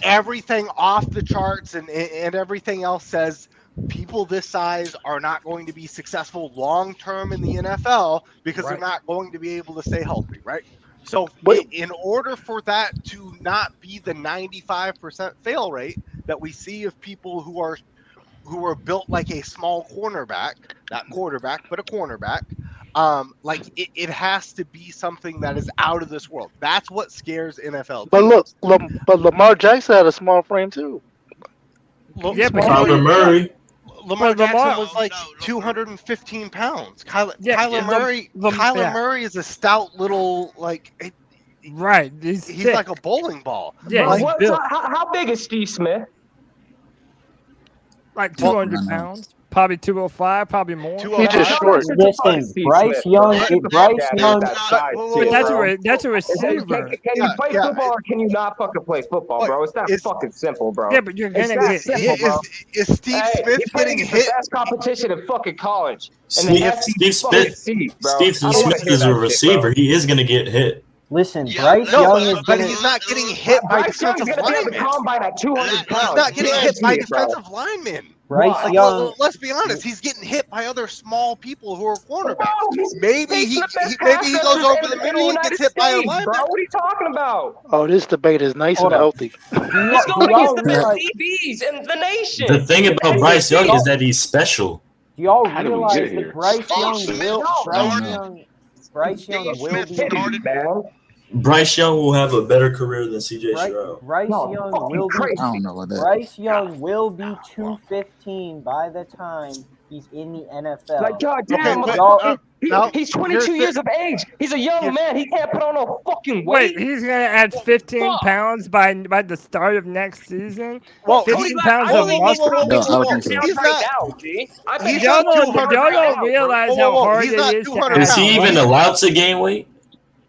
everything off the charts and everything else says people this size are not going to be successful long term in the NFL because they're not going to be able to stay healthy, right? So in order for that to not be the 95% fail rate that we see of people who are built like a small cornerback, not quarterback, but a cornerback, like it has to be something that is out of this world. That's what scares NFL. But look, but Lamar Jackson had a small frame too. Kyler Murray. Lamar Jackson was like 215 pounds. Kyler Murray is a stout little right. He's like a bowling ball. Yeah, how big is Steve Smith? Like 200 pounds. Probably 205, probably more. He just short. Listen, Bryce Young. That's a receiver. Can you play football or can you not fucking play football, bro? It's that fucking simple, bro. Yeah, but you're gonna get hit. Is Steve Smith getting hit? The best competition in fucking college. Steve Smith is a receiver. He is gonna get hit. Listen, Bryce Young is but he's not getting hit by defensive linemen. He's not getting hit by defensive linemen. Bryce Young. Let's be honest. He's getting hit by other small people who are cornerbacks. Maybe he goes over the middle and gets hit by a lineman. Bro, what are you talking about? Oh, this debate is nice and healthy. He's going against the best DBs in the nation. The thing about Bryce Young is that he's special. Do y'all realize that Bryce Young will be Bryce Young will have a better career than CJ Stroud. Bryce Young will be. I don't know about that. Bryce Young will be 215 by the time he's in the NFL. Like, goddamn, he's 22 years of age. He's a young man. He can't put on no fucking weight. Wait, he's gonna add 15 pounds by the start of next season. Well, 15 pounds of muscle. Y'all don't realize how hard it is to add. Is he even allowed to gain weight?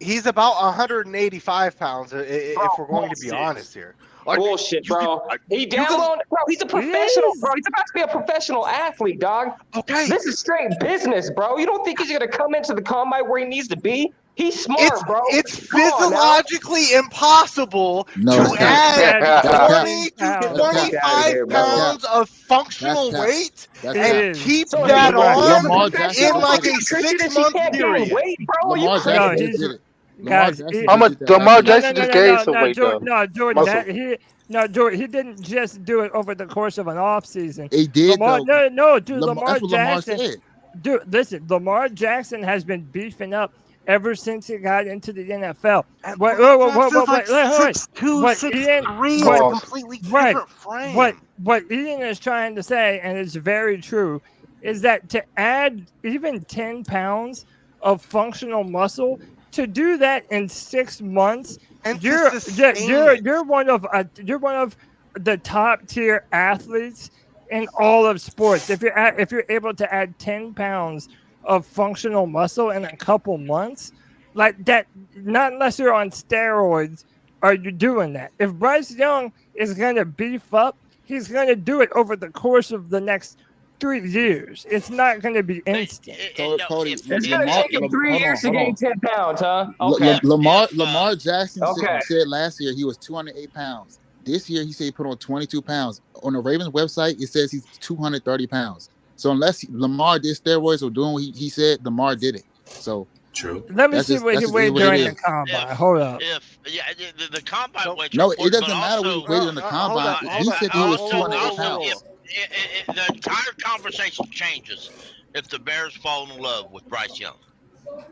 He's about 185 pounds, if we're going to be honest here. Bullshit, bro. He's a professional, bro. He's about to be a professional athlete, dog. Okay. This is straight business, bro. You don't think he's gonna come into the combine where he needs to be? He's smart, bro. It's physiologically impossible to add 20 to 25 pounds of functional weight and keep that on in like a 6-month period. Lamar Jackson just gained some weight, though. No, Jordan, he didn't just do it over the course of an offseason. He did, Lamar Jackson. Dude, listen, Lamar Jackson has been beefing up ever since he got into the NFL. What Ian is trying to say, and it's very true, is that to add even 10 pounds of functional muscle, to do that in 6 months, you're one of the top tier athletes in all of sports. If you're able to add 10 pounds of functional muscle in a couple months, like that, not unless you're on steroids are you doing that. If Bryce Young is going to beef up, he's going to do it over the course of the next 3 years. It's not going to be instant. Cody, it's going to take him 3 years to gain 10 pounds, huh? Okay. Lamar Jackson said last year he was 208 pounds. This year he said he put on 22 pounds. On the Ravens website, it says he's 230 pounds. So unless Lamar did steroids or doing what he said, Lamar did it. So true. Let me see what he weighed during the combine. Hold up. The combine weight. No, it doesn't matter what he weighed in the combine. He said he was 208 pounds. The entire conversation changes if the Bears fall in love with Bryce Young.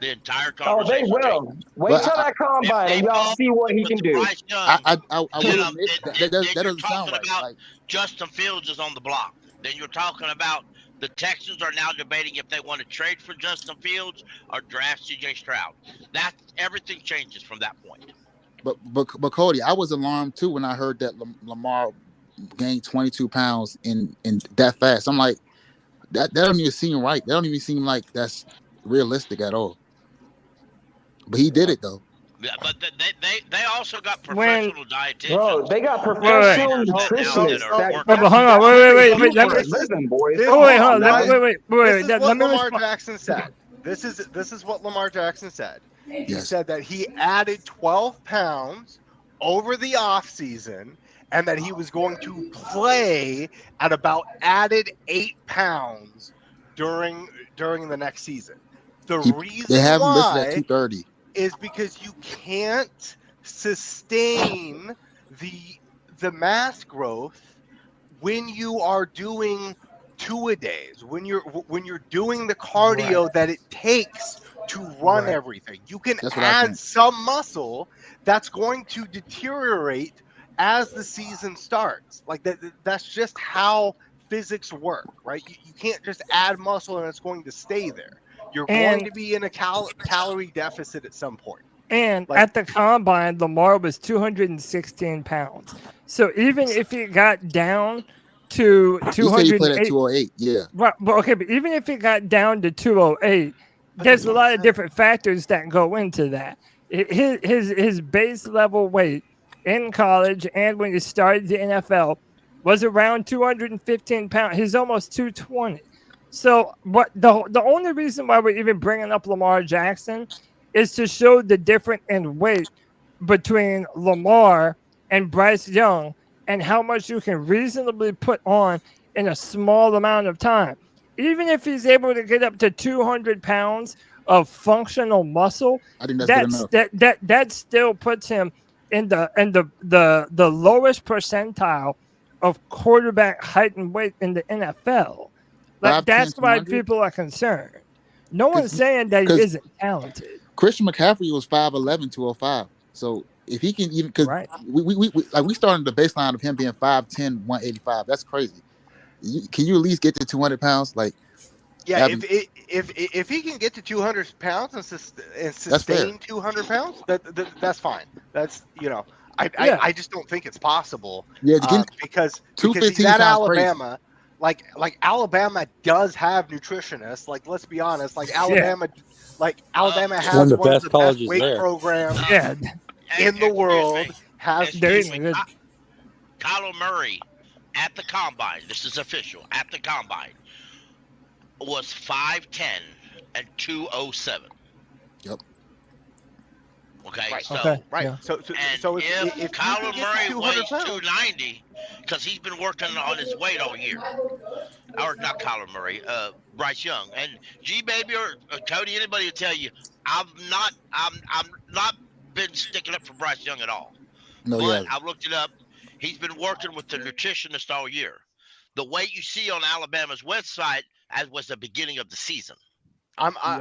The entire conversation. Oh, they will. Wait till that combine and y'all see what he can do. I will admit that doesn't sound right. Like Justin Fields is on the block. Then you're talking about the Texans are now debating if they want to trade for Justin Fields or draft C.J. Stroud. That everything changes from that point. But Cody, I was alarmed too when I heard that Lamar gained 22 pounds in that fast. I'm like, that don't even seem right. That don't even seem like that's realistic at all. But he did it though. Yeah, but they also got professional dietitians. Bro, they got professional nutritionists. Hold on, wait. Listen, boys. Wait. Let me Lamar Jackson said. This is what Lamar Jackson said. He said that he added 12 pounds over the offseason and that he was going to play at about added 8 pounds during the next season. The reason they have him listed at 230 is because you can't sustain the mass growth when you are doing 2-a-days, when you're doing the cardio that it takes to run everything. You can add some muscle that's going to deteriorate as the season starts. Like that's just how physics work, right? You can't just add muscle and it's going to stay there. You're And- going to be in a calorie deficit at some point. And at the combine, Lamar was 216 pounds. So even if he got down to 208, He said he played at 208. Yeah. Right, but even if it got down to 208, there's a lot of different factors that go into that. His base level weight in college and when he started the NFL was around 215 pounds. He's almost 220. So, but the only reason why we're even bringing up Lamar Jackson is to show the difference in weight between Lamar and Bryce Young and how much you can reasonably put on in a small amount of time. Even if he's able to get up to 200 pounds of functional muscle, I think that's good enough. that still puts him in the lowest percentile of quarterback height and weight in the NFL. Like, that's why people are concerned. No one's saying that he isn't talented. Christian McCaffrey was 5'11", 205. So if he can even, because we started the baseline of him being 5'10", 185. That's crazy. Can you at least get to 200 pounds? Like, yeah, if he can get to 200 pounds and sustain 200 pounds, that's fine. That's I just don't think it's possible. Yeah, because he's at Alabama. Like Alabama does have nutritionists. Like, let's be honest. Like Alabama has one of the one best of the colleges best weight there. programs in the world. Kyler Murray at the combine. This is official. At the combine was 5'10" and 207. Yep. Okay. Right. So right. So if Kyler Murray 200 weighs pounds, 290, because he's been working on his weight all year. Or not Kyler Murray, Bryce Young and G Baby or Cody. Anybody will tell you, I'm not been sticking up for Bryce Young at all. No, but yeah. I looked it up. He's been working with the nutritionist all year. The weight you see on Alabama's website as was the beginning of the season. I'm not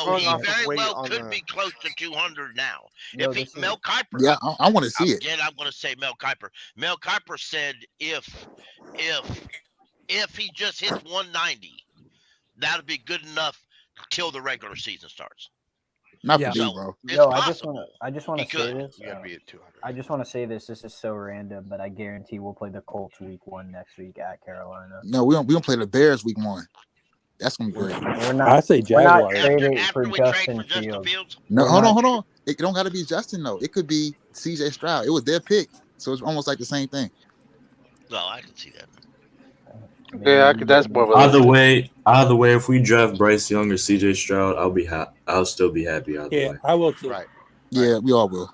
going off he very of weight well on could the... be close to 200 now. No, if he, Mel Kiper, Yeah, I want to see it. Again, I'm going to say Mel Kiper. Mel Kiper said if he just hits 190, that'll be good enough till the regular season starts. Not for me, bro. Yo, I just want to say this. You gotta be at 200. I just want to say this. This is so random, but I guarantee we'll play the Colts week 1 next week at Carolina. No, we don't play the Bears week 1. That's gonna be great. I say We're not Jaguars. trading After for we Justin trade for Justin Fields. Fields, No, hold on. It don't got to be Justin though. It could be C.J. Stroud. It was their pick, so it's almost like the same thing. no, I can see that. Yeah, that's more. Either way, if we draft Bryce Young or CJ Stroud, I'll still be happy either way. I will too. Right. Yeah, we all will.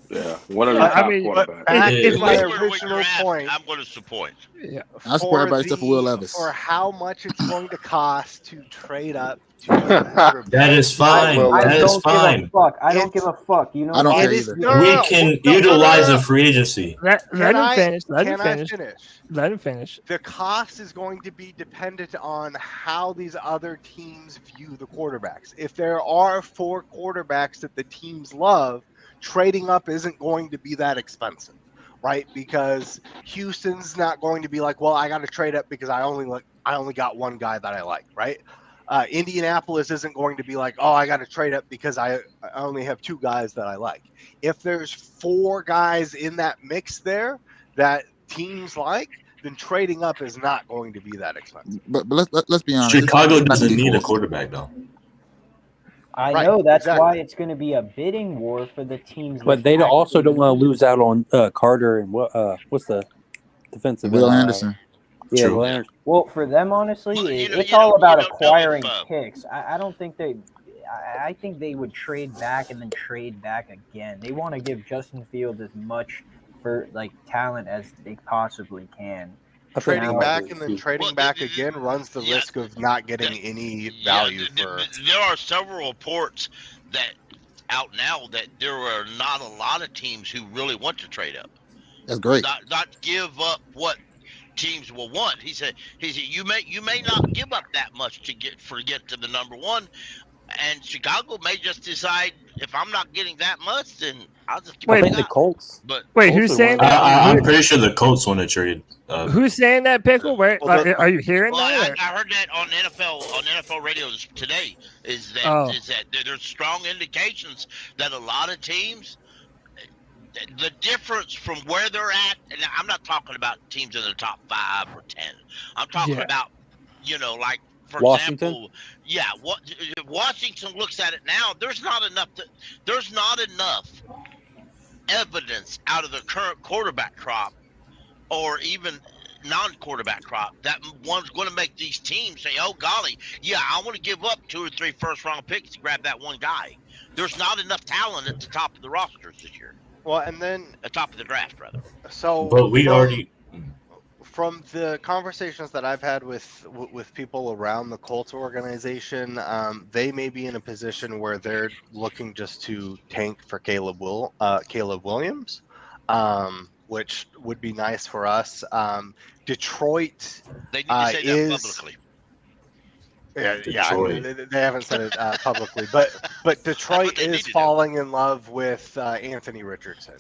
Yeah, one of the top quarterbacks. Back to If my we were to original draft, point. I'm going to support. Yeah. I support everybody except for Will Levis. For how much it's going to cost to trade up to That is fine. That is fine. I don't give a fuck. You know, I don't care It is- either. no, We no, can no, utilize no. a free agency. Let Can him I- finish. Let him can I finish. finish? Let him finish. The cost is going to be dependent on how these other teams view the quarterbacks. If there are 4 quarterbacks that the teams love, trading up isn't going to be that expensive, right? Because Houston's not going to be like, well, I got to trade up because I only got one guy that I like, right? Indianapolis isn't going to be like, oh, I got to trade up because I only have 2 guys that I like. If there's 4 guys in that mix there that teams like, then trading up is not going to be that expensive. But let's be honest. Chicago It's not doesn't need a equal. quarterback though. I Right, know that's exactly. why it's going to be a bidding war for the teams. But that they also actually don't want to lose out on Carter and what's the defensive Will end? Anderson. Yeah, True. Will Anderson. well, for them, honestly, Well, it's all about acquiring if, picks. I don't think they. I think they would trade back and then trade back again. They want to give Justin Fields as much for talent as they possibly can. Trading Now- back and then trading Well, back again runs the yeah, risk of not getting any value for. There are several reports that out now that there are not a lot of teams who really want to trade up. That's great. Not give up what teams will want. He said you may not give up that much to get to the number 1, and Chicago may just decide if I'm not getting that much, then I'll just keep I it think the out. Colts. But Wait, Colts who's would saying want- that? I'm pretty sure the Colts want to trade Who's saying that, Pickle? Where are you hearing that? I heard that on NFL radios today. Is that there's strong indications that a lot of teams, the difference from where they're at, and I'm not talking about teams in the top 5 or 10. I'm talking about, like for Washington? example, what Washington looks at it now. There's not enough evidence out of the current quarterback crop, or even non-quarterback crop, that one's going to make these teams say, "Oh golly, I want to give up 2 or 3 first-round picks to grab that one guy." There's not enough talent at the top of the rosters this year. Well, and then the top of the draft, rather. So, but we already. From the conversations that I've had with people around the Colts organization, they may be in a position where they're looking just to tank for Caleb Williams, which would be nice for us. Detroit they need to say that publicly. They haven't said it publicly, but Detroit is falling in love with Anthony Richardson.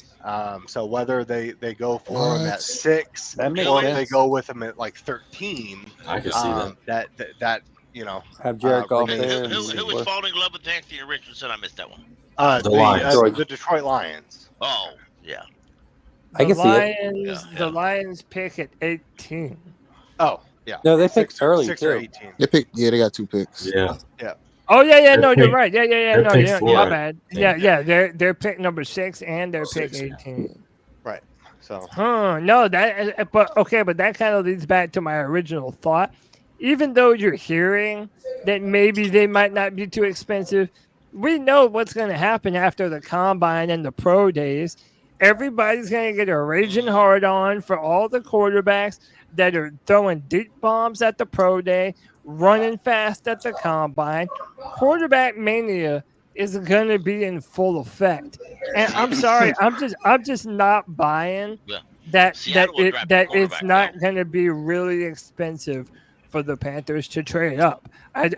So whether they go for him at 6 or they go with him at like 13, I can see that have Jared Goff there. Who was falling in love with Anthony Richardson? I missed that one. The Lions. The Detroit Lions. Oh yeah, I can see it. The Lions pick at 18. Oh. Yeah. No, they picked early 6 too. or 18. They picked. Yeah, they got 2 picks. Yeah. Oh yeah. No, you're pick- right. Yeah. No, pick yeah, 4. my bad. Yeah. They're pick number 6 and they're pick 18. Right. So. No, but that kind of leads back to my original thought. Even though you're hearing that maybe they might not be too expensive, we know what's going to happen after the combine and the pro days. Everybody's going to get a raging hard on for all the quarterbacks that are throwing deep bombs at the pro day, running fast at the combine. Quarterback mania is going to be in full effect. And I'm sorry, I'm just not buying that it's not going to be really expensive for the Panthers to trade up. I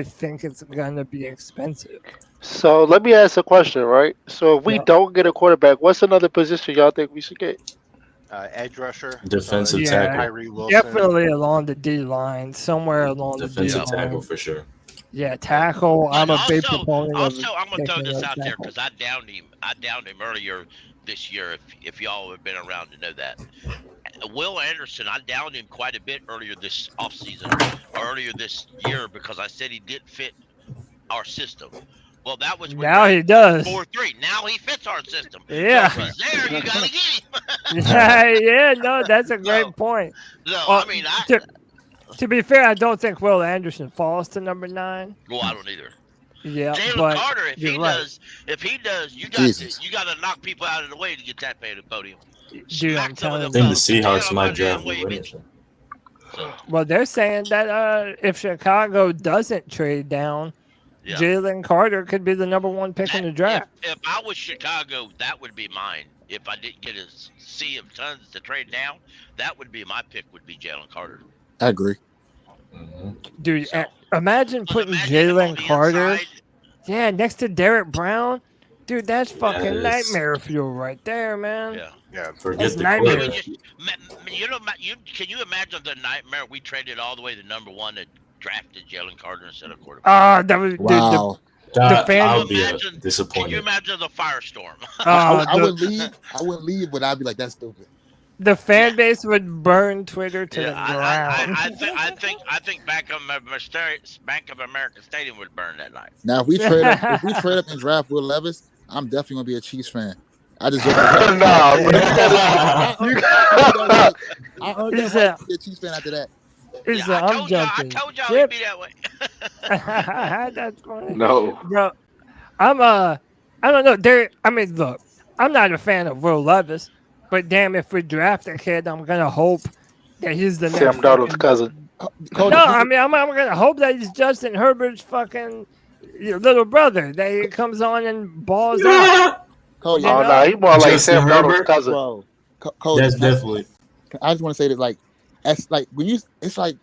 think it's going to be expensive. So let me ask a question, right? So if we don't get a quarterback, what's another position y'all think we should get? Edge rusher, defensive tackle, Kyrie Wilson. Definitely along the D line, somewhere along defensive the D line. tackle for sure. Yeah, tackle. I'm a big proponent of Also, I'm gonna throw this out there tackle. because I downed him earlier this year. If y'all have been around to know that, Will Anderson, I downed him quite a bit earlier this offseason, earlier this year, because I said he didn't fit our system. Well, that was now he does 4-3. Now he fits our system. Yeah. So if he's there, you gotta get him. yeah. No, that's a great point. No, Well, I mean, to be fair, I don't think Will Anderson falls to number 9. well, I don't either. Yeah, Jalen but Carter, if he does, you got to knock people out of the way to get that paid at the podium. Dude, I'm telling you. I think the Seahawks might draft Will Anderson. Well, they're saying that if Chicago doesn't trade down, Jalen Carter could be the number 1 pick in the draft. If I was Chicago, that would be mine. If I didn't get a sea of tons to trade down, that would be my pick. Would be Jalen Carter. I agree. Dude, imagine putting Jalen Carter, next to Derek Brown. Dude, that's fucking nightmare fuel right there, man. Yeah. Forget the nightmare. Can you imagine the nightmare we traded all the way to number 1 and drafted Jalen Carter instead of quarterback? That was Wow. the fan. I would be Can disappointed. you imagine the firestorm? I would leave. I would leave, but I'd be like, that's stupid. The fan base would burn Twitter to the ground. I think Bank of America Stadium would burn that night. Now, if we trade up and draft Will Levis, I'm definitely gonna be a Chiefs fan. I just I'll be a Chiefs fan after that. I'm jumping. I told y'all it'd be that way. That's funny. No, bro. I don't know. Look, I'm not a fan of Will Levis, but damn, if we draft a kid, I'm gonna hope that he's the Sam next. Darnold's cousin. No, I'm gonna hope that he's Justin Herbert's fucking little brother. That he comes on and balls out. Cody, he more like Sam Darnold's cousin. Bro, Cody, That's definitely. I just want to say that, like, it's like it's like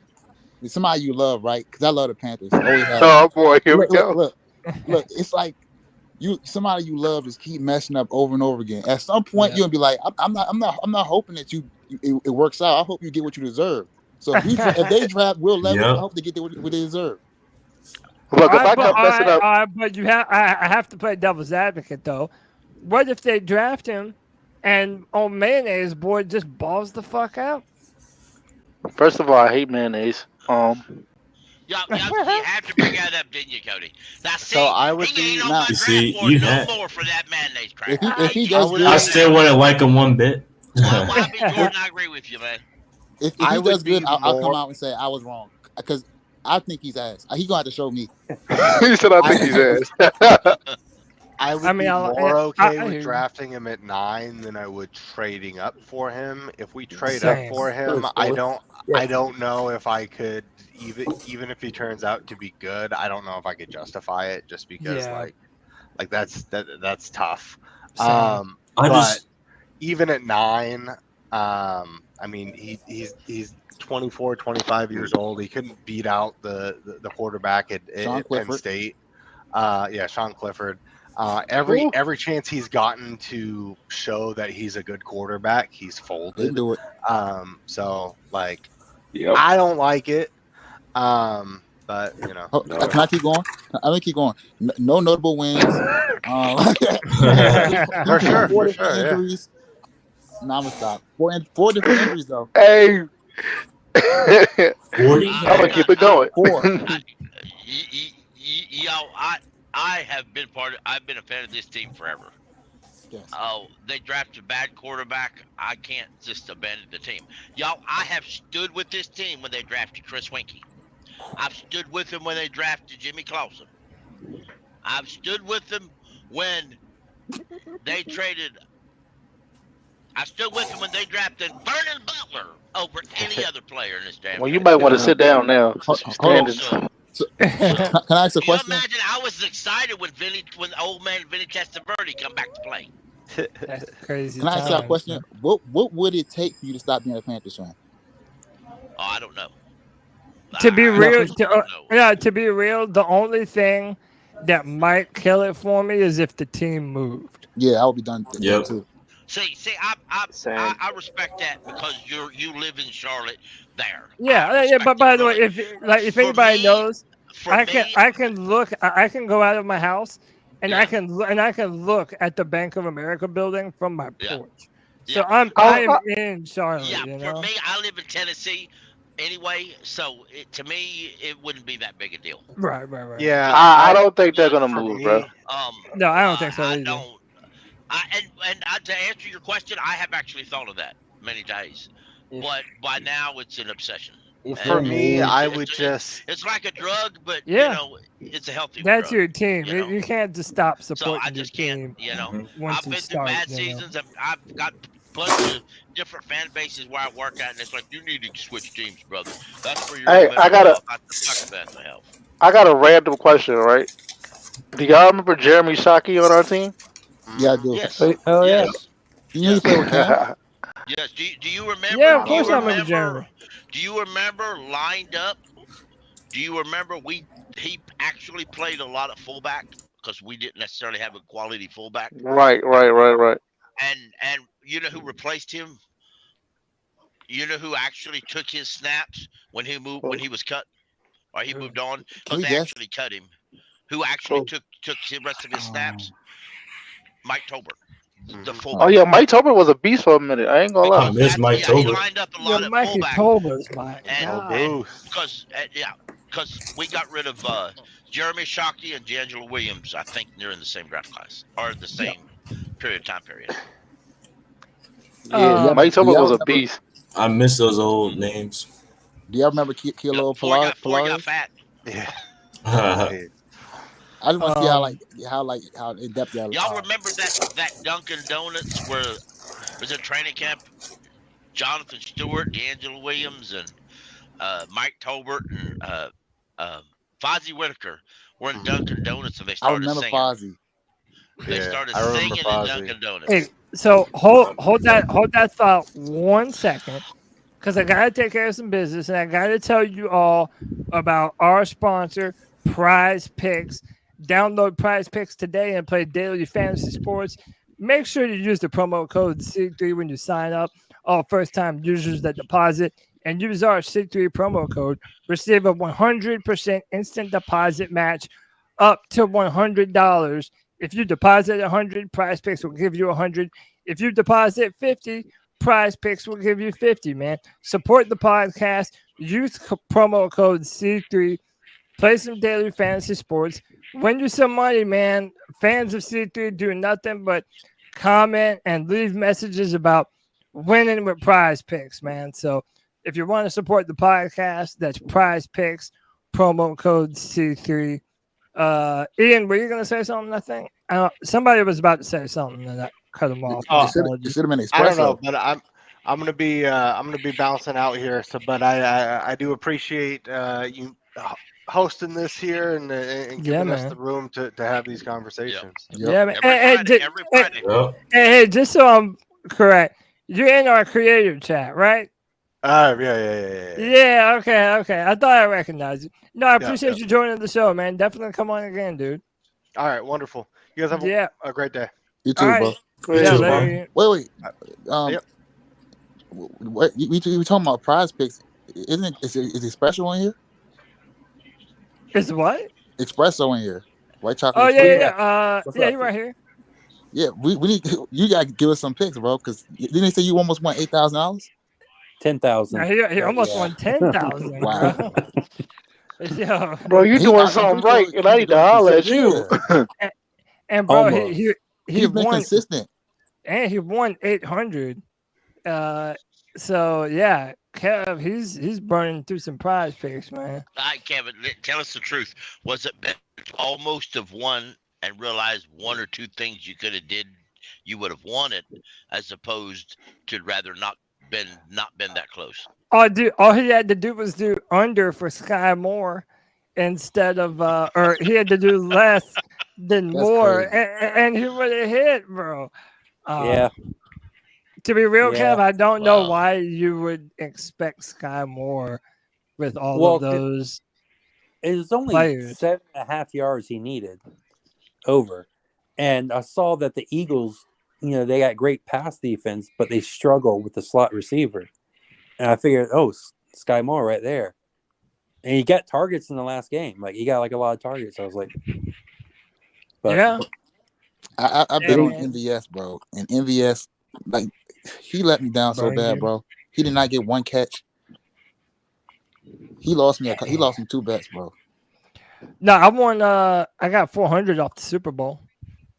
somebody you love, right? Because I love the Panthers. Oh boy, here we go. Look, it's like somebody you love just keep messing up over and over again. At some point, you'll be like, I'm not hoping that you it works out. I hope you get what you deserve. So if they draft Will Levis, I hope they get what they deserve. Look, if I kept messing up, but I have to play devil's advocate though. What if they draft him, and on mayonnaise board just balls the fuck out? first of all, I hate mayonnaise. You have to bring that up, didn't you, Cody? Now, see, So I would he be. ain't on my You draft see, board you no had. more for that mayonnaise crap. If he does good, I still wouldn't like him one bit. Well, Jordan, I agree with you, man. if I he would does good, be I'll come more- out and say I was wrong because I think he's ass. He gonna have to show me. He said, "I think he's ass." I would I mean, be I- more okay I- with drafting him at 9 than I would trading up for him. If we trade Same. up for him, I don't Yeah. know if I could even if he turns out to be good. I don't know if I could justify it just because Yeah. like that's tough. Same. I But just even at 9, I mean he's 24, 25 years old. He couldn't beat out the quarterback at Penn Clifford. State. Sean Clifford. Every chance he's gotten to show that he's a good quarterback, he's They folded. do it. So like Yep. I don't like it. But you know. Oh, can I keep going? I'm gonna keep going. No notable wins. For sure, Four for different sure, yeah. injuries. No, I'm gonna stop. Four different injuries though. Hey, 40. I'm gonna keep it going. Four. Y'all, I've been a fan of this team forever. Yes. Oh, they drafted a bad quarterback. I can't just abandon the team. Y'all, I have stood with this team when they drafted Chris Winkie. I've stood with them when they drafted Jimmy Clausen. I've stood with them when they traded. I stood with them when they drafted Vernon Butler over any other player in this damn. Well, you might want to sit down now. Hold on. So, can I ask a Can you question? imagine? I was excited when old man Vinny Testaverde come back to play. That's crazy. Can I ask you a times, question? man. What would it take for you to stop being a Panthers fan? Oh, I don't know. To be real, don't know. to be real, the only thing that might kill it for me is if the team moved. Yeah, I would be done Yep. too. See, Same. I respect that because you live in Charlotte there. Yeah. But by the way, if For anybody me- knows, For I me, can look. I can go out of my house and I can look at the Bank of America building from my porch. So Yeah. I'm in Charlotte. yeah, You for know? me, I live in Tennessee anyway, so to me, it wouldn't be that big a deal. Right. Yeah, I don't think they're gonna move, me, bro. No, I don't think so I either. don't. To answer your question, I have actually thought of that many days, but by now it's an obsession. For And me, it's- I it's- would just It's like a drug, but Yeah. it's a healthy That's drug. your team. you know? You can't just stop So supporting I just your can't, team. Once I've you been start, through bad you know. seasons. I've got a bunch of different fan bases where I work at, and it's like, you need to switch teams, brother. That's where you're Hey, mental I gotta- health, not the fucking mental health. I got a random question, right? Do y'all remember Jeremy Shockey on our team? Yeah, I do. Yes. Oh yeah. Yes. You know you play with Cam? Yes. Do you remember? Yeah, of do you course I remember Jeremy. Do you remember lined up? Do you remember he actually played a lot of fullback because we didn't necessarily have a quality fullback. Right. And you know who replaced him? You know who actually took his snaps when he was cut, or he moved on Can because we they guess? actually cut him. Who actually took the rest of his snaps? Mike Tolbert, the fullback. Oh yeah, Mike Tolbert was a beast for a minute. I ain't gonna lie. I miss Mike He Tolbert. lined up a lot of Mikey fullback. Tolbert's my And because we got rid of Jeremy Shockey and D'Angelo Williams, I think they're in the same draft class or the same time period. Yeah, Mike Tolbert was a beast. I miss those old names. Do y'all remember Kilo Before he got Polaris? fat. Yeah. I just want to see how in depth y'all. Y'all remember that Dunkin' Donuts where it was a training camp? Jonathan Stewart, D'Angelo Williams, and Mike Tolbert and Fozzie Whitaker were in Dunkin' Donuts, and they I started remember singing. Fozzie. They started singing in Dunkin' Donuts. Hey, so hold that thought 1 second, because I gotta take care of some business, and I gotta tell you all about our sponsor, PrizePicks. Download PrizePicks today and play daily fantasy sports. Make sure you use the promo code C3 when you sign up. all first-time users that deposit and use our C3 promo code. Receive a 100% instant deposit match up to $100. If you deposit 100, PrizePicks will give you 100. If you deposit 50, PrizePicks will give you 50, man. Support the podcast. Use promo code C3. Play some daily fantasy sports. Win you some money, man. Fans of C3 do nothing but comment and leave messages about winning with PrizePicks, man. So if you want to support the podcast, that's PrizePicks, promo code C3. Ian, were you going to say something, I think? Somebody was about to say something and I cut him off. It should have been espresso. I don't know, but I'm gonna be bouncing out here. So, but I do appreciate you hosting this here and giving us the room to have these conversations. Yeah, man. Hey, just so I'm correct, you're in our creator chat, right? Yeah. Yeah, okay. I thought I recognized you. No, I appreciate you joining the show, man. Definitely come on again, dude. All right, wonderful. You guys have a great day. You too, bro. Yeah, wait. We talking about PrizePicks. Is it espresso in here? Is what? Espresso in here. White chocolate. Oh yeah. What's Yeah, up? you're right here. Yeah, we need you gotta give us some picks, bro. Because didn't they say you almost won $8,000? 10,000. No, he almost won 10,000. Wow. Yo. Bro, you doing something right, and I need to holler at you. And bro, Almost. he's been won consistent. and he won 800. So yeah, Kev, he's burning through some PrizePicks, man. All right, Kevin, tell us the truth. Was it better to almost have won and realized one or two things you could have did you would have wanted, as opposed to rather not been that close? Oh, dude, all he had to do was do under for Sky Moore instead of or he had to do less than That's more, crazy. and he would have hit, bro. Yeah. To be real, Yeah. Kev, I don't know why you would expect Sky Moore with all of those. It was only players. 7.5 yards he needed over. And I saw that the Eagles, they got great pass defense, but they struggle with the slot receiver. And I figured, Sky Moore right there. And he got targets in the last game. Like, he got a lot of targets. I was like, yeah. I bet on MVS, bro. And MVS, he let me down so bad, bro. He did not get one catch. He lost me. He lost me 2 bets, bro. No, I won. I got 400 off the Super Bowl.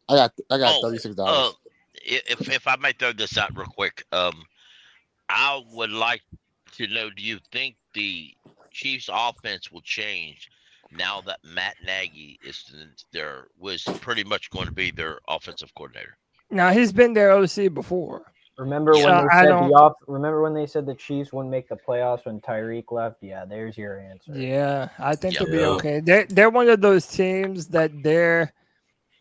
I got $36. If I may throw this out real quick, I would like to know: do you think the Chiefs' offense will change now that Matt Nagy was pretty much going to be their offensive coordinator? Now he's been their OC before. Remember when they said the Chiefs wouldn't make the playoffs when Tyreek left? Yeah, there's your answer. Yeah, I think they'll be okay. They're one of those teams that they're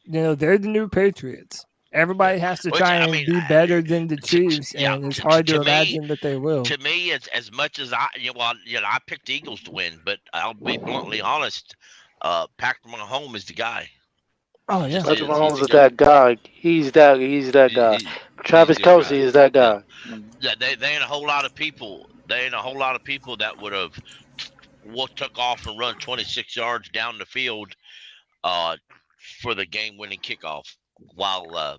the new Patriots. Everybody has to try and be better than the Chiefs, and it's hard to imagine that they will. To me, it's as much as I picked the Eagles to win, but I'll be bluntly honest. Patrick Mahomes is the guy. Oh yeah, Patrick Mahomes is that guy. He's that guy. Travis Kelce is that guy. Yeah, they ain't a whole lot of people. They ain't a whole lot of people that would have took off and run 26 yards down the field for the game-winning kickoff, while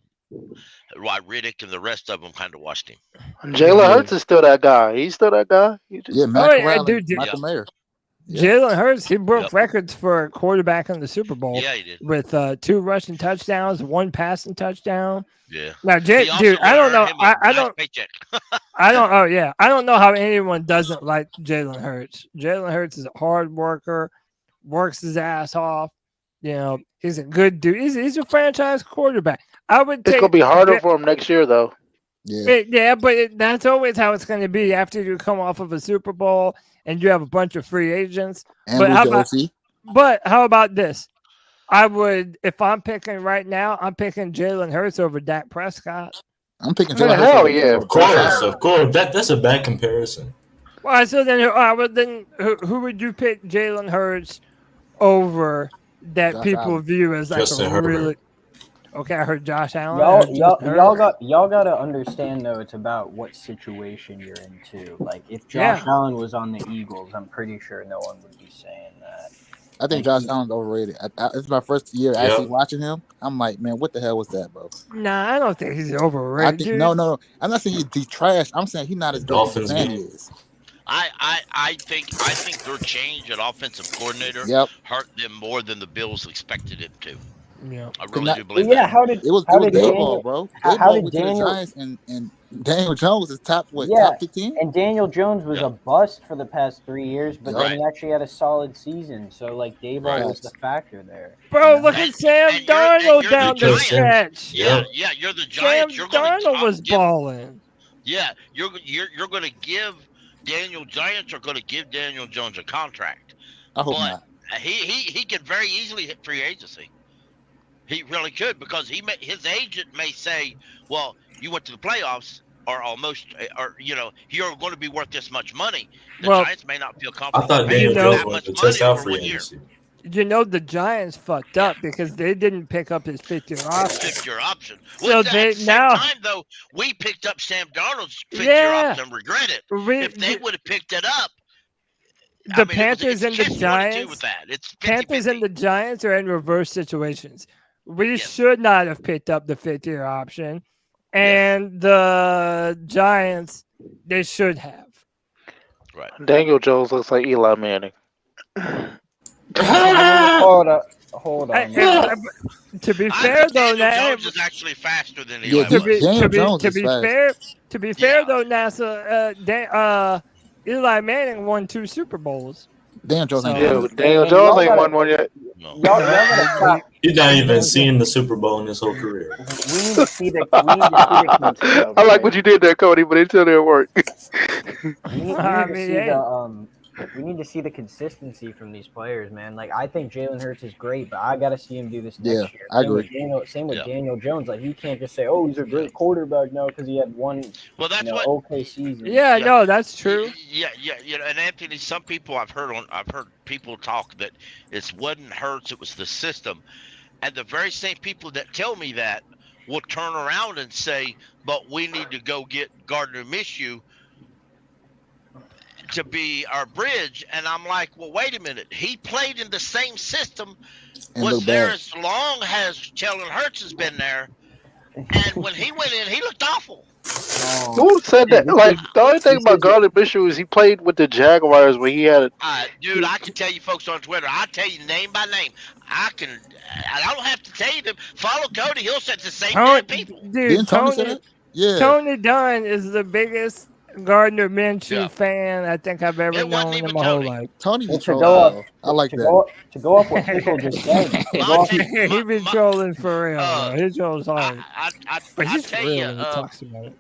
Riddick and the rest of them kind of watched him. Jalen Hurts is still that guy. He's still that guy. Michael Mayer. Jalen Hurts, he broke records for a quarterback in the Super Bowl. Yeah, he did. With 2 rushing touchdowns, 1 passing touchdown. Yeah. Now, dude, I don't know. I don't know how anyone doesn't like Jalen Hurts. Jalen Hurts is a hard worker, works his ass off. He's a good dude. He's a franchise quarterback. It's gonna be harder for him next year, though. Yeah, that's always how it's going to be after you come off of a Super Bowl and you have a bunch of free agents. But how about this? I would, if I'm picking right now, I'm picking Jalen Hurts over Dak Prescott. I'm picking Jalen Hurts. Hell yeah, of course. That's a bad comparison. Well, so then, who would you pick Jalen Hurts over that people view as like Justin a Herbert. really? Okay, I heard Josh Allen. I heard Justin Herbert. Y'all got to understand though. It's about what situation you're in too. Like if Josh Allen was on the Eagles, I'm pretty sure no one would be saying that. I think Josh Allen's overrated. It's my first year actually watching him. I'm like, man, what the hell was that, bro? Nah, I don't think he's overrated. I think no. I'm not saying he's trash. I'm saying he's not as good as he is. I think their change at offensive coordinator hurt them more than the Bills expected it to. Yeah, I really do believe that. It was Dayball, bro. Dayball went to the Giants and Daniel Jones is top 15? And Daniel Jones was a bust for the past 3 years, but then he actually had a solid season. So like Dayball was the factor there. Bro, look at Sam Darnold down the stretch. Yeah, you're the Giants. Sam Darnold was balling. Yeah, you're going to give Giants are going to give Daniel Jones a contract. I hope not. He could very easily hit free agency. He really could, because his agent may say, "Well, you went to the playoffs, or almost, or you're going to be worth this much money." The Giants may not feel comfortable. I thought Daniel Jones wanted to test out free agency. The Giants fucked up because they didn't pick up his 5th-year option. 5th-year option. So at the same time, though, we picked up Sam Darnold's 5th-year option and regret it. If they would have picked it up, the Panthers and the Giants. Panthers and the Giants are in reverse situations. We should not have picked up the 5th-year option, and the Giants, they should have. Right. Daniel Jones looks like Eli Manning. Hold on. To be fair, though, Jones is actually faster than Eli. To be fair, though, NASA, Eli Manning won 2 Super Bowls. Daniel Jones ain't won one yet. He's not even seen the Super Bowl in his whole career. We need to see the I like what you did there, Cody, but it still didn't work. We need to see the consistency from these players, man. Like, I think Jalen Hurts is great, but I got to see him do this next year. I agree. Same with Daniel Jones. Like, you can't just say, "Oh, he's a great quarterback now" because he had one okay season. Yeah, no, that's true. Yeah, and Anthony, some people I've heard people talk that it wasn't Hurts, it was the system, and the very same people that tell me that will turn around and say, "But we need to go get Gardner Minshew to be our bridge," and I'm like, well, wait a minute. He played in the same system, was there as long as Jalen Hurts has been there, and when he went in, he looked awful. Who said that? Like, the only thing about Gardner Minshew is he played with the Jaguars when he had it. Dude, I can tell you folks on Twitter. I'll tell you name by name. I don't have to tell you them. Follow Cody. He'll say the same damn people. Dude, Tony Dunn is the biggest Gardner Minshew fan I think I've ever known in my whole life. Tony be trolling. I like that. To go off what Pickle just said. He been trolling for real. Bro. He trolls hard. But he's tell real you, when he talks about it.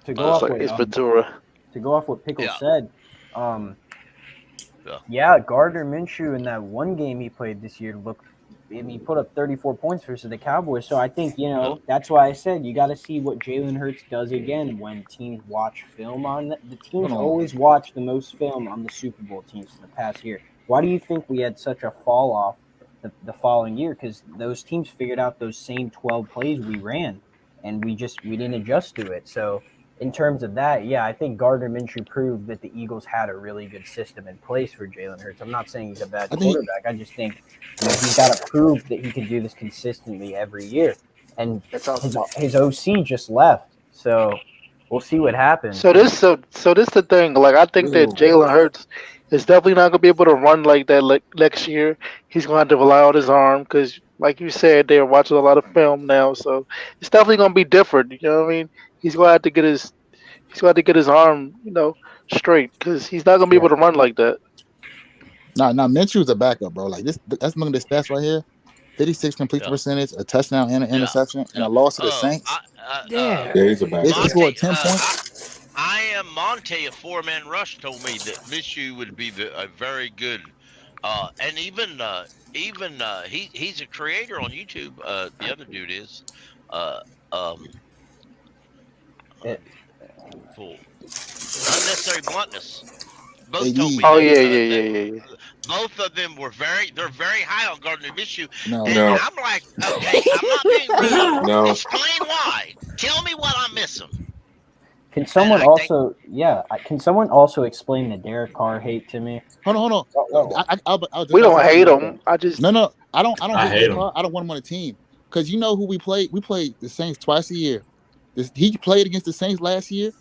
To go off what Pickle said, Gardner Minshew in that one game he played this year he put up 34 points versus the Cowboys. So I think, that's why I said you got to see what Jalen Hurts does again when teams watch film on the teams always watch the most film on the Super Bowl teams in the past year. Why do you think we had such a fall off the following year? Because those teams figured out those same 12 plays we ran, and we didn't adjust to it. So in terms of that, I think Gardner Minshew proved that the Eagles had a really good system in place for Jalen Hurts. I'm not saying he's a bad quarterback. I just think he's got to prove that he can do this consistently every year. And his OC just left, so we'll see what happens. So this the thing. Like, I think that Jalen Hurts is definitely not gonna be able to run like that next year. He's gonna have to rely on his arm because, like you said, they're watching a lot of film now. So it's definitely gonna be different. You know what I mean? He's gonna have to get his arm, straight because he's not gonna be able to run like that. No, Minshew's a backup, bro. Like this, that's looking at the stats right here: 56 complete percentage, a touchdown and an interception, and a loss to the Saints. He's a backup. They scored 10 points. I am Monte, a 4-man rush, told me that Minshew would be a very good, and even he's a creator on YouTube. The other dude is, full unnecessary bluntness. both told me. Oh yeah. Both of them they're very high on Gardner Minshew. No. And No. I'm like, okay, I'm not being rude. No. Explain why. Tell me what I'm missing. Can someone also explain the Derek Carr hate to me? Hold on. We don't hate him. I just No. I don't I hate hate him. Carr. I don't want him on the team because you know who we played. We played the Saints twice a year. He played against the Saints last year.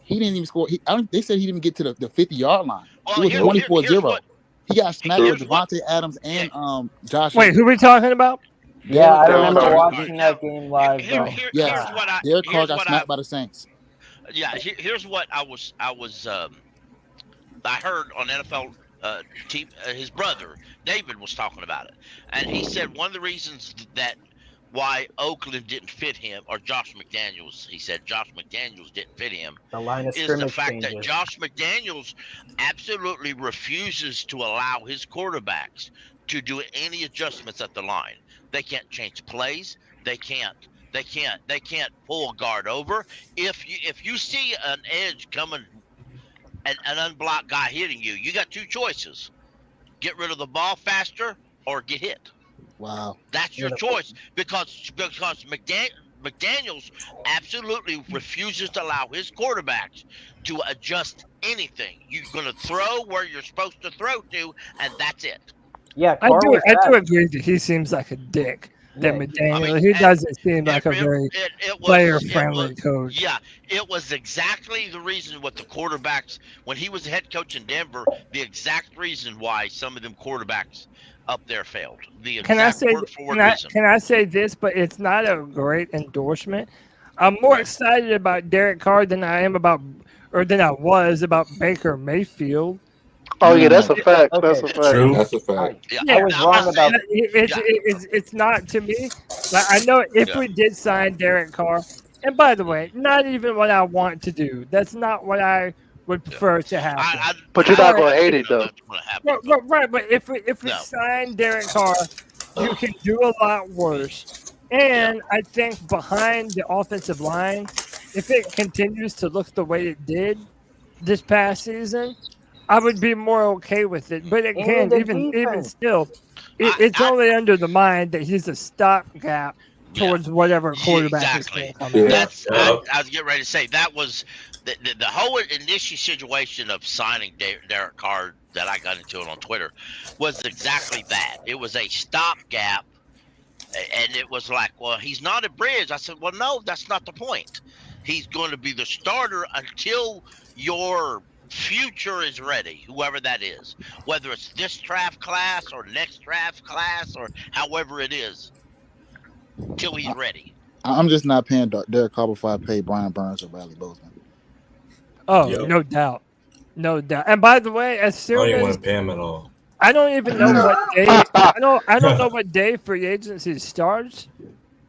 He didn't even score. They said he didn't get to the 50-yard line. Well, It was 24-0. He got smacked with Devontae Adams and Josh. Wait, who are we talking about? Yeah, I remember watching that game live. Yes, Derek Carr got smacked by the Saints. Yeah, here's what I heard on NFL team. His brother David was talking about it, and he said one of the reasons that why Oakland didn't fit him, or Josh McDaniels, he said Josh McDaniels didn't fit him, The line of is the scrimmage fact that changes. Josh McDaniels absolutely refuses to allow his quarterbacks to do any adjustments at the line. They can't change plays. They can't pull a guard over. If you see an edge coming, an unblocked guy hitting you, you got two choices: get rid of the ball faster or get hit. Wow. That's your choice because McDaniels absolutely refuses to allow his quarterbacks to adjust anything. You're going to throw where you're supposed to throw to, and that's it. Yeah, I do agree that he seems like a dick. That McDaniel, he doesn't seem like a very player-friendly coach. Yeah, it was exactly the reason what the quarterbacks, when he was the head coach in Denver, the exact reason why some of them quarterbacks up there failed. Can I say this? But it's not a great endorsement. I'm more excited about Derek Carr than I was about Baker Mayfield. Oh yeah, that's a fact. Okay. That's a fact. True. That's a fact. Yeah, I was wrong about it's not to me. Like, I know if we did sign Derek Carr, and by the way, not even what I want to do. That's not what I would prefer to happen. But you're not gonna hate it though. Right, but if we sign Derek Carr, you can do a lot worse. And I think behind the offensive line, if it continues to look the way it did this past season, I would be more okay with it. But again, even still, it's only under the mind that he's a stopgap towards whatever quarterback is going to come out. I was getting ready to say that was the whole initial situation of signing Derek Carr that I got into it on Twitter was exactly that. It was a stopgap, and it was like, well, he's not a bridge. I said, well, no, that's not the point. He's going to be the starter until your future is ready, whoever that is, whether it's this draft class or next draft class or however it is, till he's ready. I'm just not paying Derek Carr before I pay Brian Burns or Bradley Bozeman. Oh, no doubt. And by the way, as soon I don't even as want to pay him at all. I don't even know what day. I don't know what day free agency starts,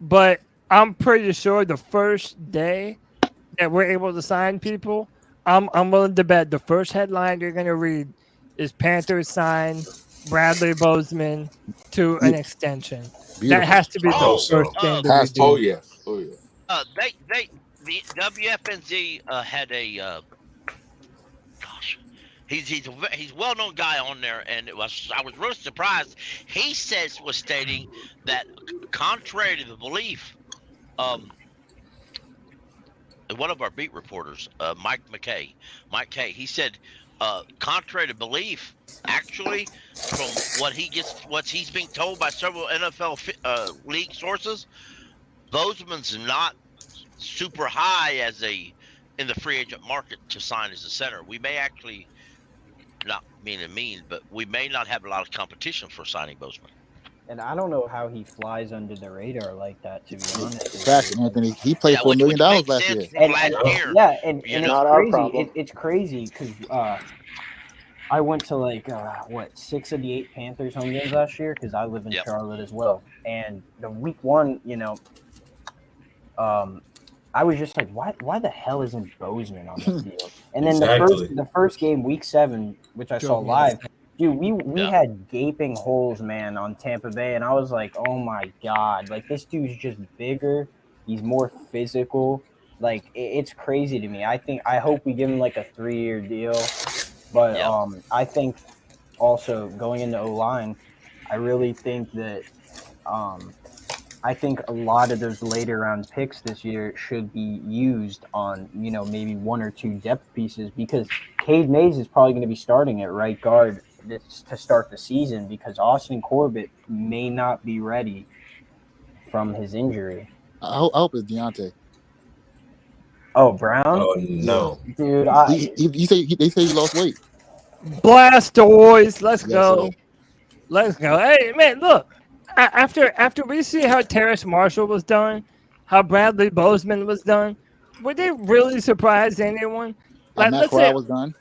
but I'm pretty sure the first day that we're able to sign people, I'm willing to bet the first headline you're going to read is Panthers sign Bradley Bozeman to an extension. Beautiful. That has to be the first thing. Oh yes. The WFNZ had a he's a well-known guy on there, and I was really surprised. He was stating that contrary to the belief, one of our beat reporters, Mike K, he said, contrary to belief, actually, from what he's being told by several NFL league sources, Bozeman's not super high in the free agent market to sign as a center. We may actually, not mean, but we may not have a lot of competition for signing Bozeman. And I don't know how he flies under the radar like that, to be honest. Fact, Anthony. He played for $1 million last year. And it's crazy because I went to 6 of the 8 Panthers home games last year because I live in Charlotte as well. And the week one, I was just like, why the hell isn't Bozeman on the field? And then the first game, week 7, which I saw live, dude, we had gaping holes, man, on Tampa Bay, and I was like, oh my God, like this dude's just bigger, he's more physical, like it's crazy to me. I hope we give him like a 3-year deal, But I think also going into O-line, I really think that I think a lot of those later round picks this year should be used on, maybe one or two depth pieces, because Cade Mays is probably going to be starting at right guard to start the season because Austin Corbett may not be ready from his injury. I hope it's Deontay. Oh, Brown? Oh no, dude! They say he lost weight. Blastoids, let's go. Let's go. Hey, man, look. After we see how Terrace Marshall was done, how Bradley Bozeman was done, would they really surprise anyone? Like, Matt Corral was done.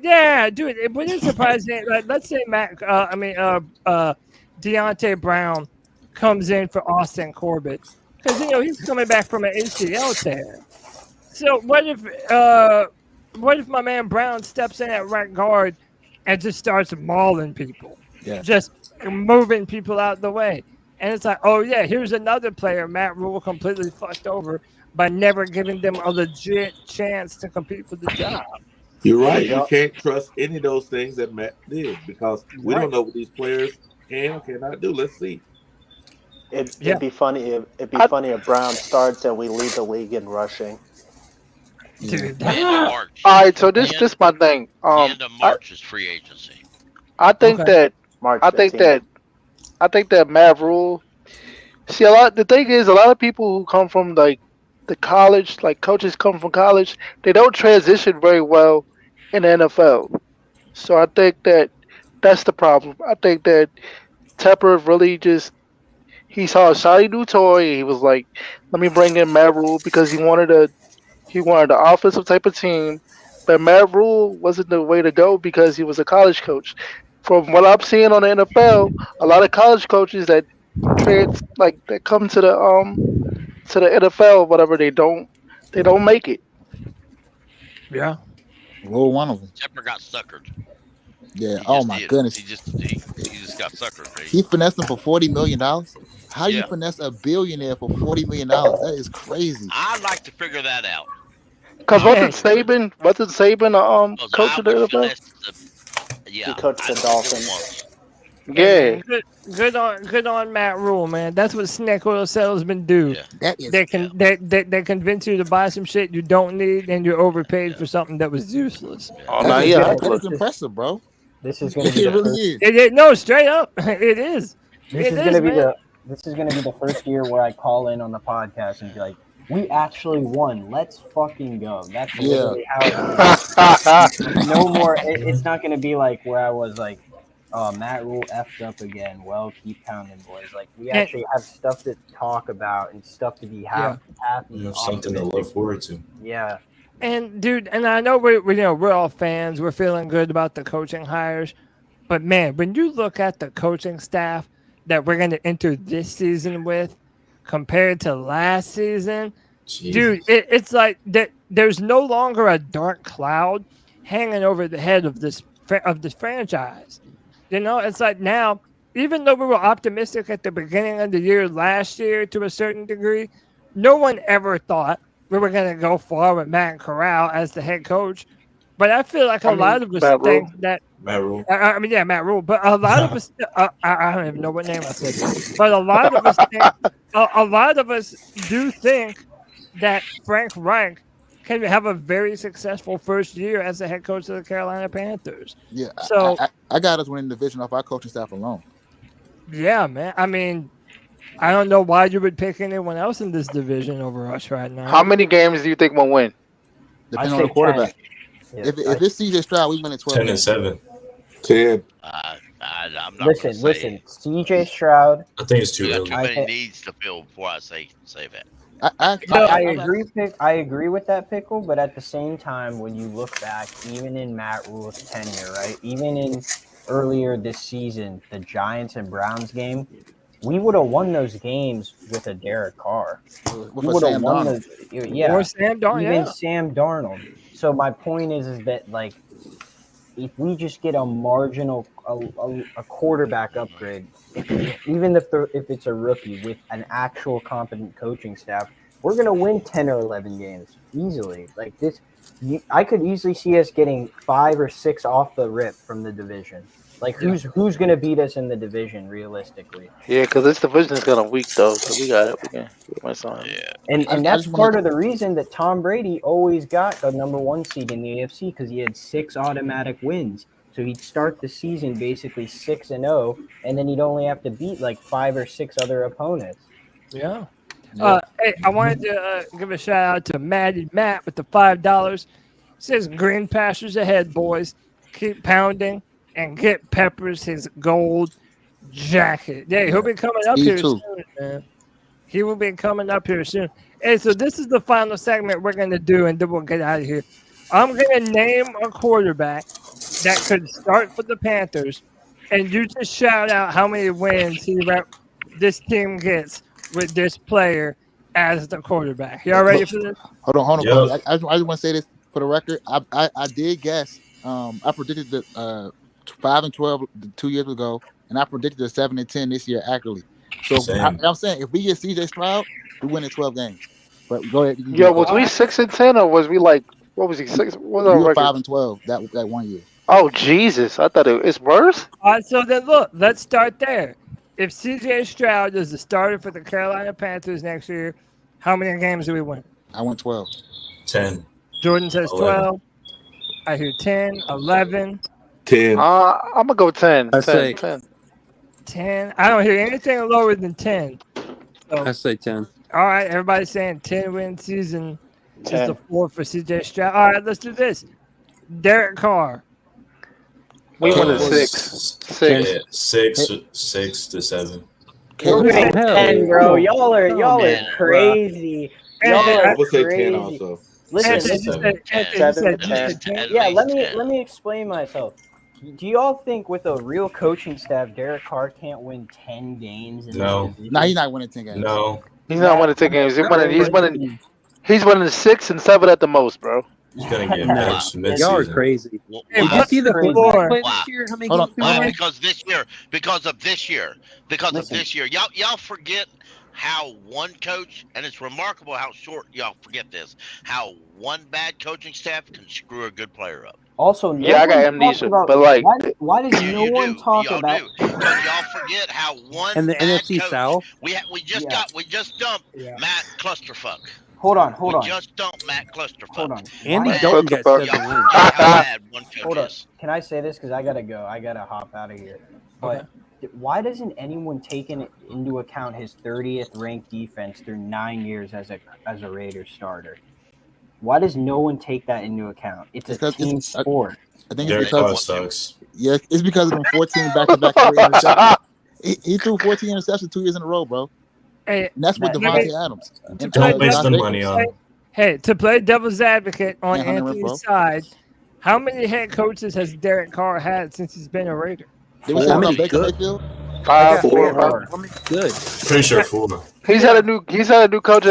Yeah, dude, it wouldn't surprise me. Like, let's say Deontay Brown comes in for Austin Corbett because he's coming back from an ACL tear. So what if my man Brown steps in at right guard and just starts mauling people? Yeah. Just moving people out the way. And it's like, oh, yeah, here's another player Matt Rule completely fucked over by never giving them a legit chance to compete for the job. You're right. You can't trust any of those things that Matt did because we don't know what these players can or cannot do. Let's see. It'd be funny if Brown starts and we lead the league in rushing. Dude. All right, so this my thing. End of March is free agency. I think that Matt Rule. See, the thing is, a lot of people who come from like the college, like coaches come from college, they don't transition very well in the NFL. So I think that's the problem. I think that Tepper really he saw a shiny new toy. He was like, let me bring in Matt Rule because he wanted an offensive type of team. But Matt Rule wasn't the way to go because he was a college coach. From what I'm seeing on the NFL, a lot of college coaches that come to the NFL, whatever, they don't make it. Yeah. Rule one of them. Tepper got suckered. Yeah. Oh my goodness. He just got suckered. Right? He finessed him for $40 million. How you finesse a billionaire for $40 million? That is crazy. I'd like to figure that out. Because wasn't Saban coach of the NFL? He coached the Dolphins. Yeah. Good on Matt Rule, man. That's what snake oil salesmen do. That is, they convince you to buy some shit you don't need and you're overpaid for something that was useless. Oh no, yeah. That's impressive, bro. This is going to be it really is. No, straight up, it is. This is going to be the first year where I call in on the podcast and be like, we actually won. Let's fucking go. That's literally how it is. No more. It's not going to be like where I was like, Matt Rule effed up again. Well, keep pounding, boys. Like, we actually have stuff to talk about and stuff to be happy. You have something to look forward to. Yeah. And, dude, and I know we're all fans. We're feeling good about the coaching hires. But, man, when you look at the coaching staff that we're going to enter this season with, compared to last season, dude, it's like there's no longer a dark cloud hanging over the head of this franchise. It's like now, even though we were optimistic at the beginning of the year last year to a certain degree, no one ever thought we were going to go far with Matt Corral as the head coach. But I feel like a lot of us think that Matt Rule. Matt Rule. But a lot of us, I don't even know what name I said. But a lot of us think, a lot of us do think that Frank Reich can have a very successful first year as the head coach of the Carolina Panthers. Yeah. So I got us winning the division off our coaching staff alone. Yeah, man. I mean, I don't know why you would pick anyone else in this division over us right now. How many games do you think we'll win? Depending on the quarterback. If it's CJ Stroud, we win at 12. 10-7. 10. I'm not listen. CJ Stroud. I think it's too got early. too many needs to fill before I say that. I agree. I agree with that, Pickle. But at the same time, when you look back, even in Matt Rule's tenure, right, even in earlier this season, the Giants and Browns game, we would have won those games with a Derek Carr. We would have won those. Yeah, or Sam Darnold. Even Sam Darnold. So my point is that like, if we just get a marginal a quarterback upgrade, even if it's a rookie with an actual competent coaching staff, we're gonna win 10 or 11 games easily. Like this, I could easily see us getting 5 or 6 off the rip from the division. Like, who's going to beat us in the division realistically? Yeah, because this division is kind of weak though. So we got it. We might sign him. And that's part of the reason that Tom Brady always got the number 1 seed in the AFC, because he had 6 automatic wins. So he'd start the season basically 6-0, and then he'd only have to beat like 5 or 6 other opponents. Yeah. Hey, I wanted to give a shout out to Matt with the $5. Says green pastures ahead, boys. Keep pounding and get Peppers his gold jacket. Yeah, he'll be coming up here soon, man. He will be coming up here soon. Hey, so this is the final segment we're going to do, and then we'll get out of here. I'm going to name a quarterback that could start for the Panthers, and you just shout out how many wins this team gets with this player as the quarterback. Y'all ready for this? Hold on. Yep. I just want to say this for the record. I did guess. I predicted the 5-12 2 years ago, and I predicted the 7-10 this year accurately. So I'm saying if we get CJ Stroud, we win in 12 games. But go ahead. Yo, was we 6-10 or was we like what was he 6? What was we were 5-12 that 1 year. Oh Jesus! I thought it's worse. All right, so then look, let's start there. If CJ Stroud is the starter for the Carolina Panthers next year, how many games do we win? I went 12. 10. Jordan says 12. I hear 10, 11. 10. I'm gonna go 10. I 10. say 10. 10. I don't hear anything lower than 10. So, I say 10. All right, everybody's saying 10-win season 10. is the 4 for CJ Stroud. All right, let's do this. Derek Carr. We won a 6. 6 to 7. We're at 10, bro. Y'all are crazy. Y'all are crazy. 10 also. Listen, 7 to 10. Yeah, let me explain myself. Do y'all think with a real coaching staff, Derek Carr can't win 10 games? No. No, he's not winning 10 games. No. He's not winning 10 games. He's winning 6 and 7 at the most, bro. He's gonna get benched mid-season. Y'all are crazy. Hey, Did you see the floor? this year? How many games we Why? won? Because of this year. Y'all forget how one coach, and it's remarkable how short y'all forget this, how one bad coaching staff can screw a good player up. Also, I got amnesia, but like, why does no one talk about? Because y'all forget how one And the bad NFC coach, South. we just dumped Matt Clusterfuck. Hold on. We just dumped Matt Clusterfuck. Hold on. Andy Why- Dalton got 7 wins. How bad one coach Hold on. is. Can I say this? Because I gotta go. I gotta hop out of here. But why doesn't anyone take into account his 30th ranked defense through 9 years as a Raiders starter? Why does no one take that into account? It's a team sport. I think Derek it's Carr because sucks. yeah, it's because of them 14 back-to-back career interceptions. He threw 14 interceptions 2 years in a row, bro. Hey, And that's with Devontae Adams. And Don't waste Josh the Jacobs. money on. Hey, to play devil's advocate on Yeah, Hunter Anthony's Renfrow. side, how many head coaches has Derek Carr had since he's been a Raider? They were talking about Baker Mayfield. 5, 4, 5. Good. Pretty sure 4. He's had a new coach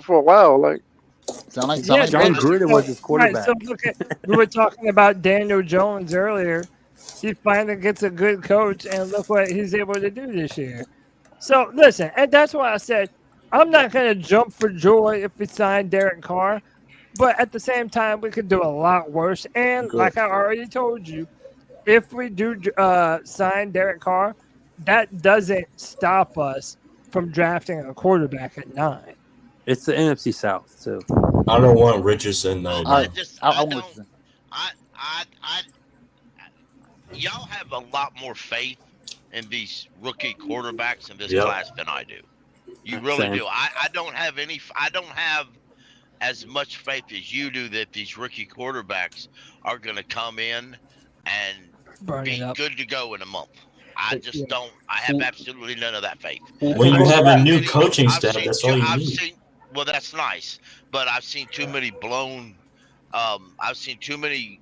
for a while. Like, Sound like Yeah, John Gruden was his Right, quarterback. so look at, we were talking about Daniel Jones earlier. He finally gets a good coach, and look what he's able to do this year. So listen, and that's why I said I'm not going to jump for joy if we sign Derek Carr, but at the same time, we could do a lot worse. And like I already told you, if we do sign Derek Carr, that doesn't stop us from drafting a quarterback at 9. It's the NFC South, so I don't want Richardson. No. Y'all have a lot more faith in these rookie quarterbacks in this Yep. class than I do. You really Same. do. I don't have as much faith as you do that these rookie quarterbacks are going to come in and Burn be it up. good to go in a month. I just don't. I have absolutely none of that faith. When you have a new coaching I've staff, seen that's all you need. Well, that's nice, but I've seen too many blown. I've seen too many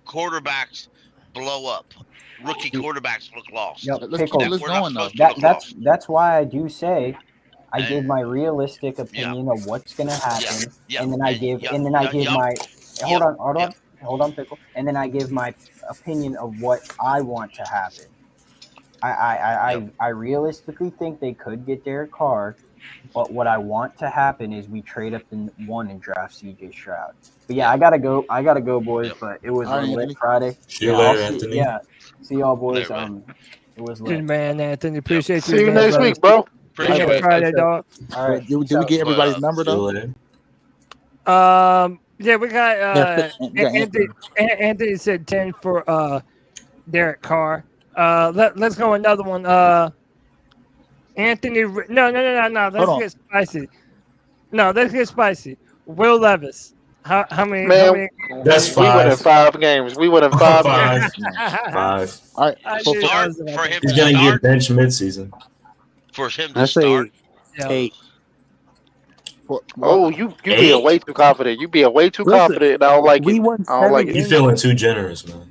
quarterbacks blow up. Rookie quarterbacks look lost. Yep, Let's Pickle. keep this going though. That's why I do say I give my realistic opinion of what's gonna happen, and then I give my hold on, Pickle, and then I give my opinion of what I want to happen. I realistically think they could get Derek Carr, but what I want to happen is we trade up in one and draft CJ Stroud. But yeah, I gotta go, boys. But it was a lit Friday. See you later, Anthony. See y'all, boys. It was lit. Good man, Anthony. Appreciate you. See you next week, bro. Appreciate Friday, dog. All right. Did we get everybody's number though? Yeah, we got Anthony said 10 for Derek Carr. Let's go another one. Anthony, no. Let's get spicy. No, let's get spicy. Will Levis. How many? Man, that's 5. We win in 5 games. We win in 5 games. 5. All right. For him He's to gonna start. get benched midseason. For him I to say start. 8. Oh, you being way too confident. You being way too confident. And I don't like we it. won I don't like You're it. feeling too generous, man.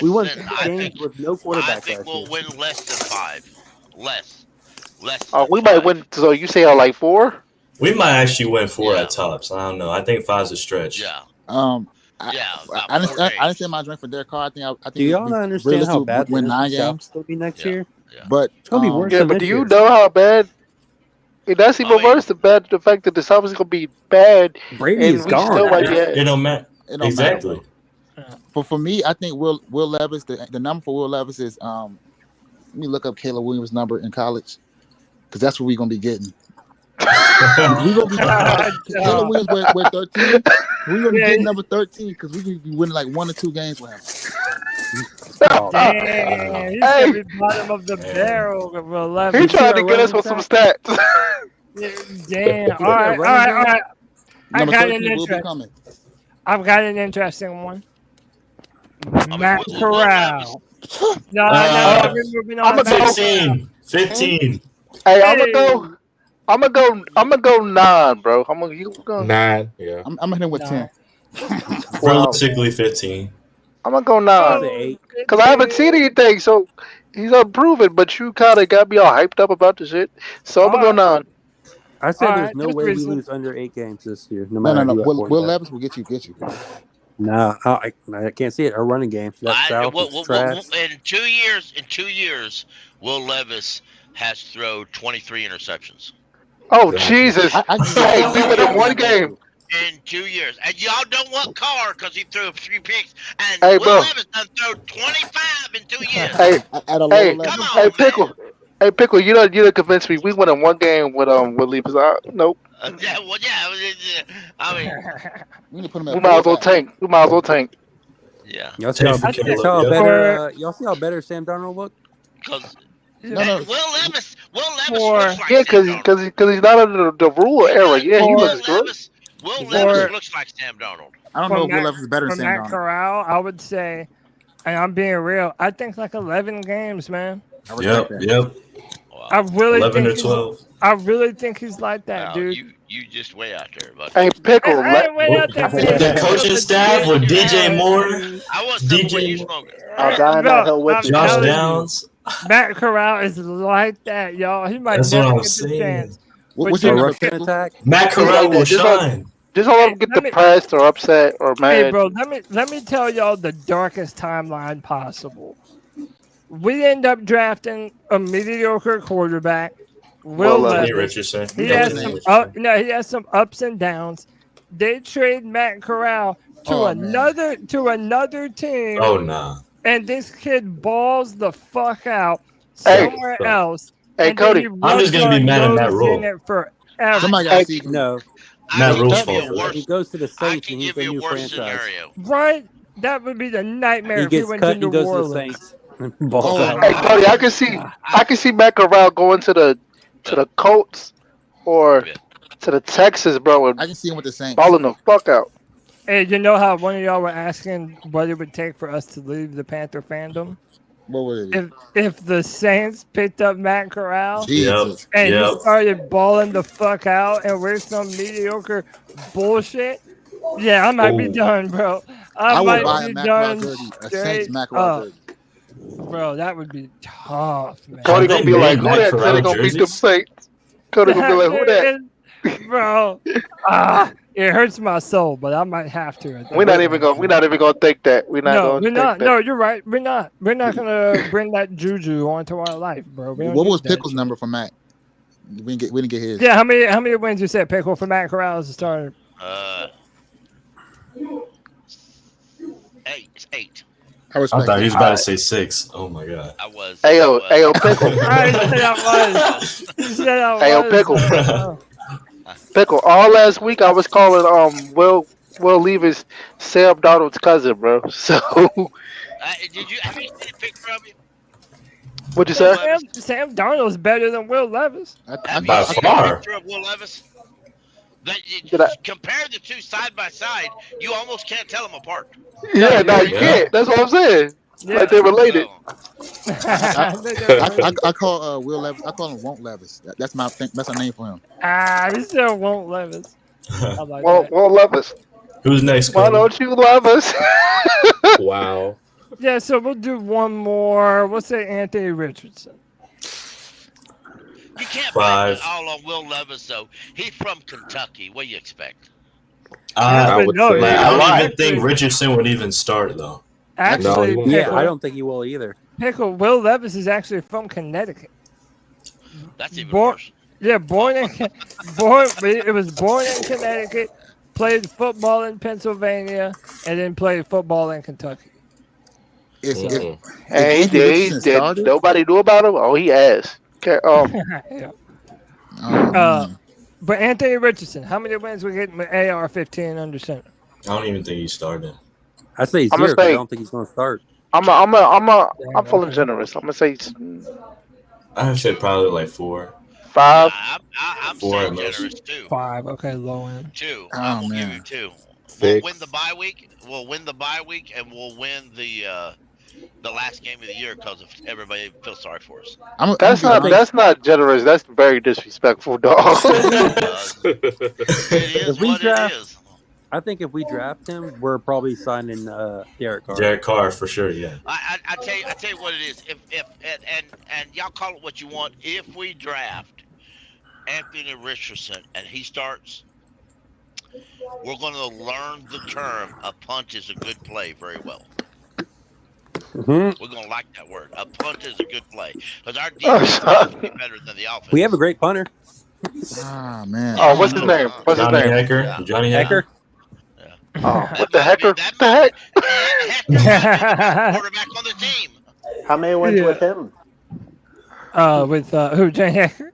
We won Less than, 7 games with no quarterback. I think we'll win less than 5. Less. Oh, we might win. So you say like 4? We might actually win 4 at tops. I don't know. I think 5's a stretch. Yeah. I didn't say my drink for Derek Carr. I think. Do y'all not understand how bad win the 9 NFC South games? will be next year? But It's gonna be worse. Yeah, than but this do you year. know how bad? That's even worse than the fact that the South is gonna be bad. Brady and is we gone. still might be It don't matter. It don't Exactly. matter. For me, I think Will Levis. The number for Will Levis is let me look up Caleb Williams' number in college because that's what we're gonna be getting. We're gonna be Caleb Williams we're 13. We're gonna be getting number 13 because we can be winning like 1 or 2 games with him. Damn, he's gonna be bottom of the barrel. Will Levis. He tried to get us with some stats. Damn. All right. Number 13 will be coming. I've got an interesting one. Matt Corral. No, we're moving on. 15. Hey, I'm gonna go 9, bro. You go 9. Yeah. I'm gonna hit him with 10. Realistically, 15. I'm gonna go 9 because I haven't seen anything, so he's unproven. But you kind of got me all hyped up about the shit, so I'm gonna go 9. I said there's right, no that's way we reasonable. lose under 8 games this year. No matter No. who at Will quarterback. Levis will get you. No, I can't see it. Our running game. That South is trash. In 2 years, Will Levis has thrown 23 interceptions. Oh Jesus! Hey, we win in 1 game. In 2 years, and y'all don't want Carr because he threw 3 picks, and Hey, Will bro. Levis done thrown 25 in 2 years. Pickle. Hey, Pickle. You don't convince me. We win in 1 game with Levis. Nope. I mean, We need to put him We at might as well quarterback. tank. Yeah. Y'all see how better Sam Darnold look? No. Will Levis looks like Yeah, Sam because he's not under the rule era. Yeah, he looks good. Will Levis looks like Sam Darnold. I don't know if Will Levis is better For than Sam Matt Darnold. Corral, I would say, and I'm being real, I think like 11 games, man. Yep. I really 11 think or 12. I really think he's like that, dude. You just way out there, bud. Hey, Pickle. I ain't way out there, man. The coaching staff with DJ Moore, I want something where you smoking. I'll die on that hill with you. Josh Downs. Matt Corral is like that, y'all. He might That's never what I'm get the saying. chance. What's But your you- number, Russian Pickle? attack. Matt Corral will shine. Just don't let him get depressed or upset or mad. Hey, bro, let me tell y'all the darkest timeline possible. We end up drafting a mediocre quarterback, Will Anthony Levis. Richardson. He has some ups and downs. They trade Matt Corral to another team. Oh, nah. And this kid balls the fuck out Hey. somewhere else. Hey, and then Cody. he I'm just gonna be mad at Matt goes Rule. in it forever. Somebody got to see. No, Matt Rule's give you fault. a worse- he goes to the I Saints can and he's give the you a new worse franchise. scenario. Right? That would be the nightmare He if he gets went cut to and he New goes to the Orleans. Saints and balls out. Hey, Cody, I can see Matt Corral going to the Colts or to the Texas, bro, and I can see him with the Saints. balling the fuck out. Hey, you know how one of y'all were asking what it would take for us to leave the Panther fandom? What would it If the Saints picked up Matt Corral Jesus. and he started balling the fuck out and we're some mediocre bullshit, yeah, I might be done, bro. I might will buy a be Matt Corral done jersey. A straight Saints Matt Corral up. jersey. Bro, that would be tough, man. Cody gonna be like, who Matt that? Corral Cody gonna beat them jerseys? Saints. Cody gonna be like, who that? Bro, it hurts my soul, but I might have to. We're not even gonna think that. We're not. No, you're right. We're not gonna bring that juju onto our life, bro. What was Pickle's number for Matt? We didn't get his. Yeah, how many wins you said Pickle for Matt Corral as a starter? 8. I thought he was about to say 6. Oh my god. I was. Ayo, Pickle. Ayo, Pickle. Pickle. All last week I was calling Will Levis Sam Donald's cousin, bro. So. Did you have any pick from him? What'd you say? Sam Darnold's better than Will Levis. By far. Will Levis? Compare the two side by side, you almost can't tell them apart. Yeah, no, you can't. That's what I'm saying. Yeah. Like they're related. I call Will Levis. I call him Won't Levis. That's a name for him. He still Won't Levis. Won't Levis. Who's next? Why don't you love us? Wow. Yeah, so we'll do one more. We'll say Anthony Richardson. You can't blame it all on Will Levis, though. He's from Kentucky. What do you expect? I don't even think Richardson would even start, though. Actually, I don't think he will either. Pickle, Will Levis is actually from Connecticut. That's even worse. Yeah, it was born in Connecticut, played football in Pennsylvania, and then played football in Kentucky. Nobody knew about him. Oh, he asked. Okay. But Anthony Richardson, how many wins we getting with AR-15 under center? I don't even think he started. I say 0. I don't think he's going to start. I'm full generous. I'm gonna say. I would say probably like 4. 5. I'm 4 saying at most. generous 2. 5. Okay, low end. 2. Oh, We'll man. give you 2. 6. We'll win the bye week. And we'll win the last game of the year because everybody feels sorry for us. That's not generous. That's very disrespectful, dog. I think if we draft him, we're probably signing Derek Carr. Derek Carr for sure, yeah. I tell you what it is. If y'all call it what you want. If we draft Anthony Richardson and he starts, we're going to learn the term "a punt is a good play" very well. We're going to like that word. A punt is a good play because our defense is be better than the offense. We have a great punter. Man. Oh, what's his name? Johnny Hecker. Yeah. Johnny Hecker. Oh, what the hecker? What the heck? Quarterback on the team. How many wins with him? With who? Johnny Hecker.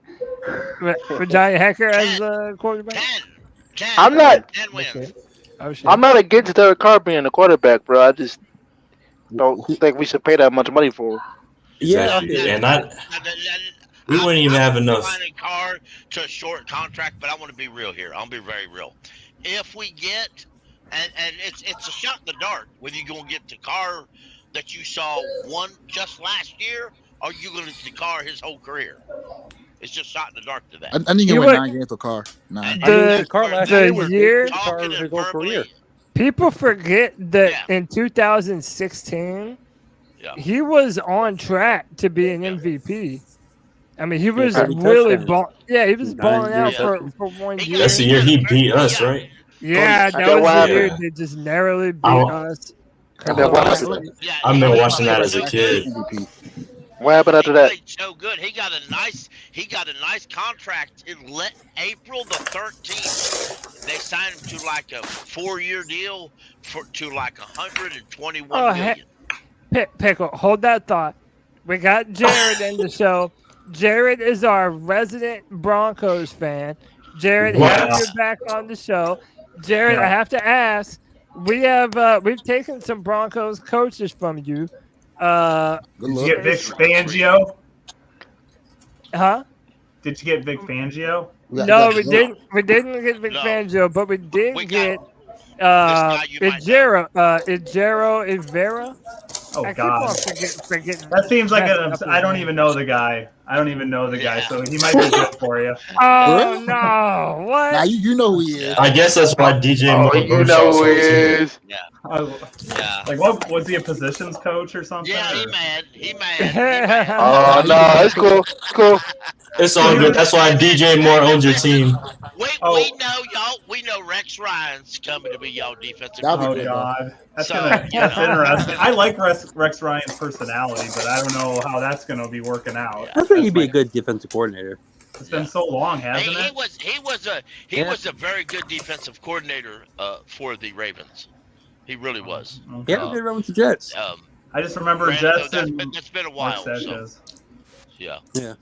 With Johnny Hecker as a quarterback. 10. I'm not. 10 wins. I'm not against Derek Carr being a quarterback, bro. I just don't think we should pay that much money for him. Exactly. And we wouldn't even have enough. Carr to a short contract, but I want to be real here. I'll be very real. If we get, and it's a shot in the dark whether you're going to get the Carr that you saw one just last year, or you're going to see Carr his whole career. It's just shot in the dark to that. I think he went 9 games for Carr. 9. Carr last year was Carr his whole career. People forget that in 2016, he was on track to be an MVP. I mean, he was really balling. Yeah, he was balling out for 1 year. That's the year he beat us, right? Yeah, that was the year they just narrowly beat us. I've been watching that as a kid. What happened after that? So good. He got a nice contract in April the 13th. They signed him to like a 4-year deal to like 121 million. Pickle, hold that thought. We got Jared in the show. Jared is our resident Broncos fan. Jared, have you back on the show. Jared, I have to ask. We've taken some Broncos coaches from you. Did you get Vic Fangio? Huh? Did you get Vic Fangio? No, we didn't. We didn't get Vic Fangio, but we did get Ijero Ivera. Oh God! Forgetting. That seems like I don't even know the guy. So he might be good for you. Oh no! What? Now you know who he is. I guess that's why DJ. You know who he is. Yeah. Like what? Was he a positions coach or something? Yeah, he mad. Oh no, it's cool. It's all good. That's why DJ Moore owns your team. We know Rex Ryan's coming to be y'all defensive. Oh God, that's interesting. I like Rex Ryan's personality, but I don't know how that's going to be working out. I think he'd be a good defensive coordinator. It's been so long, hasn't it? He was a very good defensive coordinator for the Ravens. He really was. He had a good run with the Jets. I just remember Jets. That's been a while. So. Yeah. Yeah.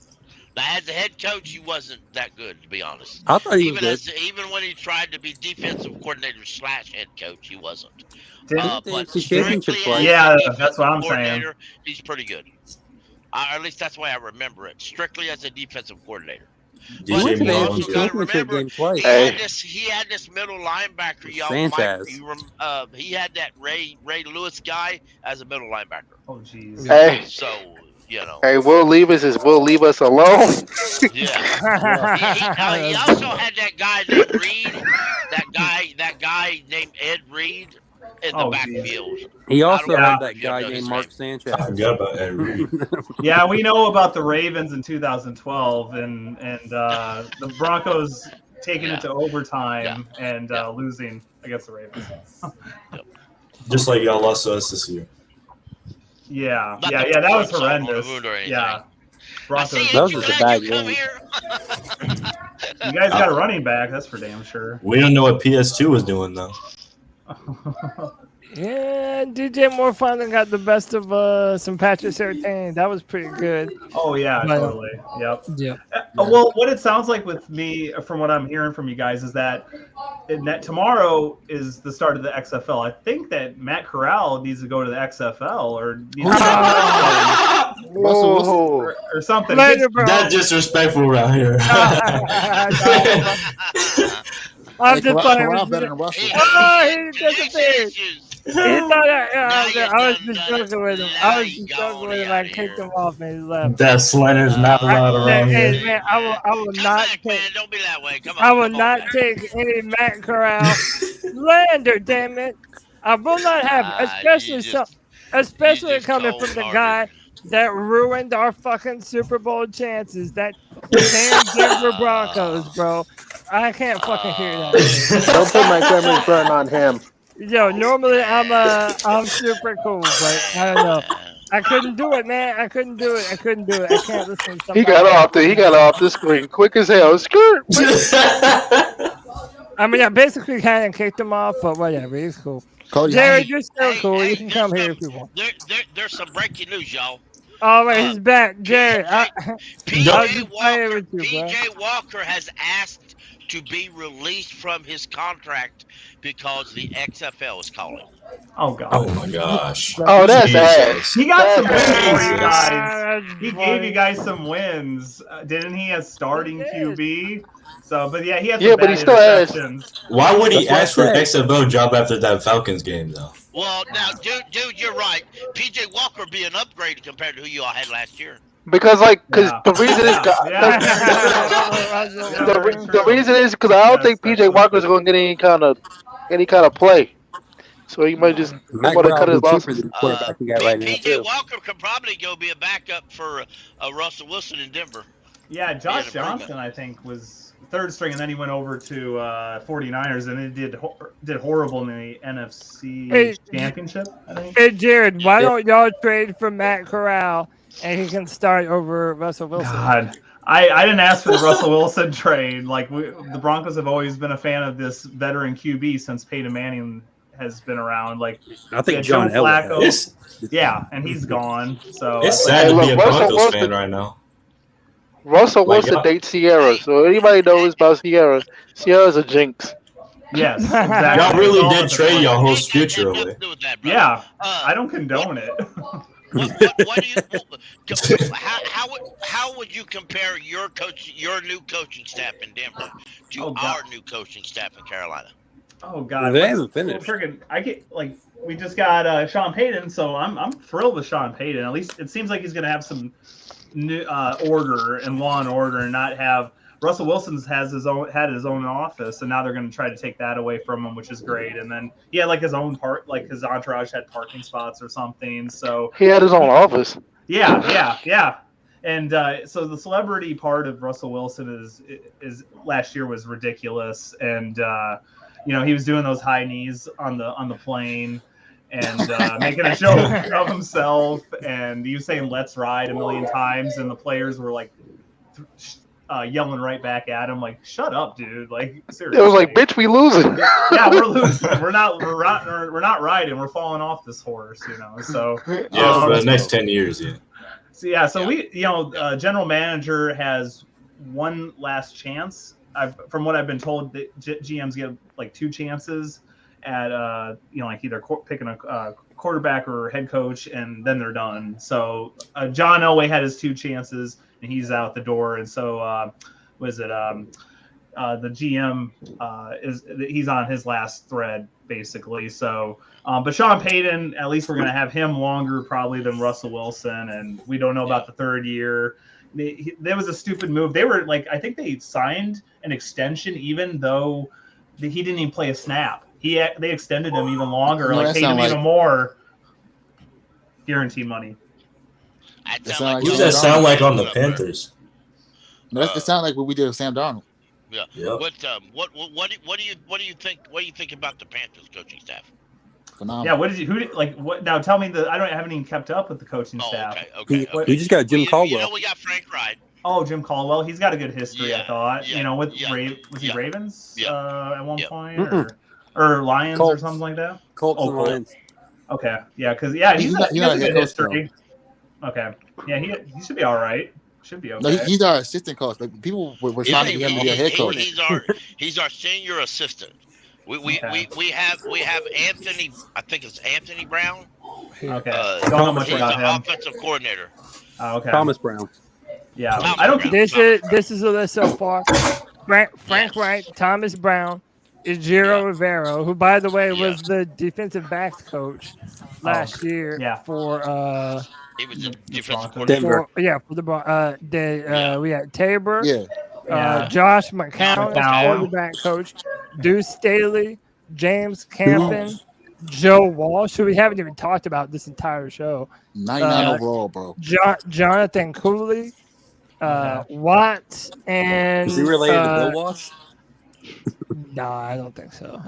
Now, as a head coach, he wasn't that good, to be honest. I thought he was good. Even when he tried to be defensive coordinator / head coach, he wasn't. But yeah, that's what I'm saying. He's pretty good. At least that's why I remember it. Strictly as a defensive coordinator. But you also got to remember, he had this middle linebacker, y'all. He had that Ray Lewis guy as a middle linebacker. Oh, jeez. Hey. So, you know. Hey, Will leave us alone. Yeah. He also had that guy named Reed. That guy named Ed Reed in the backfield. He also had that guy named Mark Sanchez. I forgot about Ed Reed. Yeah, we know about the Ravens in 2012 and the Broncos taking it to overtime and losing against the Ravens. Just like y'all lost to us this year. Yeah, that was horrendous. Yeah. Broncos. That was just a bad game. You guys got a running back, that's for damn sure. We don't know what PS2 was doing, though. Yeah, DJ Moore finally got the best of some Patrick Surtain. That was pretty good. Oh yeah, totally. Yep. Well, what it sounds like with me, from what I'm hearing from you guys, is that tomorrow is the start of the XFL. I think that Matt Corral needs to go to the XFL or or something. That's disrespectful right here. I'm just playing. Better than Russell. Oh, he disappeared. He thought I was just joking with him. I kicked him off and he left. That slander's not allowed around here. Man, I will not take. Don't be that way. Come on. I will not take any Matt Corral slander. Damn it! I will not have, especially coming from the guy that ruined our fucking Super Bowl chances. That damn Denver Broncos, bro. I can't fucking hear that. Don't put my cameras burn on him. Yo, normally I'm super cool, but I don't know. I couldn't do it, man. I couldn't do it. I can't listen to somebody. He got off the screen quick as hell. Skirt. I mean, I basically kind of kicked him off, but whatever. He's cool. Cody, Jared, you're still cool. You can come here if you want. There's some breaking news, y'all. All right, he's back. Jared, PJ Walker has asked to be released from his contract because the XFL is calling. Oh God! Oh my gosh! Oh, that's ass. He got some wins for you guys. He gave you guys some wins, didn't he? As starting QB. So, but yeah, he had some bad but he still has. Why would he ask for an XFL job after that Falcons game, though? Well, now, dude, you're right. PJ Walker would be an upgrade compared to who you all had last year. Because the reason is because I don't think PJ Walker is going to get any kind of play, so he might just want to cut his losses. PJ Walker could probably go be a backup for Russell Wilson in Denver. Yeah, Josh Johnson, I think, was third string, and then he went over to 49ers, and it did horrible in the NFC Championship, I think. Hey, Jared, why don't y'all trade for Matt Corral? And he can start over Russell Wilson. God, I didn't ask for the Russell Wilson trade. Like the Broncos have always been a fan of this veteran QB since Peyton Manning has been around. Like I think John Flacco. Yeah, and he's gone. So it's sad to be a Broncos fan right now. Russell Wilson dates Sierra, so anybody knows about Sierra. Sierra's a jinx. Yes, exactly. Y'all really did trade your whole future away. Yeah, I don't condone it. How would you compare your new coaching staff in Denver to our new coaching staff in Carolina? Oh God, they haven't finished. We just got Sean Payton, so I'm thrilled with Sean Payton. At least it seems like he's going to have some new order and law and order, and not have Russell Wilson's had his own office, and now they're going to try to take that away from him, which is great. And then he had his own his entourage had parking spots or something. So he had his own office. Yeah. And so the celebrity part of Russell Wilson is last year was ridiculous, and he was doing those high knees on the plane and making a joke of himself, and he was saying "Let's ride" a million times, and the players were like yelling right back at him, like, "Shut up, dude!" Like, seriously. It was like, "Bitch, we losing." Yeah, we're losing. We're not riding. We're falling off this horse, So yeah, for the next 10 years, yeah. So we, general manager has one last chance. From what I've been told, the GMs get like 2 chances at like either picking a quarterback or head coach, and then they're done. So John Elway had his 2 chances, and he's out the door. And so the GM he's on his last thread basically. So but Sean Payton, at least we're going to have him longer probably than Russell Wilson, and we don't know about the 3rd year. There was a stupid move. They were like, I think they signed an extension even though he didn't even play a snap. They extended him even longer, paid him even more guaranteed money. Who does that sound like on the Panthers? No, it sounds like what we did with Sam Darnold. Yeah. Yep. What do you think about the Panthers coaching staff? Phenomenal. Yeah. What now? Tell me I haven't even kept up with the coaching staff. Okay. We just got Jim Caldwell. We got Frank Wright. Oh, Jim Caldwell. He's got a good history, I thought. Was he Ravens at one point or Lions Colts. or something like that? Colts and Lions. Okay. Yeah, because he's got a good history. Okay. Yeah, he should be all right. Should be okay. No, he's our assistant coach. Like, people were trying to get him to be a head coach. He's our senior assistant. We have Anthony. I think it's Anthony Brown. Okay. He's the offensive coordinator. Okay. Thomas Brown. Yeah. This is a list so far. Frank Wright, Thomas Brown, Ejiro Rivera, who by the way was the defensive backs coach last year for he was a defensive coordinator. For the we had Tabor. Josh McCown, quarterback coach, Deuce Staley, James Campen, Joe Walsh, who we haven't even talked about this entire show. 99 overall, bro. Jonathan Cooley, Watts, and is he related to Bill Walsh? No, I don't think so.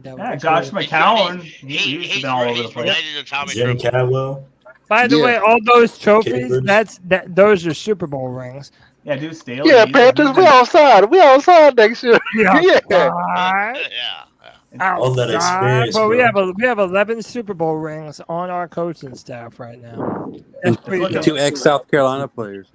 Josh McCown. He's been all over the place. Jim Cadwell. By the way, all those trophies, those are Super Bowl rings. Yeah, Deuce Staley. Yeah, Panthers, we outside. We outside next year. All that experience. But we have 11 Super Bowl rings on our coaching staff right now. 2 ex-South Carolina players.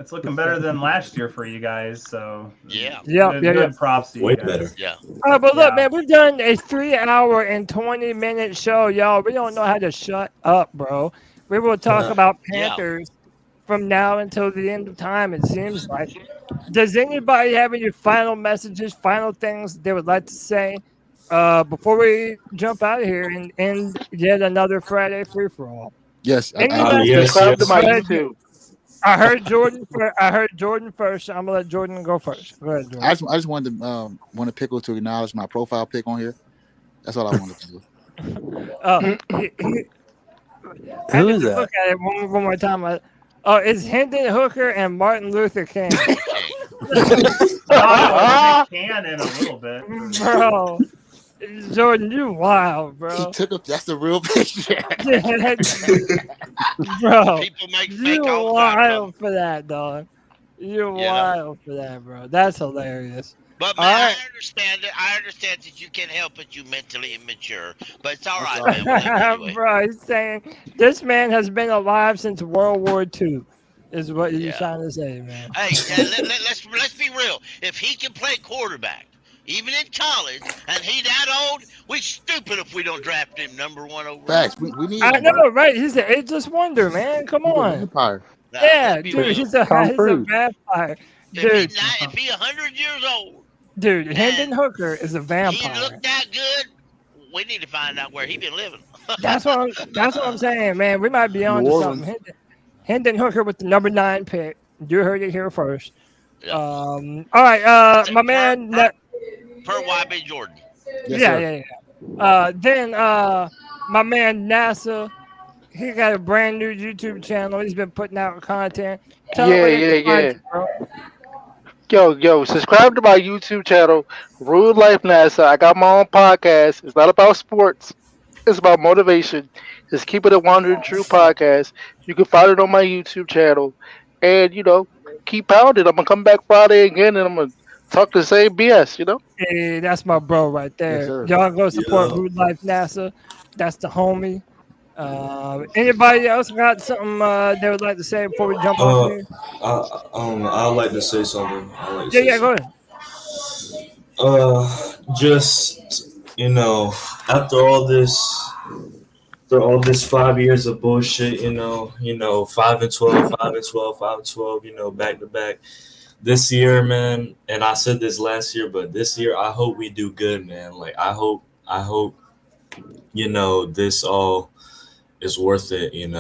It's looking better than last year for you guys. So good props to you way guys. better. Yeah. But look, man, we've done a 3-hour and 20-minute show, y'all. We don't know how to shut up, bro. We will talk about Panthers from now until the end of time, it seems like. Does anybody have any final messages, final things they would like to say before we jump out of here and end yet another Friday free-for-all? Yes. I heard Jordan first. I'm gonna let Jordan go first. Go ahead, Jordan. I just wanted to Pickle to acknowledge my profile pic on here. That's all I wanted to do. Who is that? Look at it one more time. It's Hendon Hooker and Martin Luther King. Can in a little bit, bro. Jordan, you wild, bro. He took that's the real picture. Bro, People make you wild for that, dog. You're wild for that, bro. That's hilarious. But man, I understand it. I understand that you can't help it. You mentally immature, but it's all right, man. Anyway. Bro, he's saying this man has been alive since World War II. Is what you're trying to say, man. Hey, let's be real. If he can play quarterback, even in college, and he that old, we stupid if we don't draft him number 1 overall. Facts. We need. I know, right? He's an ageless wonder, man. Come on. Vampire. Yeah, dude, he's a vampire. Dude, If he 100 years old. Dude, Hendon Hooker is a vampire. He looked that good. We need to find out where he been living. That's what I'm saying, man. We might be on to something. Hendon Hooker with the number 9 pick. You heard it here first. Yeah. All right, my man. Per YB Jordan. Yes, yeah. Then my man NASA, he got a brand new YouTube channel. He's been putting out content. Tell him where they can find you, bro. Yo, subscribe to my YouTube channel, Rude Life NASA. I got my own podcast. It's not about sports. It's about motivation. Just keep it a Wandering True podcast. You can find it on my YouTube channel. And, keep pounding. I'm going to come back Friday again, and I'm going to talk the same BS, Hey, that's my bro right there. Yes, Y'all go support Rude Life NASA. That's the homie. Anybody else got something they would like to say before we jump on here? I'd like to say something. Go ahead. Just after all this 5 years of bullshit, 5-12, 5-12, 5-12, back to back. This year, man, and I said this last year, but this year I hope we do good, man. Like I hope this all is worth it, at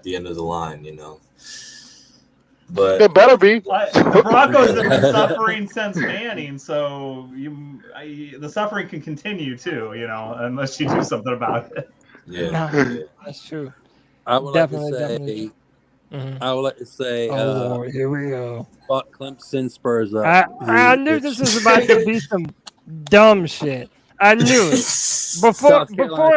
the end of the line, But it better be. The Broncos have been suffering since Manning, so the suffering can continue too, unless you do something about it. Yeah, no, that's true. I would definitely. I would like to say, Lord, here we go. Fuck Clemson, Spurs up. I knew this was about to be some dumb shit. I knew it before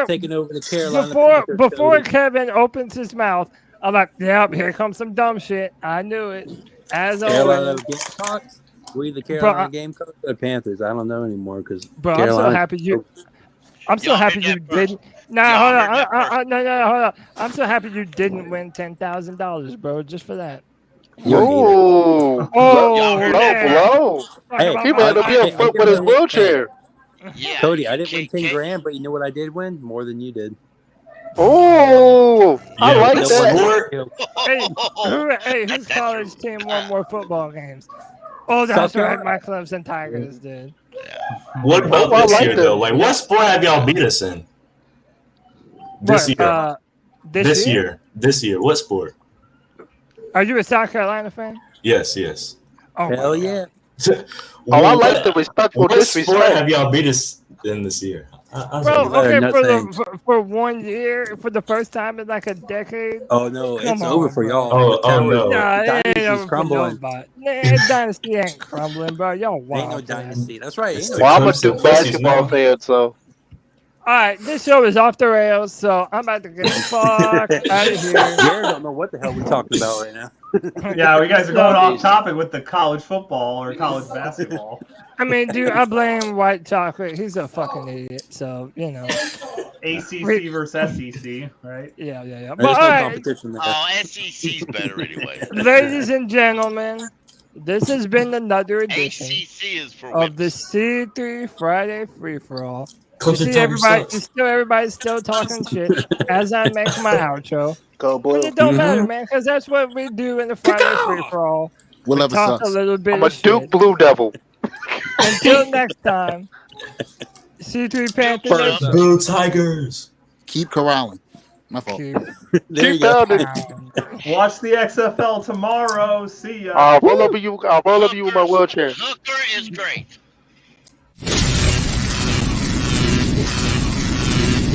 taking over the Carolina before Kevin opens his mouth. I'm like, yep, here comes some dumb shit. I knew it. As Carolina always. Gamecocks. We the Carolina Gamecocks or Panthers? I don't know anymore because. Bro, I'm so happy you. I'm so happy you didn't. Nah, hold on. I'm so happy you didn't win $10,000, bro. Just for that. Oh, blow. Hey, he might have been a foot with his wheelchair. Yeah, Cody, I didn't win 10 grand, but you know what I did win? More than you did. Oh, I like that. Hey, whose college team won more football games? Oh, that's right. My Clemson Tigers did. What about this year, though? Like, what sport have y'all beat us in? This year. This year. What sport? Are you a South Carolina fan? Yes. Oh, hell yeah. I like the respectful disrespect. What sport have y'all beat us in this year? For 1 year, for the first time in like a decade. Oh no, it's over for y'all. Oh no, Dynasty's crumbling. Dynasty ain't crumbling, bro. Y'all wild. Ain't no dynasty. That's right. Well, I'm a Duke basketball fan, so. All right, this show is off the rails, so I'm about to get the fuck out of here. Jared don't know what the hell we're talking about right now. Yeah, we guys are going off topic with the college football or college basketball. I mean, dude, I blame White Chocolate. He's a fucking idiot. So, ACC versus SEC, right? Yeah. There's no competition there. Oh, SEC's better anyway. Ladies and gentlemen, this has been another edition of the C3 Friday Free For All. You see everybody's still talking shit as I make my outro. Go Blue. But it don't matter, man, because that's what we do in the Friday Free For All. We talk a little bit. I'm a Duke Blue Devil. Until next time, C3 Panthers. Blue Tigers. Keep corralling. My fault. Keep pounding. Watch the XFL tomorrow. See ya. I'll roll over you with my wheelchair. Hooker is great.